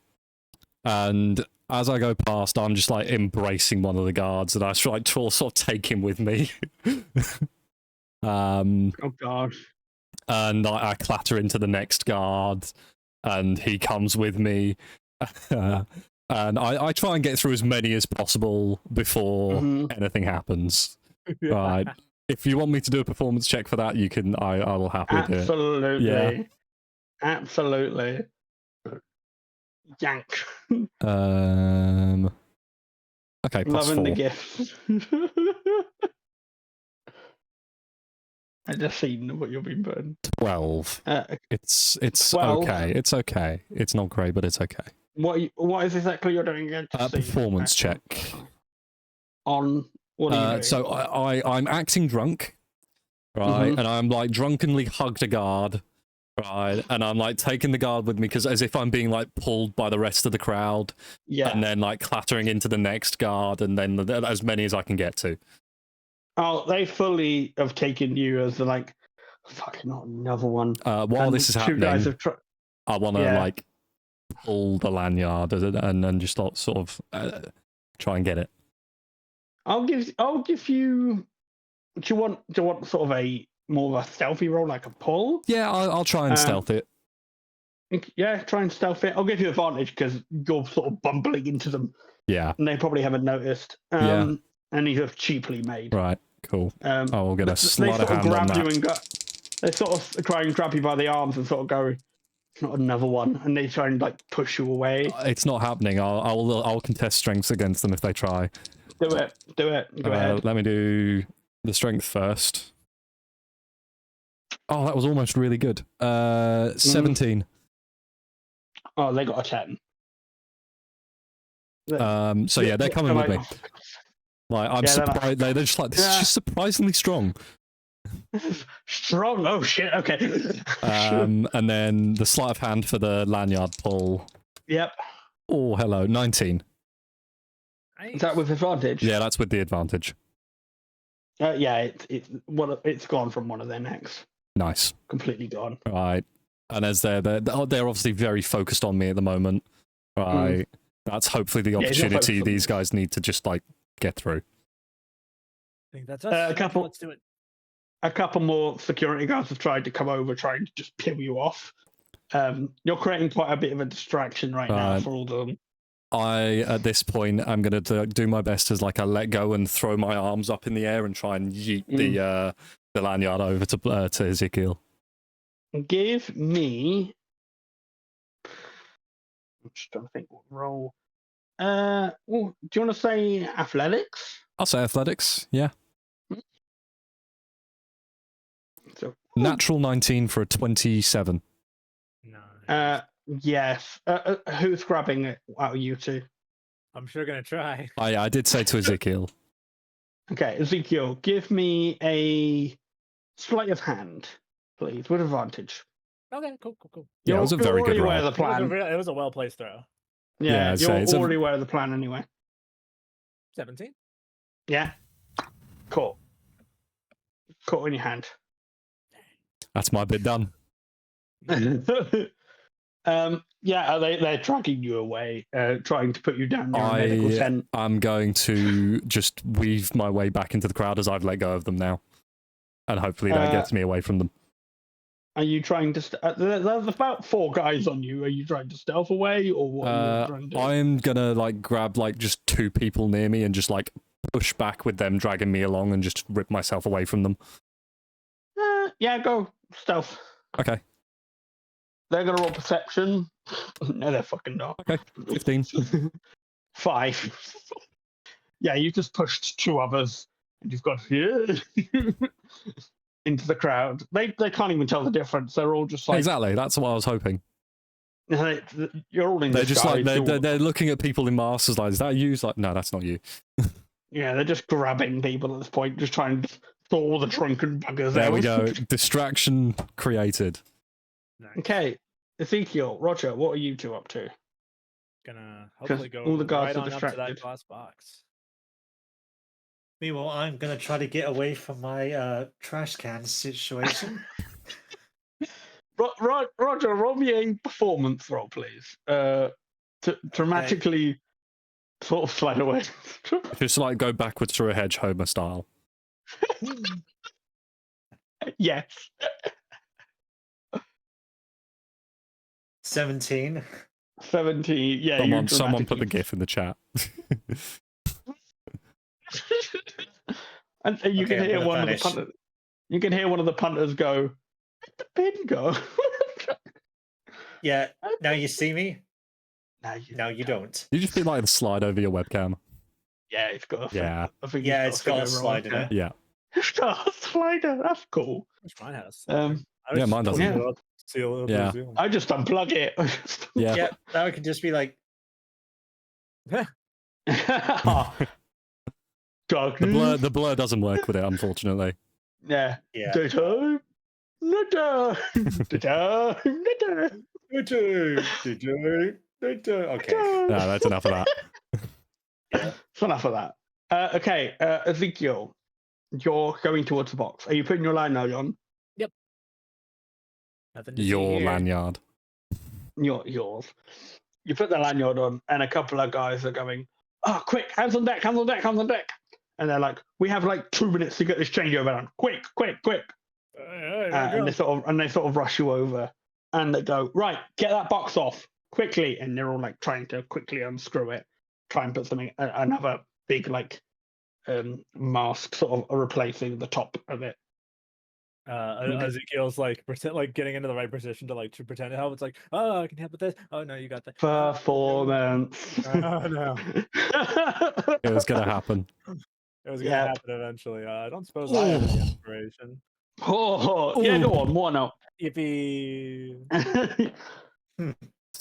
S1: as I go past, I'm just like embracing one of the guards and I try to sort of take him with me.
S2: Oh gosh.
S1: And I clatter into the next guard and he comes with me. And I try and get through as many as possible before anything happens. Right. If you want me to do a performance check for that, you can. I will happily do it.
S2: Absolutely.
S1: Yeah.
S2: Absolutely. Yank.
S1: Okay, plus
S2: Loving
S1: 4.
S2: the gift. I just seen what you've been putting.
S1: 12. It's
S2: 12.
S1: okay. It's okay. It's not great, but it's okay.
S2: What is exactly you're doing again?
S1: Performance check.
S2: On what are you doing?
S1: So I'm acting drunk, right? And I'm like drunkenly hugged a guard, right? And I'm like taking the guard with me because as if I'm being like pulled by the rest of the crowd,
S2: Yeah.
S1: and then like clattering into the next guard, and then as many as I can get to.
S2: Oh, they fully have taken you as the like, fucking not another one.
S1: While
S2: And
S1: this is
S2: two guys
S1: happening,
S2: have
S1: I want to like pull the lanyard and just sort of try and get it.
S2: I'll give you. Do you want sort of a more of a stealthy roll, like a pull?
S1: Yeah, I'll try and stealth it.
S2: Yeah, try and stealth it. I'll give you advantage because you're sort of bumbling into them.
S1: Yeah.
S2: And they probably haven't noticed.
S1: Yeah.
S2: And these are cheaply made.
S1: Right. Cool. I will get a
S2: They
S1: sleight of
S2: sort of
S1: hand on
S2: grab you
S1: that.
S2: and go. They sort of try and grab you by the arms and sort of go, "It's not another one," and they try and like push you away.
S1: It's not happening. I'll contest strengths against them if they try.
S2: Do it. Go ahead.
S1: Let me do the strength first. Oh, that was almost really good. 17.
S2: Oh, they got a 10.
S1: So yeah, they're coming with me. Like, I'm
S2: Yeah, they're
S1: surprised. They're just like, this is just surprisingly strong.
S2: Strong. Oh shit. Okay.
S1: And then the sleight of hand for the lanyard pull.
S2: Yep.
S1: Oh, hello, 19.
S2: Is that with advantage?
S1: Yeah, that's with the advantage.
S2: Yeah, it's gone from one of their necks.
S1: Nice.
S2: Completely gone.
S1: Right. And as they're obviously very focused on me at the moment. Right. That's hopefully the opportunity these guys need to just like get through.
S3: I think that's us. Let's do it.
S2: A couple more security guards have tried to come over, trying to just peel you off. You're creating quite a bit of a distraction right now for all of them.
S1: At this point, I'm going to do my best as like I let go and throw my arms up in the air and try and yeet the lanyard over to Ezekiel.
S2: Give me... I'm just trying to think what role. Do you want to say athletics?
S1: I'll say athletics, yeah.
S2: So,
S1: Natural 19 for a 27.
S3: No.
S2: Yes. Who's grabbing it out of you two?
S3: I'm sure gonna try.
S1: I did say to Ezekiel.
S2: Okay, Ezekiel, give me a sleight of hand, please, with advantage.
S3: Okay, cool.
S1: Yeah, it was a very good roll.
S2: The plan.
S3: It was a well-placed throw.
S2: Yeah, you're already aware of the plan anyway.
S3: 17.
S2: Yeah. Cool. Caught in your hand.
S1: That's my bit done.
S2: Yeah, they're dragging you away, trying to put you down near a medical tent.
S1: I'm going to just weave my way back into the crowd as I've let go of them now. And hopefully that gets me away from them.
S2: Are you trying to... there's about 4 guys on you. Are you trying to stealth away, or what are you trying to do?
S1: I'm gonna like grab like just 2 people near me and just like push back with them dragging me along and just rip myself away from them.
S2: Yeah, go. Stealth.
S1: Okay.
S2: They're gonna roll perception. No, they're fucking not.
S1: Okay, 15.
S2: 5. Yeah, you just pushed 2 others, and you've got into the crowd. They can't even tell the difference. They're all just like...
S1: Exactly, that's what I was hoping.
S2: You're all in
S1: They're just like,
S2: disguise.
S1: they're looking at people in masks like, is that you? It's like, no, that's not you.
S2: Yeah, they're just grabbing people at this point, just trying to thaw the drunken buggers
S1: There
S2: out.
S1: we go. Distraction created.
S3: Nice.
S2: Okay, Ezekiel, Roger, what are you 2 up to?
S3: Gonna hopefully go
S2: all the guys
S3: right
S2: are
S3: on up to
S2: distracted.
S3: that glass box.
S4: Meanwhile, I'm gonna try to get away from my trash can situation.
S2: Roger, roll me a performance roll, please. To dramatically sort of slide away.
S1: Just like go backwards through a hedge, Homer style.
S2: Yes.
S4: 17.
S2: 17. Yeah,
S1: Someone put the GIF in the chat.
S2: And you can hear one of the punters. You can hear one of the punters go, "Where'd the pin go?"
S4: Yeah. Now you see me.
S2: Now
S4: You don't.
S1: You just be like the slide over your webcam.
S2: Yeah, it's got.
S1: Yeah.
S4: It's got a slide in it.
S1: Yeah.
S2: It's got a slider. That's cool.
S3: Mine has.
S1: Yeah, mine doesn't.
S3: Yeah.
S2: I just unplug it.
S1: Yeah.
S4: Yeah. Now it can just be like.
S2: Darkness.
S1: The blur doesn't work with it, unfortunately.
S2: Yeah.
S4: Yeah.
S2: Daytime. Nighttime. Daytime. Nighttime.
S4: Okay.
S1: No, that's enough of that.
S2: It's enough of that. Okay, Ezekiel, you're going towards the box. Are you putting your lanyard on?
S3: Yep. Nothing to see
S1: Your
S3: here.
S1: lanyard.
S2: Yours. You put the lanyard on, and a couple of guys are going, "Oh, quick, hands on deck, hands on deck, hands on deck." And they're like, "We have like 2 minutes to get this changeover done. Quick, quick, quick." And they sort of rush you over, and they go, "Right, get that box off quickly." And they're all like trying to quickly unscrew it, try and put something, another big like mask sort of replacing the top of it.
S3: Ezekiel's like getting into the right position to pretend to help. It's like, oh, I can help with this. Oh no, you got that.
S2: Performance.
S3: Oh no.
S1: It was gonna happen.
S3: It was gonna happen eventually. I don't suppose I have any inspiration.
S2: Oh, yeah, go on. Why not?
S3: Yippee!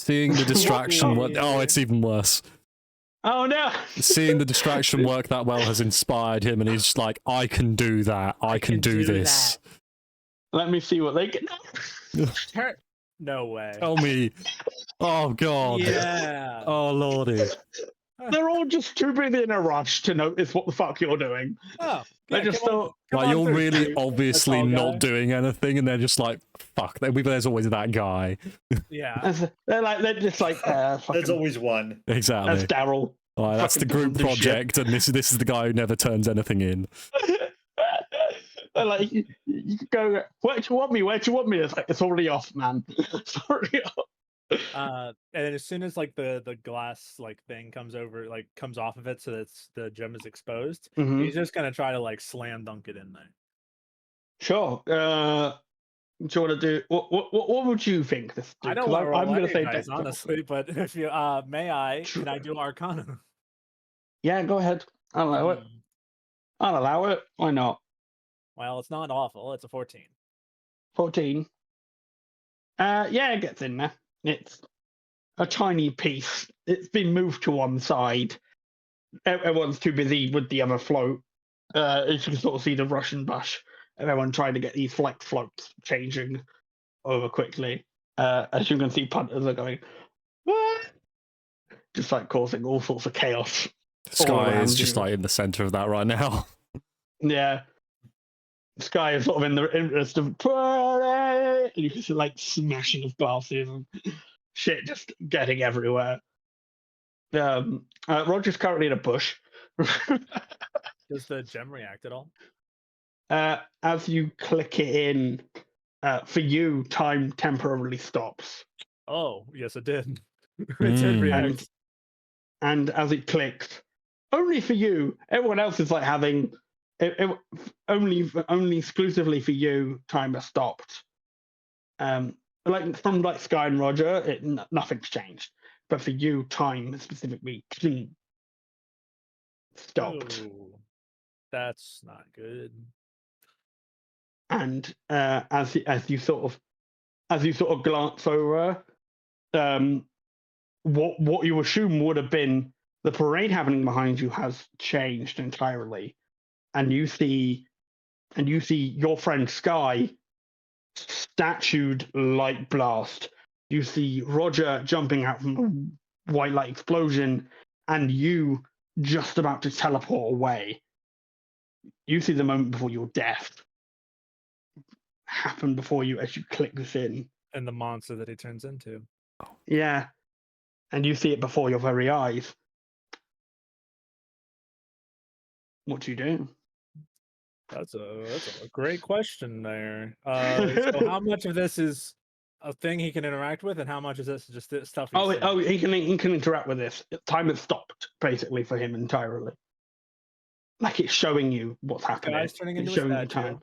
S1: Seeing the distraction work. Oh, it's even worse.
S2: Oh no!
S1: Seeing the distraction work that well has inspired him, and he's just like, I can do that. I can do this.
S2: Let me see what they can.
S3: No way.
S1: Tell me. Oh, God.
S3: Yeah.
S1: Oh, Lordy.
S2: They're all just too busy in a rush to notice what the fuck you're doing.
S3: Oh,
S2: They
S3: yeah,
S2: just
S3: come on-
S2: thought,
S3: come
S1: Like,
S3: on
S1: you're
S3: through,
S1: really
S3: Steve.
S1: obviously
S3: That's all
S1: not
S3: guy.
S1: doing anything, and they're just like, fuck, there's always that guy.
S3: Yeah.
S2: they're just like,
S4: There's
S2: fucking,
S4: always one.
S1: Exactly.
S2: that's Daryl.
S1: Like, that's the
S2: fucking
S1: group
S2: doesn't do shit.
S1: project, and this is the guy who never turns anything in.
S2: They're like, you could go, where do you want me? Where do you want me? It's like, it's already off, man. It's already off.
S3: And then as soon as like the glass like thing comes off of it, so that the gem is exposed,
S2: Mhm.
S3: he's just gonna try to like slam dunk it in there.
S2: Sure. Do you want to do what would you think this do?
S3: I don't
S2: 'Cause
S3: want to roll
S2: I'm gonna
S3: any
S2: say
S3: dice,
S2: dex roll.
S3: honestly, but if you can I do Arcana?
S2: Yeah, go ahead. I'll allow it.
S3: Hmm.
S2: I'll allow it. Why not?
S3: Well, it's not awful. It's a 14.
S2: 14. Yeah, it gets in there. It's a tiny piece. It's been moved to one side. Everyone's too busy with the other float. As you can sort of see the Russian bush. Everyone trying to get these floats changing over quickly. As you can see, punters are going, "Ah!" just like causing all sorts of chaos.
S1: Sky
S2: around
S1: is just
S2: you.
S1: like in the center of that right now.
S2: Yeah. Sky is sort of in the interest of, and you can see like smashing of glasses and shit just getting everywhere. Roger's currently in a bush.
S3: Does the gem react at all?
S2: As you click it in, for you, time temporarily stops.
S3: Oh, yes, it did. It
S1: Mm.
S3: did react.
S2: And as it clicks, only for you, everyone else is like having only exclusively for you, timer stopped. Like from like Sky and Roger, nothing's changed. But for you, time specifically stopped.
S3: Ooh, that's not good.
S2: And as you sort of glance over, what you assume would have been the parade happening behind you has changed entirely, and you see your friend Sky statued light blast. You see Roger jumping out from a white light explosion, and you just about to teleport away. You see the moment before your death happen before you as you click this in.
S3: And the monster that he turns into.
S2: Yeah. And you see it before your very eyes. What do you do?
S3: That's a great question there. So how much of this is a thing he can interact with, and how much is this just stuff?
S2: He can interact with this. Time has stopped basically for him entirely. Like it's showing you what's happening.
S3: Guy's turning
S2: It's
S3: into
S2: showing
S3: a
S2: you
S3: statue.
S2: time.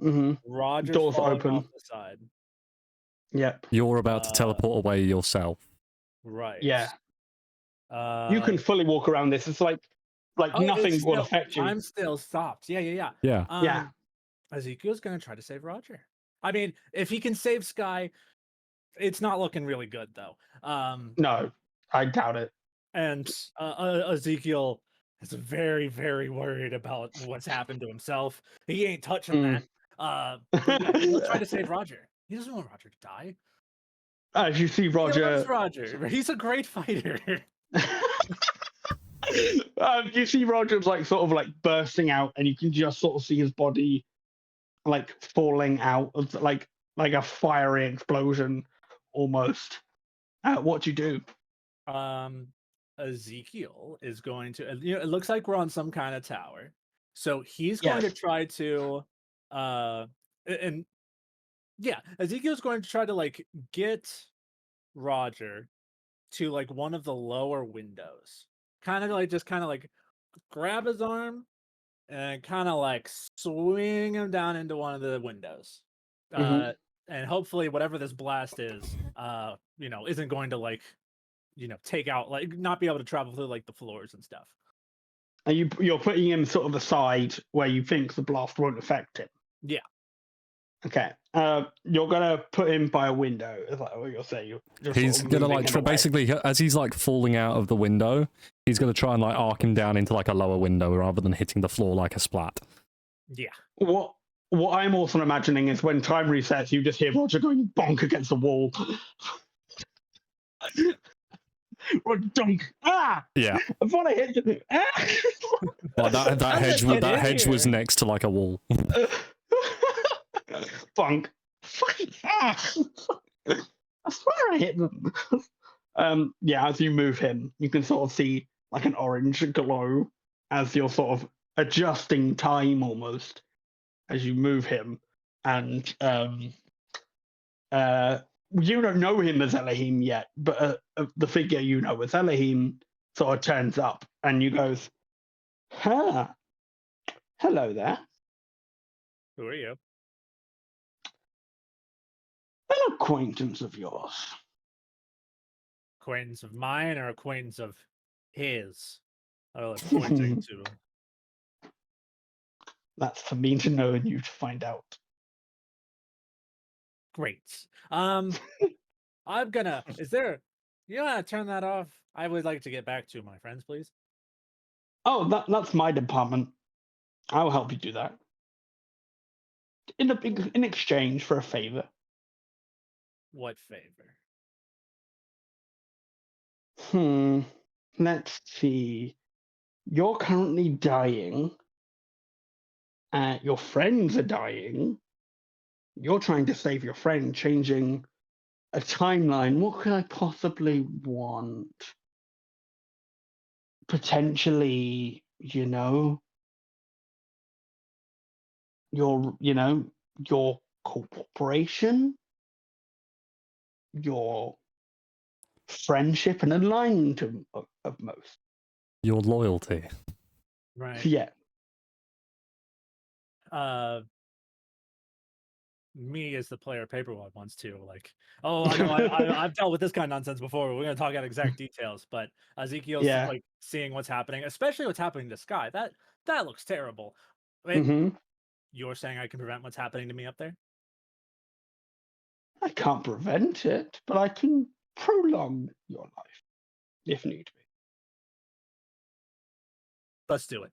S2: Mm-hmm.
S3: Roger's
S2: Doors
S3: falling
S2: open.
S3: off the side.
S2: Yep.
S1: You're about to teleport away yourself.
S3: Right.
S2: Yeah. You
S3: Uh,
S2: can fully walk around this. It's like
S3: oh,
S2: nothing
S3: it's
S2: will
S3: still-
S2: affect you.
S3: I'm still stopped. Yeah.
S1: Yeah.
S2: Yeah.
S3: Ezekiel's gonna try to save Roger. I mean, if he can save Sky, it's not looking really good though.
S2: No, I doubt it.
S3: And Ezekiel is very, very worried about what's happened to himself. He ain't touching that. But yeah, he'll try to save Roger. He doesn't want Roger to die.
S2: As you see
S3: He loves
S2: Roger,
S3: Roger. He's a great fighter.
S2: you see Roger's like sort of like bursting out, and you can just sort of see his body like falling out of like a fiery explosion almost. What do you do?
S3: Ezekiel is going to, it looks like we're on some kind of tower. So he's going to
S2: Yes.
S3: try to and yeah, Ezekiel's going to try to like get Roger to like one of the lower windows. Kind of like grab his arm and kind of like swing him down into one of the windows.
S2: Mhm.
S3: And hopefully whatever this blast is, isn't going to like, take out, like not be able to travel through like the floors and stuff.
S2: And you're putting him sort of aside where you think the blast won't affect him.
S3: Yeah.
S2: Okay. You're gonna put him by a window. Is that what you're saying? You're just
S1: He's
S2: sort of
S1: gonna
S2: moving
S1: like
S2: him away.
S1: basically as he's like falling out of the window, he's gonna try and like arc him down into like a lower window rather than hitting the floor like a splat.
S3: Yeah.
S2: What I'm also imagining is when time resets, you just hear Roger going bonk against the wall. Or dunk. Ah!
S1: Yeah.
S2: I thought I hit the ah!
S1: Like that
S3: How'd
S1: hedge
S3: that get
S1: that
S3: in
S1: hedge was
S3: here?
S1: next to like a wall.
S2: Bonk. Ah! I swear I hit them. Yeah, as you move him, you can sort of see like an orange glow as you're sort of adjusting time almost as you move him. And you don't know him as Elohim yet, but the figure you know as Elohim sort of turns up and you goes, "Huh, hello there.
S3: Who are you?
S2: An acquaintance of yours."
S3: Acquaintance of mine or acquaintance of his? Oh, like pointing to.
S2: That's for me to know and you to find out.
S3: Great. I'm gonna. Is there? You want to turn that off? I would like to get back to my friends, please.
S2: Oh, that's my department. I'll help you do that. In exchange for a favor.
S3: What favor?
S2: Let's see. You're currently dying. Your friends are dying. You're trying to save your friend, changing a timeline. What could I possibly want? Potentially, your cooperation, your friendship and alignment of most.
S1: Your loyalty.
S3: Right.
S2: Yeah.
S3: Me as the player paperweight wants to like. Oh, I know. I've dealt with this kind of nonsense before. We're gonna talk out exact details, but Ezekiel's
S2: Yeah.
S3: like seeing what's happening, especially what's happening to Sky. That looks terrible. Wait,
S2: Mm-hmm.
S3: you're saying I can prevent what's happening to me up there?
S2: I can't prevent it, but I can prolong your life if need be.
S3: Let's do it.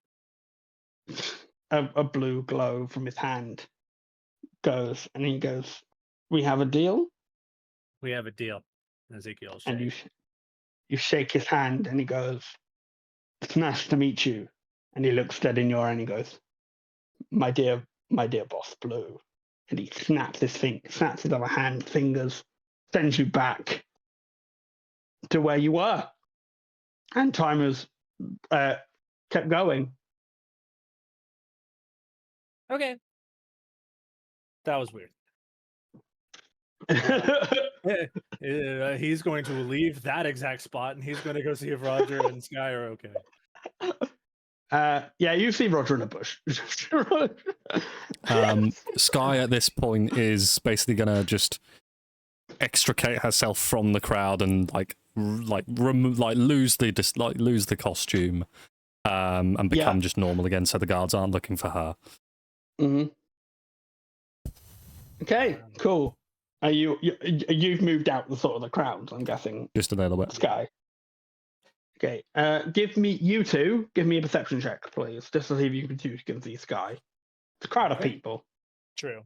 S2: A blue glow from his hand goes, and he goes, "We have a deal."
S3: We have a deal. Ezekiel
S2: And
S3: shakes.
S2: you shake his hand, and he goes, "It's nice to meet you." And he looks dead in your eye, and he goes, my dear boss Blue." And he snaps his other hand fingers, sends you back to where you were, and time has kept going.
S3: Okay. That was weird. He's going to leave that exact spot, and he's going to go see if Roger and Sky are okay.
S2: Yeah, you see Roger in a bush.
S1: Sky at this point is basically gonna just extricate herself from the crowd and lose the costume, and become just normal again, so the guards aren't looking for her.
S2: Mm-hmm. Okay, cool. You've moved out the sort of the crowd, I'm guessing.
S1: Just a little bit.
S2: Sky. Okay, give me a perception check, please, just to see if you can see Sky. It's a crowd of people.
S3: True.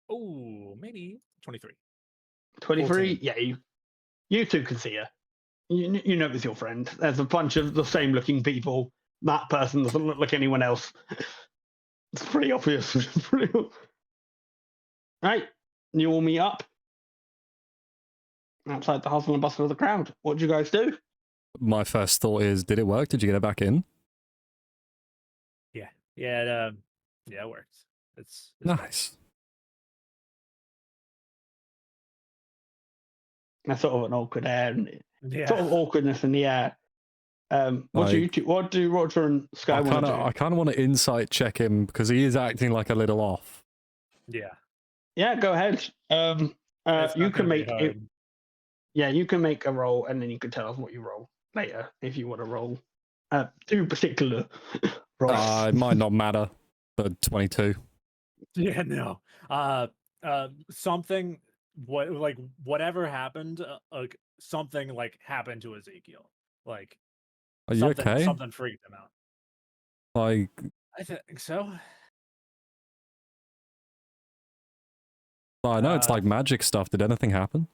S3: Oh, maybe 23.
S2: 23? Yeah, you two can see her. You know it's your friend. There's a bunch of the same looking people. That person doesn't look like anyone else. It's pretty obvious. Right, you all meet up outside the hustle and bustle of the crowd. What do you guys do?
S1: My first thought is, did it work? Did you get it back in?
S3: Yeah, it works. It's
S1: Nice.
S2: There's sort of an awkward air,
S3: Yeah.
S2: sort of awkwardness in the air. What do Roger and Sky want to do?
S1: I kind of want to insight check him because he is acting like a little off.
S3: Yeah.
S2: Yeah, go ahead. You can make it. Yeah, you can make a roll, and then you can tell us what you roll later if you want to roll. Two particular rolls.
S1: It might not matter, but 22.
S3: Yeah, no. Something whatever happened, like something like happened to Ezekiel. Like
S1: Are you okay?
S3: something freaked him out.
S1: Like,
S3: I think so.
S1: I know it's like magic stuff. Did anything happen?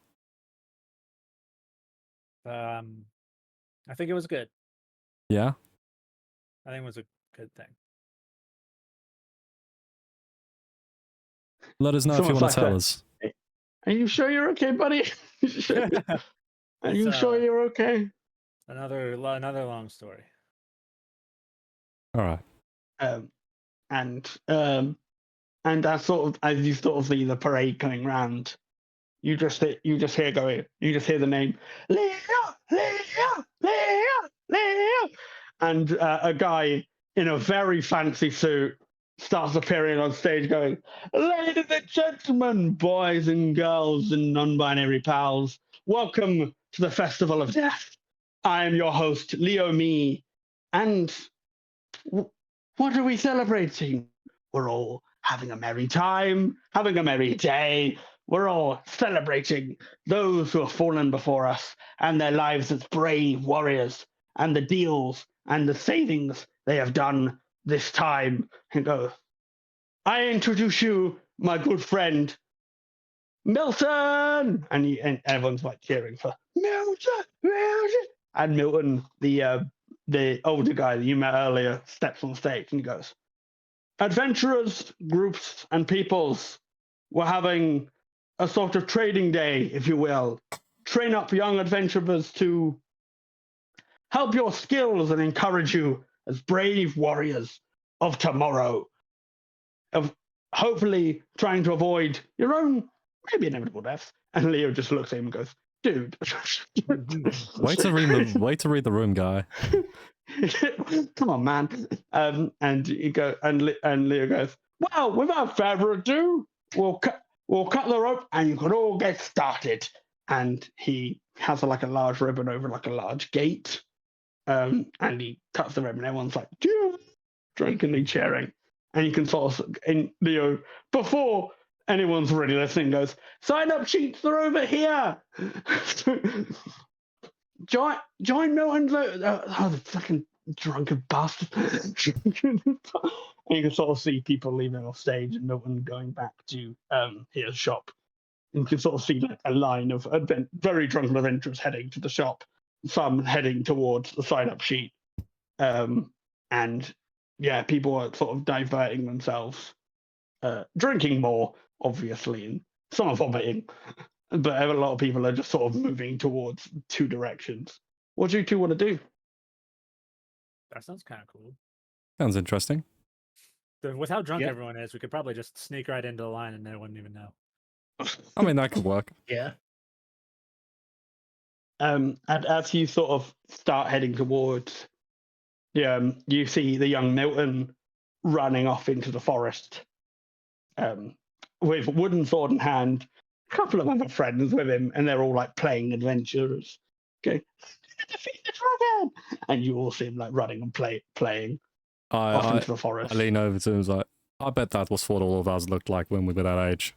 S3: I think it was good.
S1: Yeah.
S3: I think it was a good thing.
S1: Let us know if you
S2: Someone's
S1: want to
S2: like
S1: tell
S2: that.
S1: us.
S2: Are you sure you're okay, buddy? Are you sure you're okay?
S3: Another long story.
S1: All right.
S2: And as you sort of see the parade coming round, you just hear the name Leo, Leo, Leo, Leo, and a guy in a very fancy suit starts appearing on stage, going, "Ladies and gentlemen, boys and girls, and non-binary pals, welcome to the Festival of Death. I am your host, Leo Me, and what are we celebrating? We're all having a merry time, having a merry day. We're all celebrating those who have fallen before us and their lives as brave warriors and the deals and the savings they have done this time." And go, "I introduce you, my good friend, Milton!" And everyone's like cheering for Milton, Milton. And Milton, the older guy that you met earlier, steps on stage and he goes, "Adventurers, groups, and peoples, we're having a sort of trading day, if you will. Train up young adventurers to help your skills and encourage you as brave warriors of tomorrow, of hopefully trying to avoid your own maybe inevitable deaths." And Leo just looks at him and goes, "Dude."
S1: Way to read the room, guy.
S2: Come on, man. And Leo goes, "Well, without further ado, we'll cut the rope, and you can all get started." And he has a large ribbon over a large gate, and he cuts the ribbon. Everyone's like, "Cheer!" Drunkenly cheering, and you can sort of, in Leo, before anyone's really listening, goes, "Sign up sheets are over here." Join Milton's. The fucking drunken bastard. And you can sort of see people leaving off stage and Milton going back to his shop. And you can sort of see a line of very drunken adventurers heading to the shop, some heading towards the sign-up sheet. And yeah, people are sort of diverting themselves, drinking more, obviously, and some are vomiting. But a lot of people are just sort of moving towards two directions. What do you two want to do?
S3: That sounds kind of cool.
S1: Sounds interesting.
S3: With how drunk everyone is, we could probably just sneak right into the line and they wouldn't even know.
S1: I mean, that could work.
S4: Yeah.
S2: And as you sort of start heading towards, you see the young Milton running off into the forest, with wooden sword in hand, a couple of other friends with him, and they're all like playing adventurers. Okay, defeat the dragon, and you all see him like running and playing off into the forest.
S1: I lean over to him and was like, I bet that was what all of us looked like when we were that age.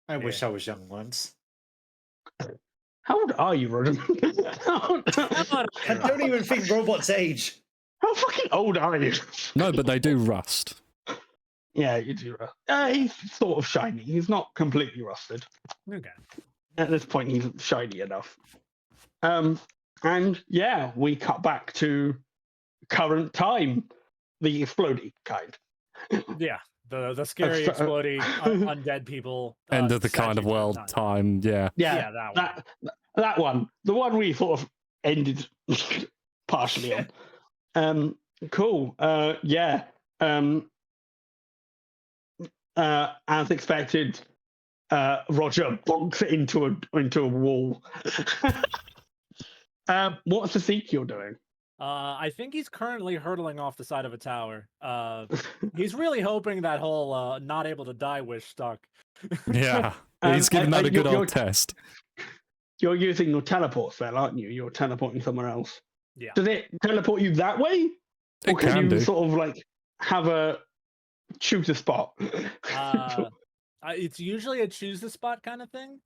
S4: I wish I was young once.
S2: How old are you, Roden?
S4: I don't even think robots age.
S2: How fucking old are you?
S1: No, but they do rust.
S2: Yeah, you do. He's sort of shiny. He's not completely rusted.
S3: Okay.
S2: At this point, he's shiny enough. And yeah, we cut back to current time, the exploding kind.
S3: Yeah, the scary exploding undead people.
S1: End of the kind of world time. Yeah.
S2: Yeah, that one. The one we sort of ended partially on. Cool. Yeah. As expected, Roger bonks it into a wall. What's Ezekiel doing?
S3: I think he's currently hurtling off the side of a tower. He's really hoping that whole not able to die wish stuck.
S1: Yeah, he's giving that a good old test.
S2: You're using your teleport spell, aren't you? You're teleporting somewhere else.
S3: Yeah.
S2: Does it teleport you that way? Or
S1: It can
S2: you
S1: do.
S2: sort of like have a choose a spot.
S3: It's usually a choose the spot kind of thing.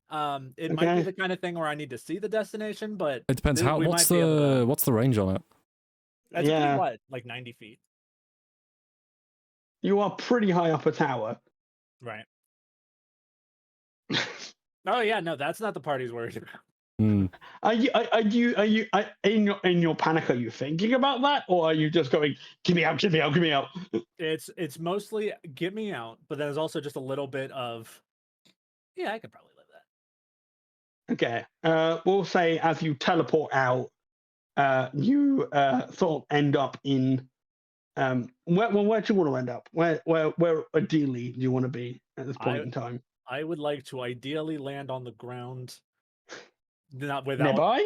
S3: It might be
S2: Okay.
S3: the kind of thing where I need to see the destination, but
S1: It depends.
S3: we
S1: What's
S3: might be able to.
S1: what's the range on it?
S3: That's pretty
S2: Yeah.
S3: wide, like 90 feet.
S2: You are pretty high up a tower.
S3: Right. Oh yeah, no, that's not the part he's worried about.
S1: Hmm.
S2: Are you in your panic? Are you thinking about that, or are you just going, "Give me out, give me out, give me out"?
S3: It's mostly get me out, but there's also just a little bit of yeah, I could probably live that.
S2: Okay. We'll say as you teleport out, you sort of end up in where do you want to end up? Where ideally do you want to be at this point in time?
S3: I would like to ideally land on the ground, not without.
S2: Nearby?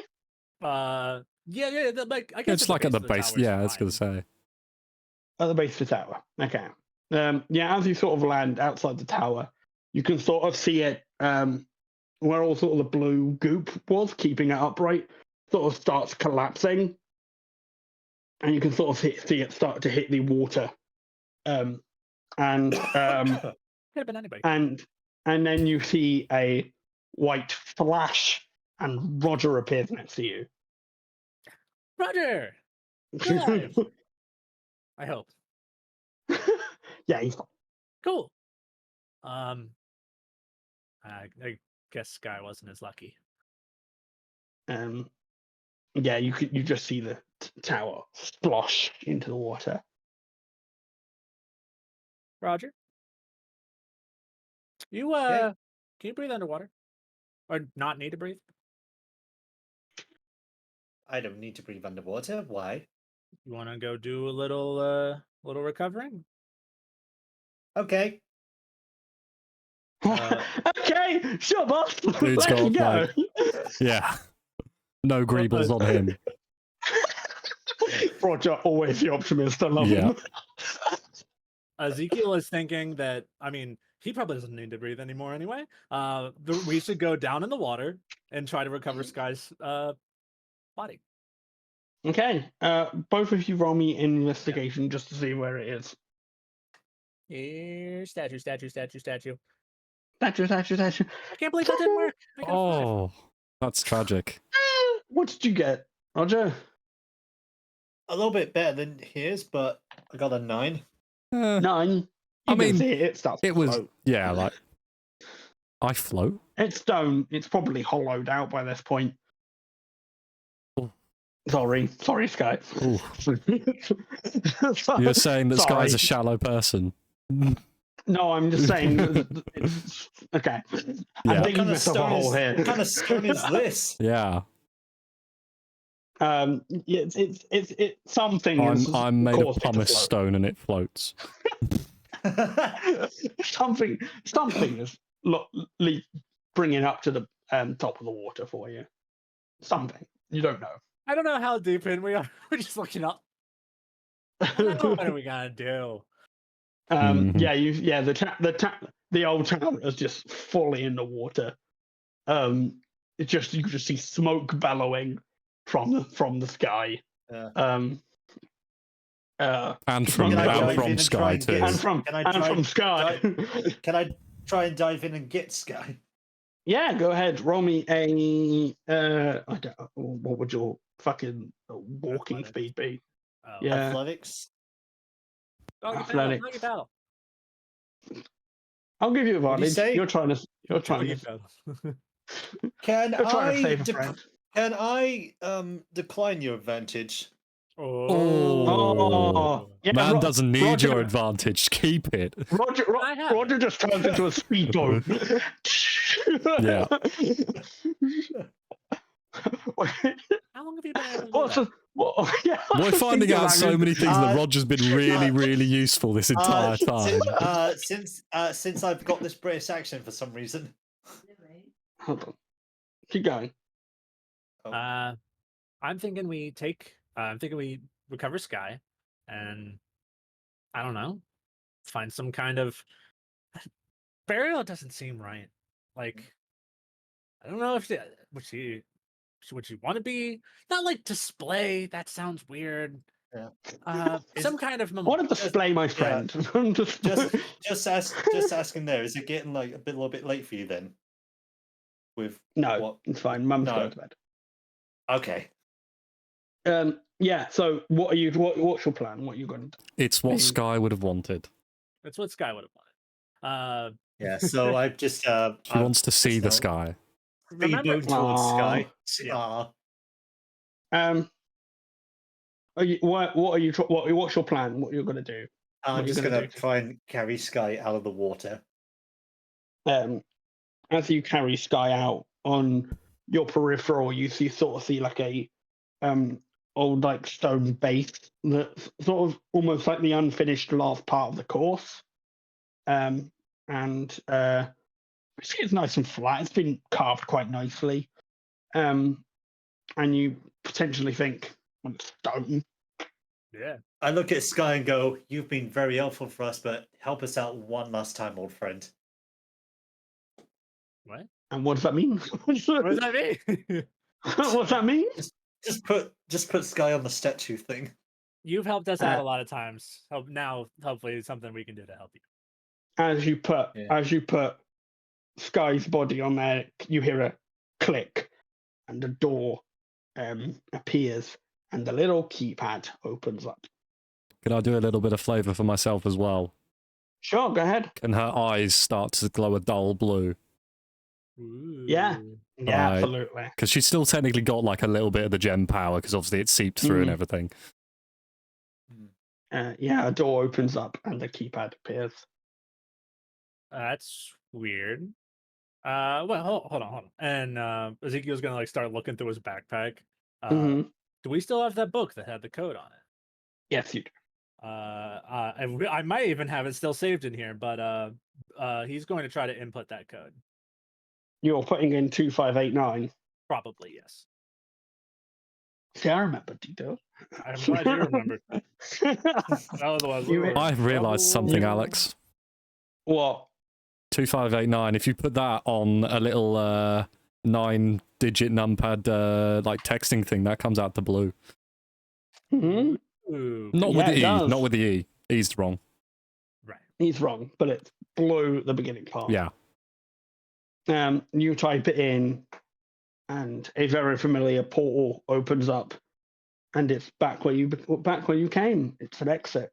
S3: Yeah. Like I guess
S1: It's like at the base.
S3: tower's
S1: Yeah, I was
S3: fine.
S1: gonna say.
S2: At the base of the tower. Okay. Yeah, as you sort of land outside the tower, you can sort of see it where all sort of the blue goop was, keeping it upright, sort of starts collapsing. And you can sort of see it start to hit the water. And
S3: Could have been anybody.
S2: and then you see a white flash and Roger appears next to you.
S3: Roger! You're alive! I hope.
S2: Yeah, he's fine.
S3: Cool. I guess Sky wasn't as lucky.
S2: Yeah, you just see the tower splosh into the water.
S3: Roger, you
S4: Okay.
S3: can you breathe underwater, or not need to breathe?
S4: I don't need to breathe underwater. Why?
S3: You want to go do a little recovering?
S4: Okay.
S2: Okay, sure, boss.
S1: Dude's
S2: Let's
S1: got,
S2: go.
S1: Yeah. No greebles on him.
S2: Roger, always the optimist. I love
S1: Yeah.
S2: him.
S3: Ezekiel is thinking that, I mean, he probably doesn't need to breathe anymore anyway. We should go down in the water and try to recover Sky's body.
S2: Okay, both of you roll me an investigation just to see where it is.
S3: Here, statue.
S2: Statue.
S3: I can't believe that didn't work. I got a 5.
S1: Oh, that's tragic.
S2: What did you get, Roger?
S4: A little bit better than his, but I got a 9.
S2: 9. You
S1: I mean,
S2: can see it starts to
S1: it was
S2: float.
S1: yeah, like I float.
S2: It's stone. It's probably hollowed out by this point.
S1: Oh.
S2: Sorry, Sky.
S1: Ooh. You're saying that Sky's a shallow person.
S2: No, I'm just saying. It's, okay.
S1: Yeah.
S2: I'm digging myself a hole here.
S4: What kind of stone is this?
S1: Yeah.
S2: It's something.
S1: I'm made of
S2: caused it to
S1: pumice
S2: float.
S1: stone and it floats.
S2: something is bringing up to the top of the water for you. Something you don't know.
S3: I don't know how deep in we are. We're just looking up. What are we gonna do?
S1: Mhm.
S2: Yeah, the old tower is just fully in the water. You can just see smoke bellowing from the sky.
S4: Yeah.
S1: And from
S4: Can I dive in
S1: from
S4: and try
S1: Sky
S4: and
S1: too.
S4: get-
S2: and from
S4: Can I try-
S2: from Sky.
S4: Can I try and dive in and get Sky?
S2: Yeah, go ahead. Roll me a. I don't. What would your fucking walking
S3: Athletics.
S2: speed be?
S3: Oh,
S2: Yeah.
S4: Athletics.
S3: Doggy
S2: Athletics.
S3: paddle.
S2: I'll give you
S4: What'd you
S2: advantage.
S4: say?
S2: You're trying to.
S3: Doggy paddle.
S4: Can
S2: You're trying to
S4: I?
S2: save a friend.
S4: Can I decline your advantage?
S2: Oh, yeah,
S1: Man doesn't need
S2: Roger,
S1: your advantage. Keep it.
S3: I have
S2: Roger just turns into a speedboat.
S1: Yeah.
S3: How long have you been able to do
S2: What's
S3: that?
S2: yeah, I
S1: We're
S2: was
S1: finding
S2: thinking
S1: out
S2: that.
S1: so many things that
S4: Uh,
S1: Roger's been really, really useful this entire time.
S4: Since I've got this British accent for some reason.
S2: Hold on. Keep going.
S3: I'm thinking we recover Sky, and I don't know, find some kind of burial. Doesn't seem right. Like, I don't know if would she want to be not like display. That sounds weird. Some kind of
S2: I want to display my friend.
S4: Just asking there. Is it getting like a little bit late for you then? With
S2: no, it's fine. Mum's going to bed.
S4: Okay.
S2: Yeah. So, what's your plan? What are you going to do?
S1: It's what Sky would have wanted.
S3: That's what Sky would have wanted.
S4: Yeah. So I've just.
S1: She wants to see the sky.
S3: Remember,
S4: towards Sky.
S3: Yeah.
S2: What's your plan? What you're going to do?
S4: I'm just going to try and carry Sky out of the water.
S2: As you carry Sky out on your peripheral, you sort of see like a old like stone base that's sort of almost like the unfinished last part of the course. And it's nice and flat. It's been carved quite nicely. And you potentially think, well, it's stone.
S3: Yeah.
S4: I look at Sky and go, "You've been very helpful for us, but help us out one last time, old friend."
S3: What?
S2: And what does that mean?
S3: What does that mean?
S2: What's that mean?
S4: Just put Sky on the statue thing.
S3: You've helped us out a lot of times. Now, hopefully, it's something we can do to help you.
S2: As you put Sky's body on there, you hear a click, and the door appears, and the little keypad opens up.
S1: Could I do a little bit of flavour for myself as well?
S2: Sure, go ahead.
S1: Can her eyes start to glow a dull blue?
S3: Ooh.
S2: Yeah, absolutely.
S1: Because she's still technically got like a little bit of the gem power, because obviously it's seeped through and everything.
S2: A door opens up and the keypad appears.
S3: That's weird. Well, hold on. And Ezekiel's gonna like start looking through his backpack. Do we still have that book that had the code on it?
S2: Yes, you do.
S3: I might even have it still saved in here, but he's going to try to input that code.
S2: You're putting in 2589.
S3: Probably, yes.
S2: See, I remember details.
S3: I'm glad you remember.
S1: I've realised something, Alex.
S2: What?
S1: 2589. If you put that on a little 9-digit numpad like texting thing, that comes out to blue.
S2: Mm-hmm.
S1: Not with the E. Not with the E. E's wrong.
S3: Right.
S2: He's wrong, but it's blue the beginning part.
S1: Yeah.
S2: You type it in, and a very familiar portal opens up, and it's back where you came. It's an exit.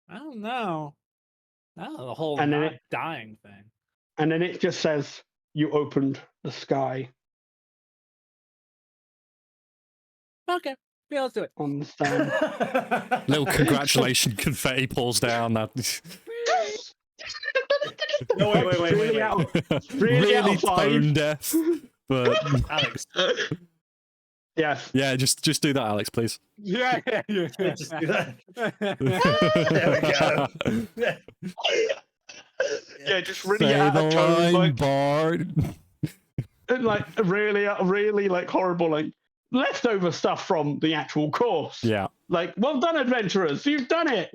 S3: I don't know. The whole dying thing.
S2: And then it just says you opened the sky.
S3: Okay. Yeah, let's do it.
S2: On the stand.
S1: Little congratulation confetti pours down. That
S4: No, wait.
S2: Really
S1: tone deaf. But
S4: Alex.
S2: Yes.
S1: Yeah, just do that, Alex, please.
S3: Yeah.
S4: Just do that. There we go.
S2: Yeah, just really
S1: Say
S2: out
S1: the
S2: of tone,
S1: line, Bart.
S2: like really like horrible, like leftover stuff from the actual course.
S1: Yeah.
S2: Like, well done, adventurers, you've done it.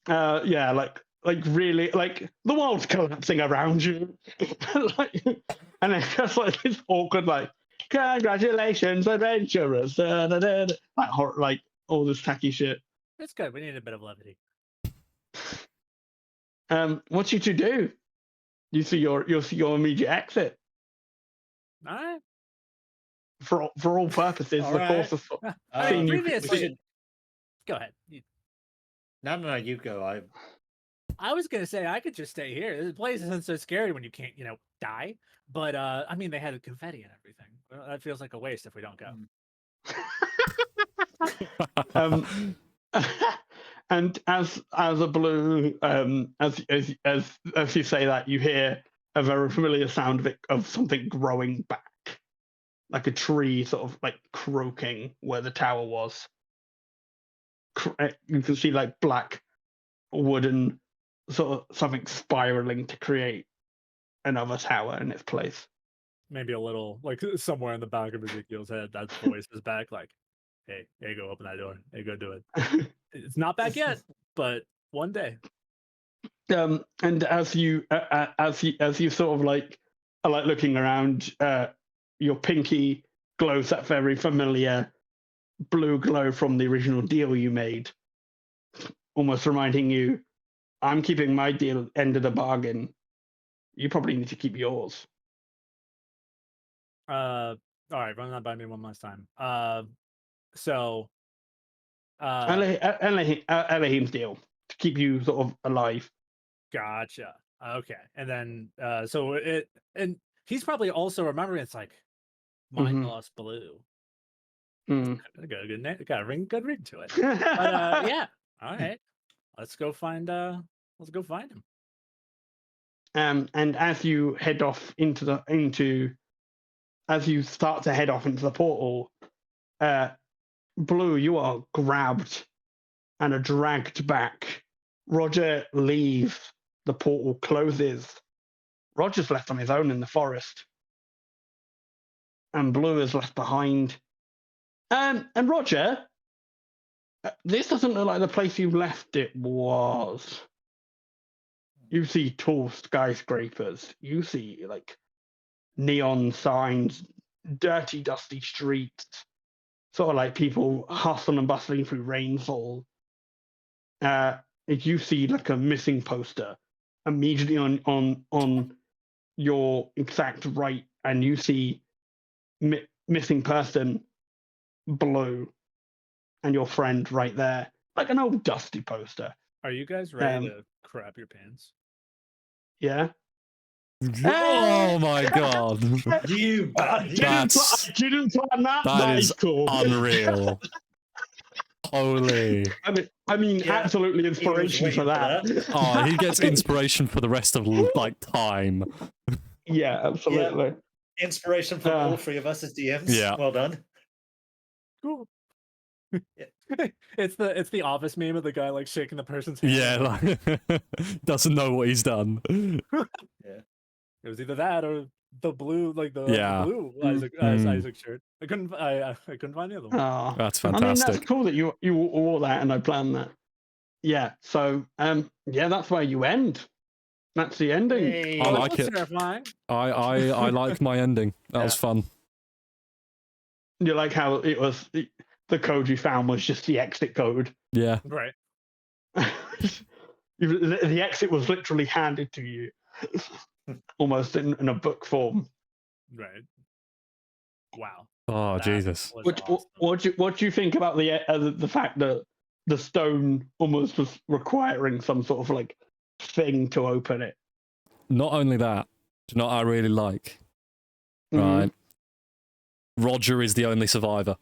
S2: Yeah, like really, like the world's collapsing around you, like, and it's just like this awkward, like, congratulations, adventurers, like all this tacky shit.
S3: It's good. We need a bit of levity.
S2: What you to do? You see your immediate exit.
S3: All right.
S2: For all purposes,
S4: All
S2: the
S4: right.
S2: course of
S3: Previously, go ahead.
S4: No, you go.
S3: I was gonna say I could just stay here. This place isn't so scary when you can't, die. But I mean, they had confetti and everything. Well, that feels like a waste if we don't go.
S2: And as a blue, as you say that, you hear a very familiar sound of something growing back, like a tree sort of like croaking where the tower was. You can see like black wooden sort of something spiraling to create another tower in its place.
S3: Maybe a little, like somewhere in the back of Ezekiel's head, that voice is back, like, "Hey, go open that door. Hey, go do it." It's not back yet, but one day.
S2: And as you sort of like are like looking around, your pinky glows that very familiar blue glow from the original deal you made, almost reminding you, I'm keeping my deal end of the bargain. You probably need to keep yours.
S3: All right, run that by me one last time. So,
S2: Elohim's deal to keep you sort of alive.
S3: gotcha. Okay, and then and he's probably also remembering. It's like mine lost blue.
S2: Mm.
S3: Got a good name. Got a good ring to it. But yeah. All right. Let's go find him.
S2: And as you head off as you start to head off into the portal, Blue, you are grabbed and are dragged back. Roger leaves. The portal closes. Roger's left on his own in the forest. And Blue is left behind. And Roger, this doesn't look like the place you left it was. You see tall skyscrapers. You see like neon signs, dirty, dusty streets, sort of like people hustling and bustling through rainfall. You see like a missing poster immediately on your exact right, and you see missing person Blue and your friend right there, like an old dusty poster.
S3: Are you guys ready to crap your pants?
S2: Yeah.
S1: Oh my god.
S4: You
S2: I didn't plan that.
S1: That is
S2: cool.
S1: unreal. Holy.
S2: I mean,
S4: Yeah,
S2: absolutely inspiration for that.
S1: Oh, he gets inspiration for the rest of like time.
S2: Yeah, absolutely.
S4: Yeah. Inspiration from all three of us as DMs.
S1: Yeah.
S4: Well done.
S3: Cool. It's the office meme of the guy like shaking the person's hand.
S1: Yeah, like doesn't know what he's done.
S4: Yeah.
S3: It was either that or the blue, like the blue Isaac shirt. I couldn't find the other one.
S2: Oh,
S1: That's fantastic.
S2: I mean, that's cool that you wore that and I planned that. Yeah. So yeah, that's where you end. That's the ending.
S4: Hey.
S1: I like it.
S3: Terrifying.
S1: I like my ending. That was fun.
S2: You like how it was the code you found was just the exit code.
S1: Yeah.
S3: Right.
S2: The exit was literally handed to you, almost in a book form.
S3: Right. Wow.
S1: Oh
S3: That
S1: Jesus.
S3: was awesome.
S2: What do you think about the fact that the stone almost was requiring some sort of like thing to open it?
S1: Not only that, do you know what I really like? Right. Roger is the only survivor.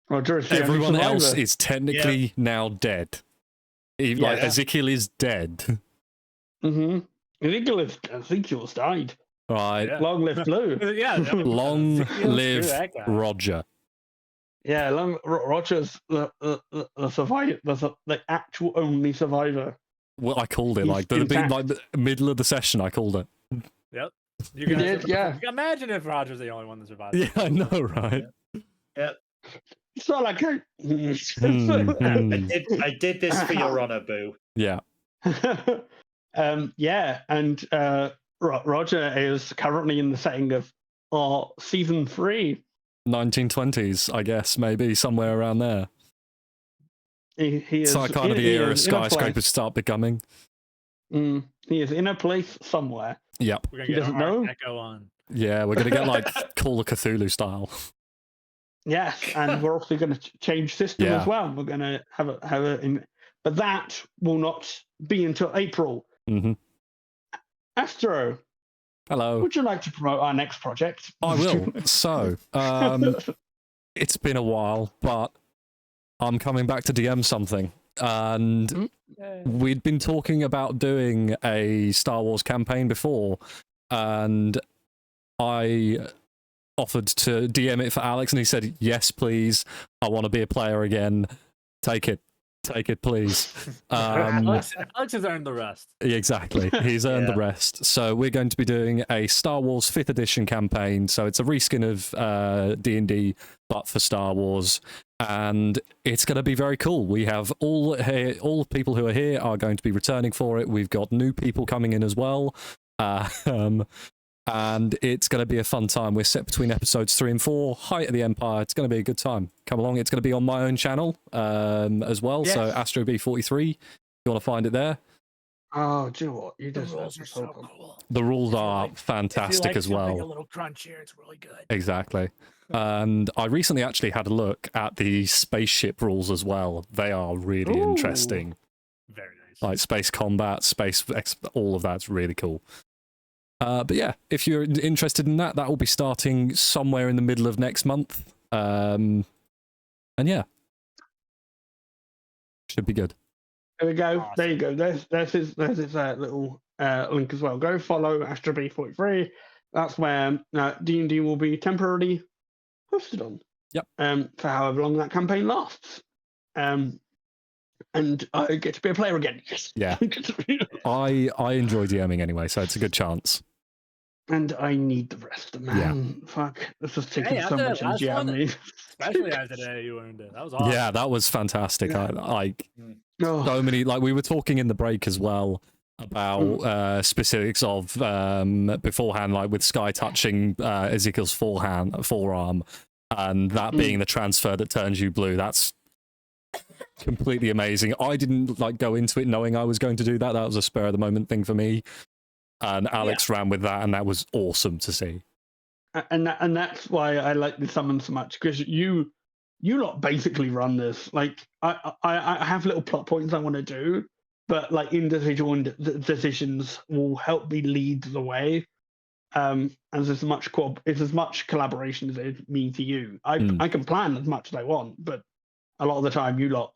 S2: Roger is the only
S1: Everyone else
S2: survivor.
S1: is technically now dead. Like Ezekiel is dead.
S2: Ezekiel's died.
S1: Right.
S3: Yeah.
S2: Long live Blue.
S3: Yeah.
S1: Long
S3: Screw
S1: live
S3: that guy.
S1: Roger.
S2: Yeah, Roger's the survivor, the actual only survivor.
S1: Well, I called it
S2: He's
S1: like
S2: intact.
S1: the middle of the session. I called it.
S3: Yep.
S2: You did, yeah.
S3: Imagine if Roger's the only one that survived.
S1: Yeah, I know, right?
S4: Yeah.
S2: It's not like
S4: I did this for your honor, Boo.
S1: Yeah.
S2: yeah, and Roger is currently in the setting of season 3.
S1: 1920s, I guess, maybe somewhere around there.
S2: He is
S1: It's like kind of the era of skyscrapers start becoming.
S2: He is in a place somewhere.
S1: Yeah.
S3: We're gonna
S2: He
S3: get
S2: doesn't
S3: our
S2: know.
S3: echo on.
S1: Yeah, we're gonna get like Call of Cthulhu style.
S2: Yes, and we're also going to change system
S1: Yeah.
S2: as well. We're going to have a, but that will not be until April.
S1: Mm-hmm.
S2: Astro,
S1: Hello.
S2: would you like to promote our next project?
S1: I will. So, it's been a while, but I'm coming back to DM something. And we'd been talking about doing a Star Wars campaign before, and I offered to DM it for Alex, and he said, yes, please. I want to be a player again. Take it. Take it, please.
S3: Alex has earned the rest.
S1: Exactly. He's earned the rest. So we're going to be doing a Star Wars 5th edition campaign. So it's a reskin of D&D, but for Star Wars. And it's going to be very cool. We have all the people who are here are going to be returning for it. We've got new people coming in as well. and it's going to be a fun time. We're set between episodes 3 and 4, Height of the Empire. It's going to be a good time. Come along. It's going to be on my own channel as well.
S2: Yes.
S1: So Astro B43, if you want to find it there.
S2: Oh, do you know what? You
S3: The
S2: just
S3: rules are so cool.
S1: The rules
S3: If you
S1: are
S3: like- if you
S1: fantastic
S3: like
S1: as
S3: something
S1: well.
S3: A little crunchier, it's really good.
S1: Exactly. And I recently actually had a look at the spaceship rules as well. They are really
S2: Ooh.
S1: interesting.
S3: Very nice.
S1: Like space combat, all of that's really cool. But yeah, if you're interested in that, that will be starting somewhere in the middle of next month. And yeah, should be good.
S2: There we go.
S3: Awesome.
S2: There you go. There's his little link as well. Go follow Astro B43. That's where D&D will be temporarily hosted on.
S1: Yep.
S2: For however long that campaign lasts. And I get to be a player again. Yes.
S1: Yeah. I enjoy DMing anyway, so it's a good chance.
S2: And I need the rest, man. Fuck, this has taken so much energy out of me.
S3: Especially after today, you earned it. That was awesome.
S1: Yeah, that was fantastic.
S2: Yeah. Oh,
S1: So many, like we were talking in the break as well about specifics of beforehand, like with Sky touching Ezekiel's forearm, and that being the transfer that turns you blue. That's completely amazing. I didn't like go into it knowing I was going to do that. That was a spur of the moment thing for me, and Alex ran with that, and that was awesome to see.
S2: and that's why I like the summon so much, because you lot basically run this. Like I have little plot points I want to do, but like individual decisions will help me lead the way. As much collaboration as it means to you. I can plan as much as I want, but a lot of the time you lot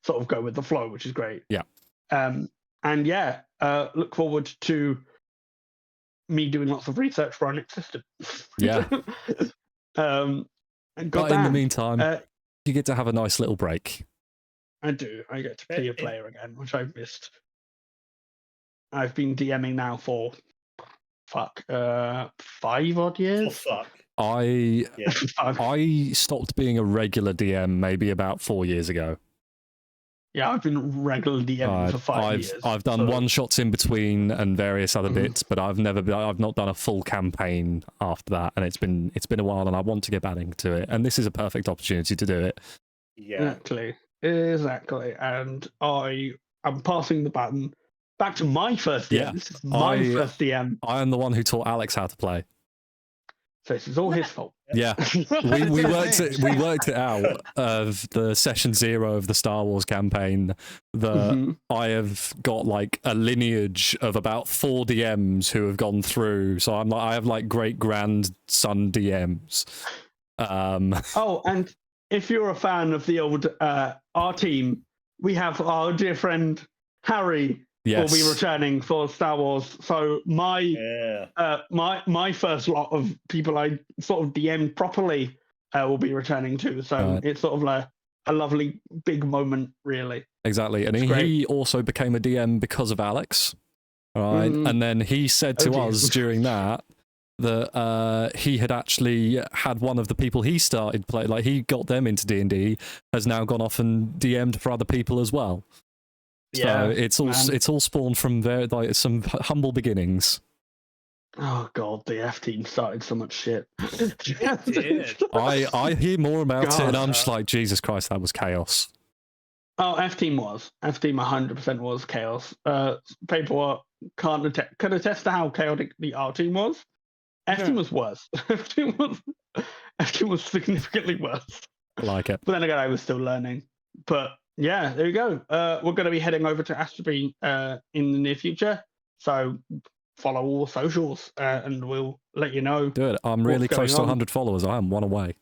S2: sort of go with the flow, which is great.
S1: Yeah.
S2: And yeah, look forward to me doing lots of research for our next system.
S1: Yeah.
S2: And
S1: But in the meantime, you get to have a nice little break.
S2: I do. I get to be a player again, which I've missed. I've been DMing now for 5 odd years.
S4: Oh, fuck.
S1: I
S2: I've-
S1: stopped being a regular DM maybe about 4 years ago.
S2: Yeah, I've been regular DMing for 5 years.
S1: I've done
S2: so-
S1: one shots in between and various other bits, but I've not done a full campaign after that, and it's been a while, and I want to get back into it, and this is a perfect opportunity to do it.
S4: Yeah.
S2: Exactly. And I'm passing the baton back to my first DM.
S1: Yeah,
S2: This is my first DM.
S1: I am the one who taught Alex how to play.
S2: So this is all his fault.
S1: Yeah, we worked it out of the session 0 of the Star Wars campaign that I have got like a lineage of about 4 DMs who have gone through. So I have like great grandson DMs.
S2: Oh, and if you're a fan of the old our team, we have our dear friend Harry.
S1: Yes.
S2: Will be returning for Star Wars. So my first lot of people I sort of DM'd properly will be returning too. So it's sort of like a lovely big moment, really.
S1: Exactly, and he also became a DM because of Alex. All right, and then he said to us during that he had actually had one of the people he started playing, like he got them into D&D, has now gone off and DM'd for other people as well. So it's all spawned from like some humble beginnings.
S2: Oh god, the F team started so much shit.
S3: It did.
S1: I hear more about it, and
S2: God.
S1: I'm just like, Jesus Christ, that was chaos.
S2: Oh, F team 100% was chaos. Paperwork can attest to how chaotic the R team was. F team was worse. F team was significantly worse.
S1: I like it.
S2: But then again, I was still learning. But yeah, there you go. We're going to be heading over to Astro in the near future. So follow all the socials and we'll let you know.
S1: Do it. I'm really
S2: what's
S1: close to
S2: going on.
S1: 100 followers. I am one away.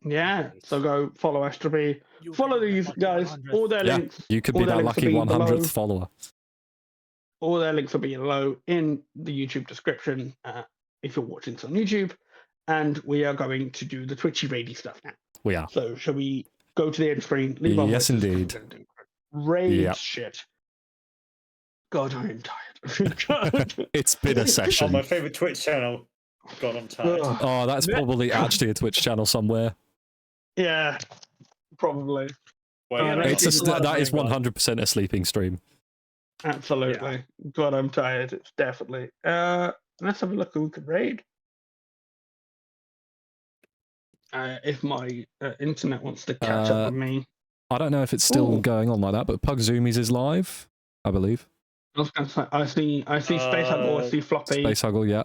S2: Yeah, so go follow Astro. Follow these guys. All their
S1: Yeah,
S2: links.
S1: you could
S2: all
S1: be
S2: their
S1: that
S2: links
S1: lucky
S2: will be
S1: 100th
S2: below.
S1: follower.
S2: All their links will be below in the YouTube description if you're watching this on YouTube. And we are going to do the Twitchy Raidy stuff now.
S1: We are.
S2: So shall we go to the end screen? Leave our
S1: Yes,
S2: voices,
S1: indeed.
S2: we're gonna do Raid
S1: Yep.
S2: shit. God, I am tired. God.
S1: It's been a
S4: Oh,
S1: session.
S4: my favourite Twitch channel. God, I'm tired.
S2: Ugh.
S1: Oh, that's probably actually a Twitch channel somewhere.
S2: Yeah, probably.
S4: Wait,
S2: Yeah,
S1: That is
S3: God.
S1: 100% a sleeping stream.
S2: Absolutely. God, I'm tired. It's definitely. Let's have a look who we could raid. If my internet wants to catch up with me.
S1: I don't know if it's still
S2: Ooh.
S1: going on like that, but Pug Zoomies is live, I believe.
S2: I was going to say, I see Space Huggle, I see Floppy,
S1: Space Huggle, yeah.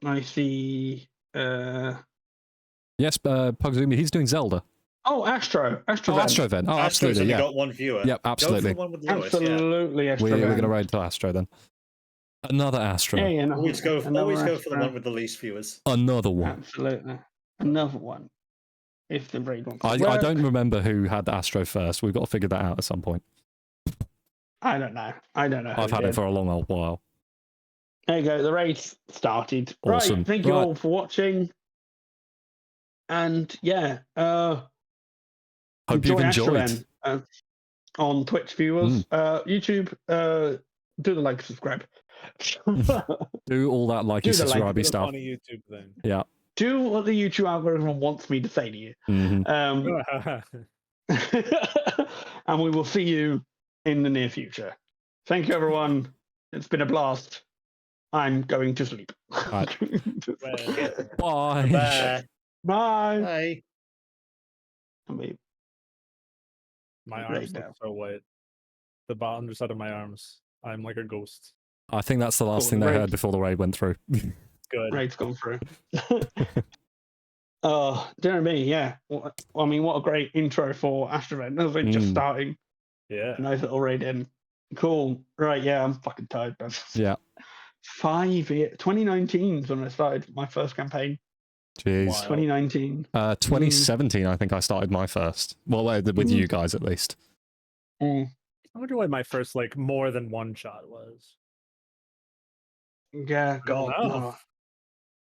S2: I see.
S1: Yes, Pug Zoomie, he's doing Zelda.
S2: Oh, Astro. Astro.
S1: Oh, Astro then. Oh,
S4: Astro's
S1: absolutely,
S4: only
S1: yeah.
S4: got one viewer.
S1: Yep, absolutely.
S4: Go for the one with Lewis,
S2: Absolutely, Astro.
S1: We're going to raid to Astro then. Another Astro.
S2: Yeah, no,
S4: Always go for the
S2: Astro.
S4: one with the least viewers.
S1: Another one.
S2: Absolutely. Another one. If the raid wants to
S1: I
S2: work.
S1: don't remember who had the Astro first. We've got to figure that out at some point.
S2: I don't know. who
S1: I've had
S2: did.
S1: it for a long old while.
S2: There you go. The raid started.
S1: Awesome.
S2: Right. Thank you
S1: Right.
S2: all for watching. And yeah,
S1: Hope you've
S2: Astro
S1: enjoyed.
S2: then, on Twitch viewers, YouTube, do the like, subscribe.
S1: Do all that likey
S2: Do the like,
S1: subscribey stuff.
S3: On a YouTube thing.
S1: Yeah.
S2: Do what the YouTube algorithm wants me to say to you.
S1: Mhm.
S2: And we will see you in the near future. Thank you, everyone. It's been a blast. I'm going to sleep.
S1: Right.
S3: Well,
S1: Bye.
S4: Bye.
S2: Bye.
S4: Bye.
S2: I mean,
S3: my
S2: Right
S3: arms
S2: now.
S3: look so white. The bottom underside of my arms. I'm like a ghost.
S1: I think that's the last
S2: Cool,
S1: thing they
S2: raid.
S1: heard before the raid went through.
S3: Good.
S2: raid's gone through. Dear me, yeah. I mean, what a great intro for Astro Event. As we're just starting.
S3: Yeah.
S2: A nice little raid in. Cool. Right, yeah, I'm fucking tired, man.
S1: Yeah.
S2: 5 years. 2019 is when I started my first campaign.
S1: Jeez.
S3: Wow.
S2: 2019.
S1: 2017, I think I started my first. Well, with you guys at least.
S2: Mm.
S3: I wonder what my first like more than one shot was.
S2: Yeah, God,
S3: know.
S2: no.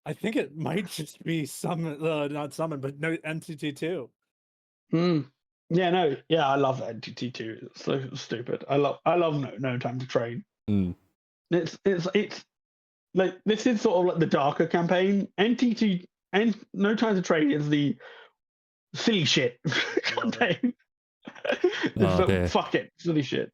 S3: I think it might just be summon, not summon, but no NTT2.
S2: Yeah, no, yeah, I love NTT2. It's so stupid. I love no time to train.
S1: Mm.
S2: It's like, this is sort of like the darker campaign. NTT and No Time to Train is the silly shit campaign. It's
S1: Oh,
S2: like,
S1: dear.
S2: fuck it, silly shit.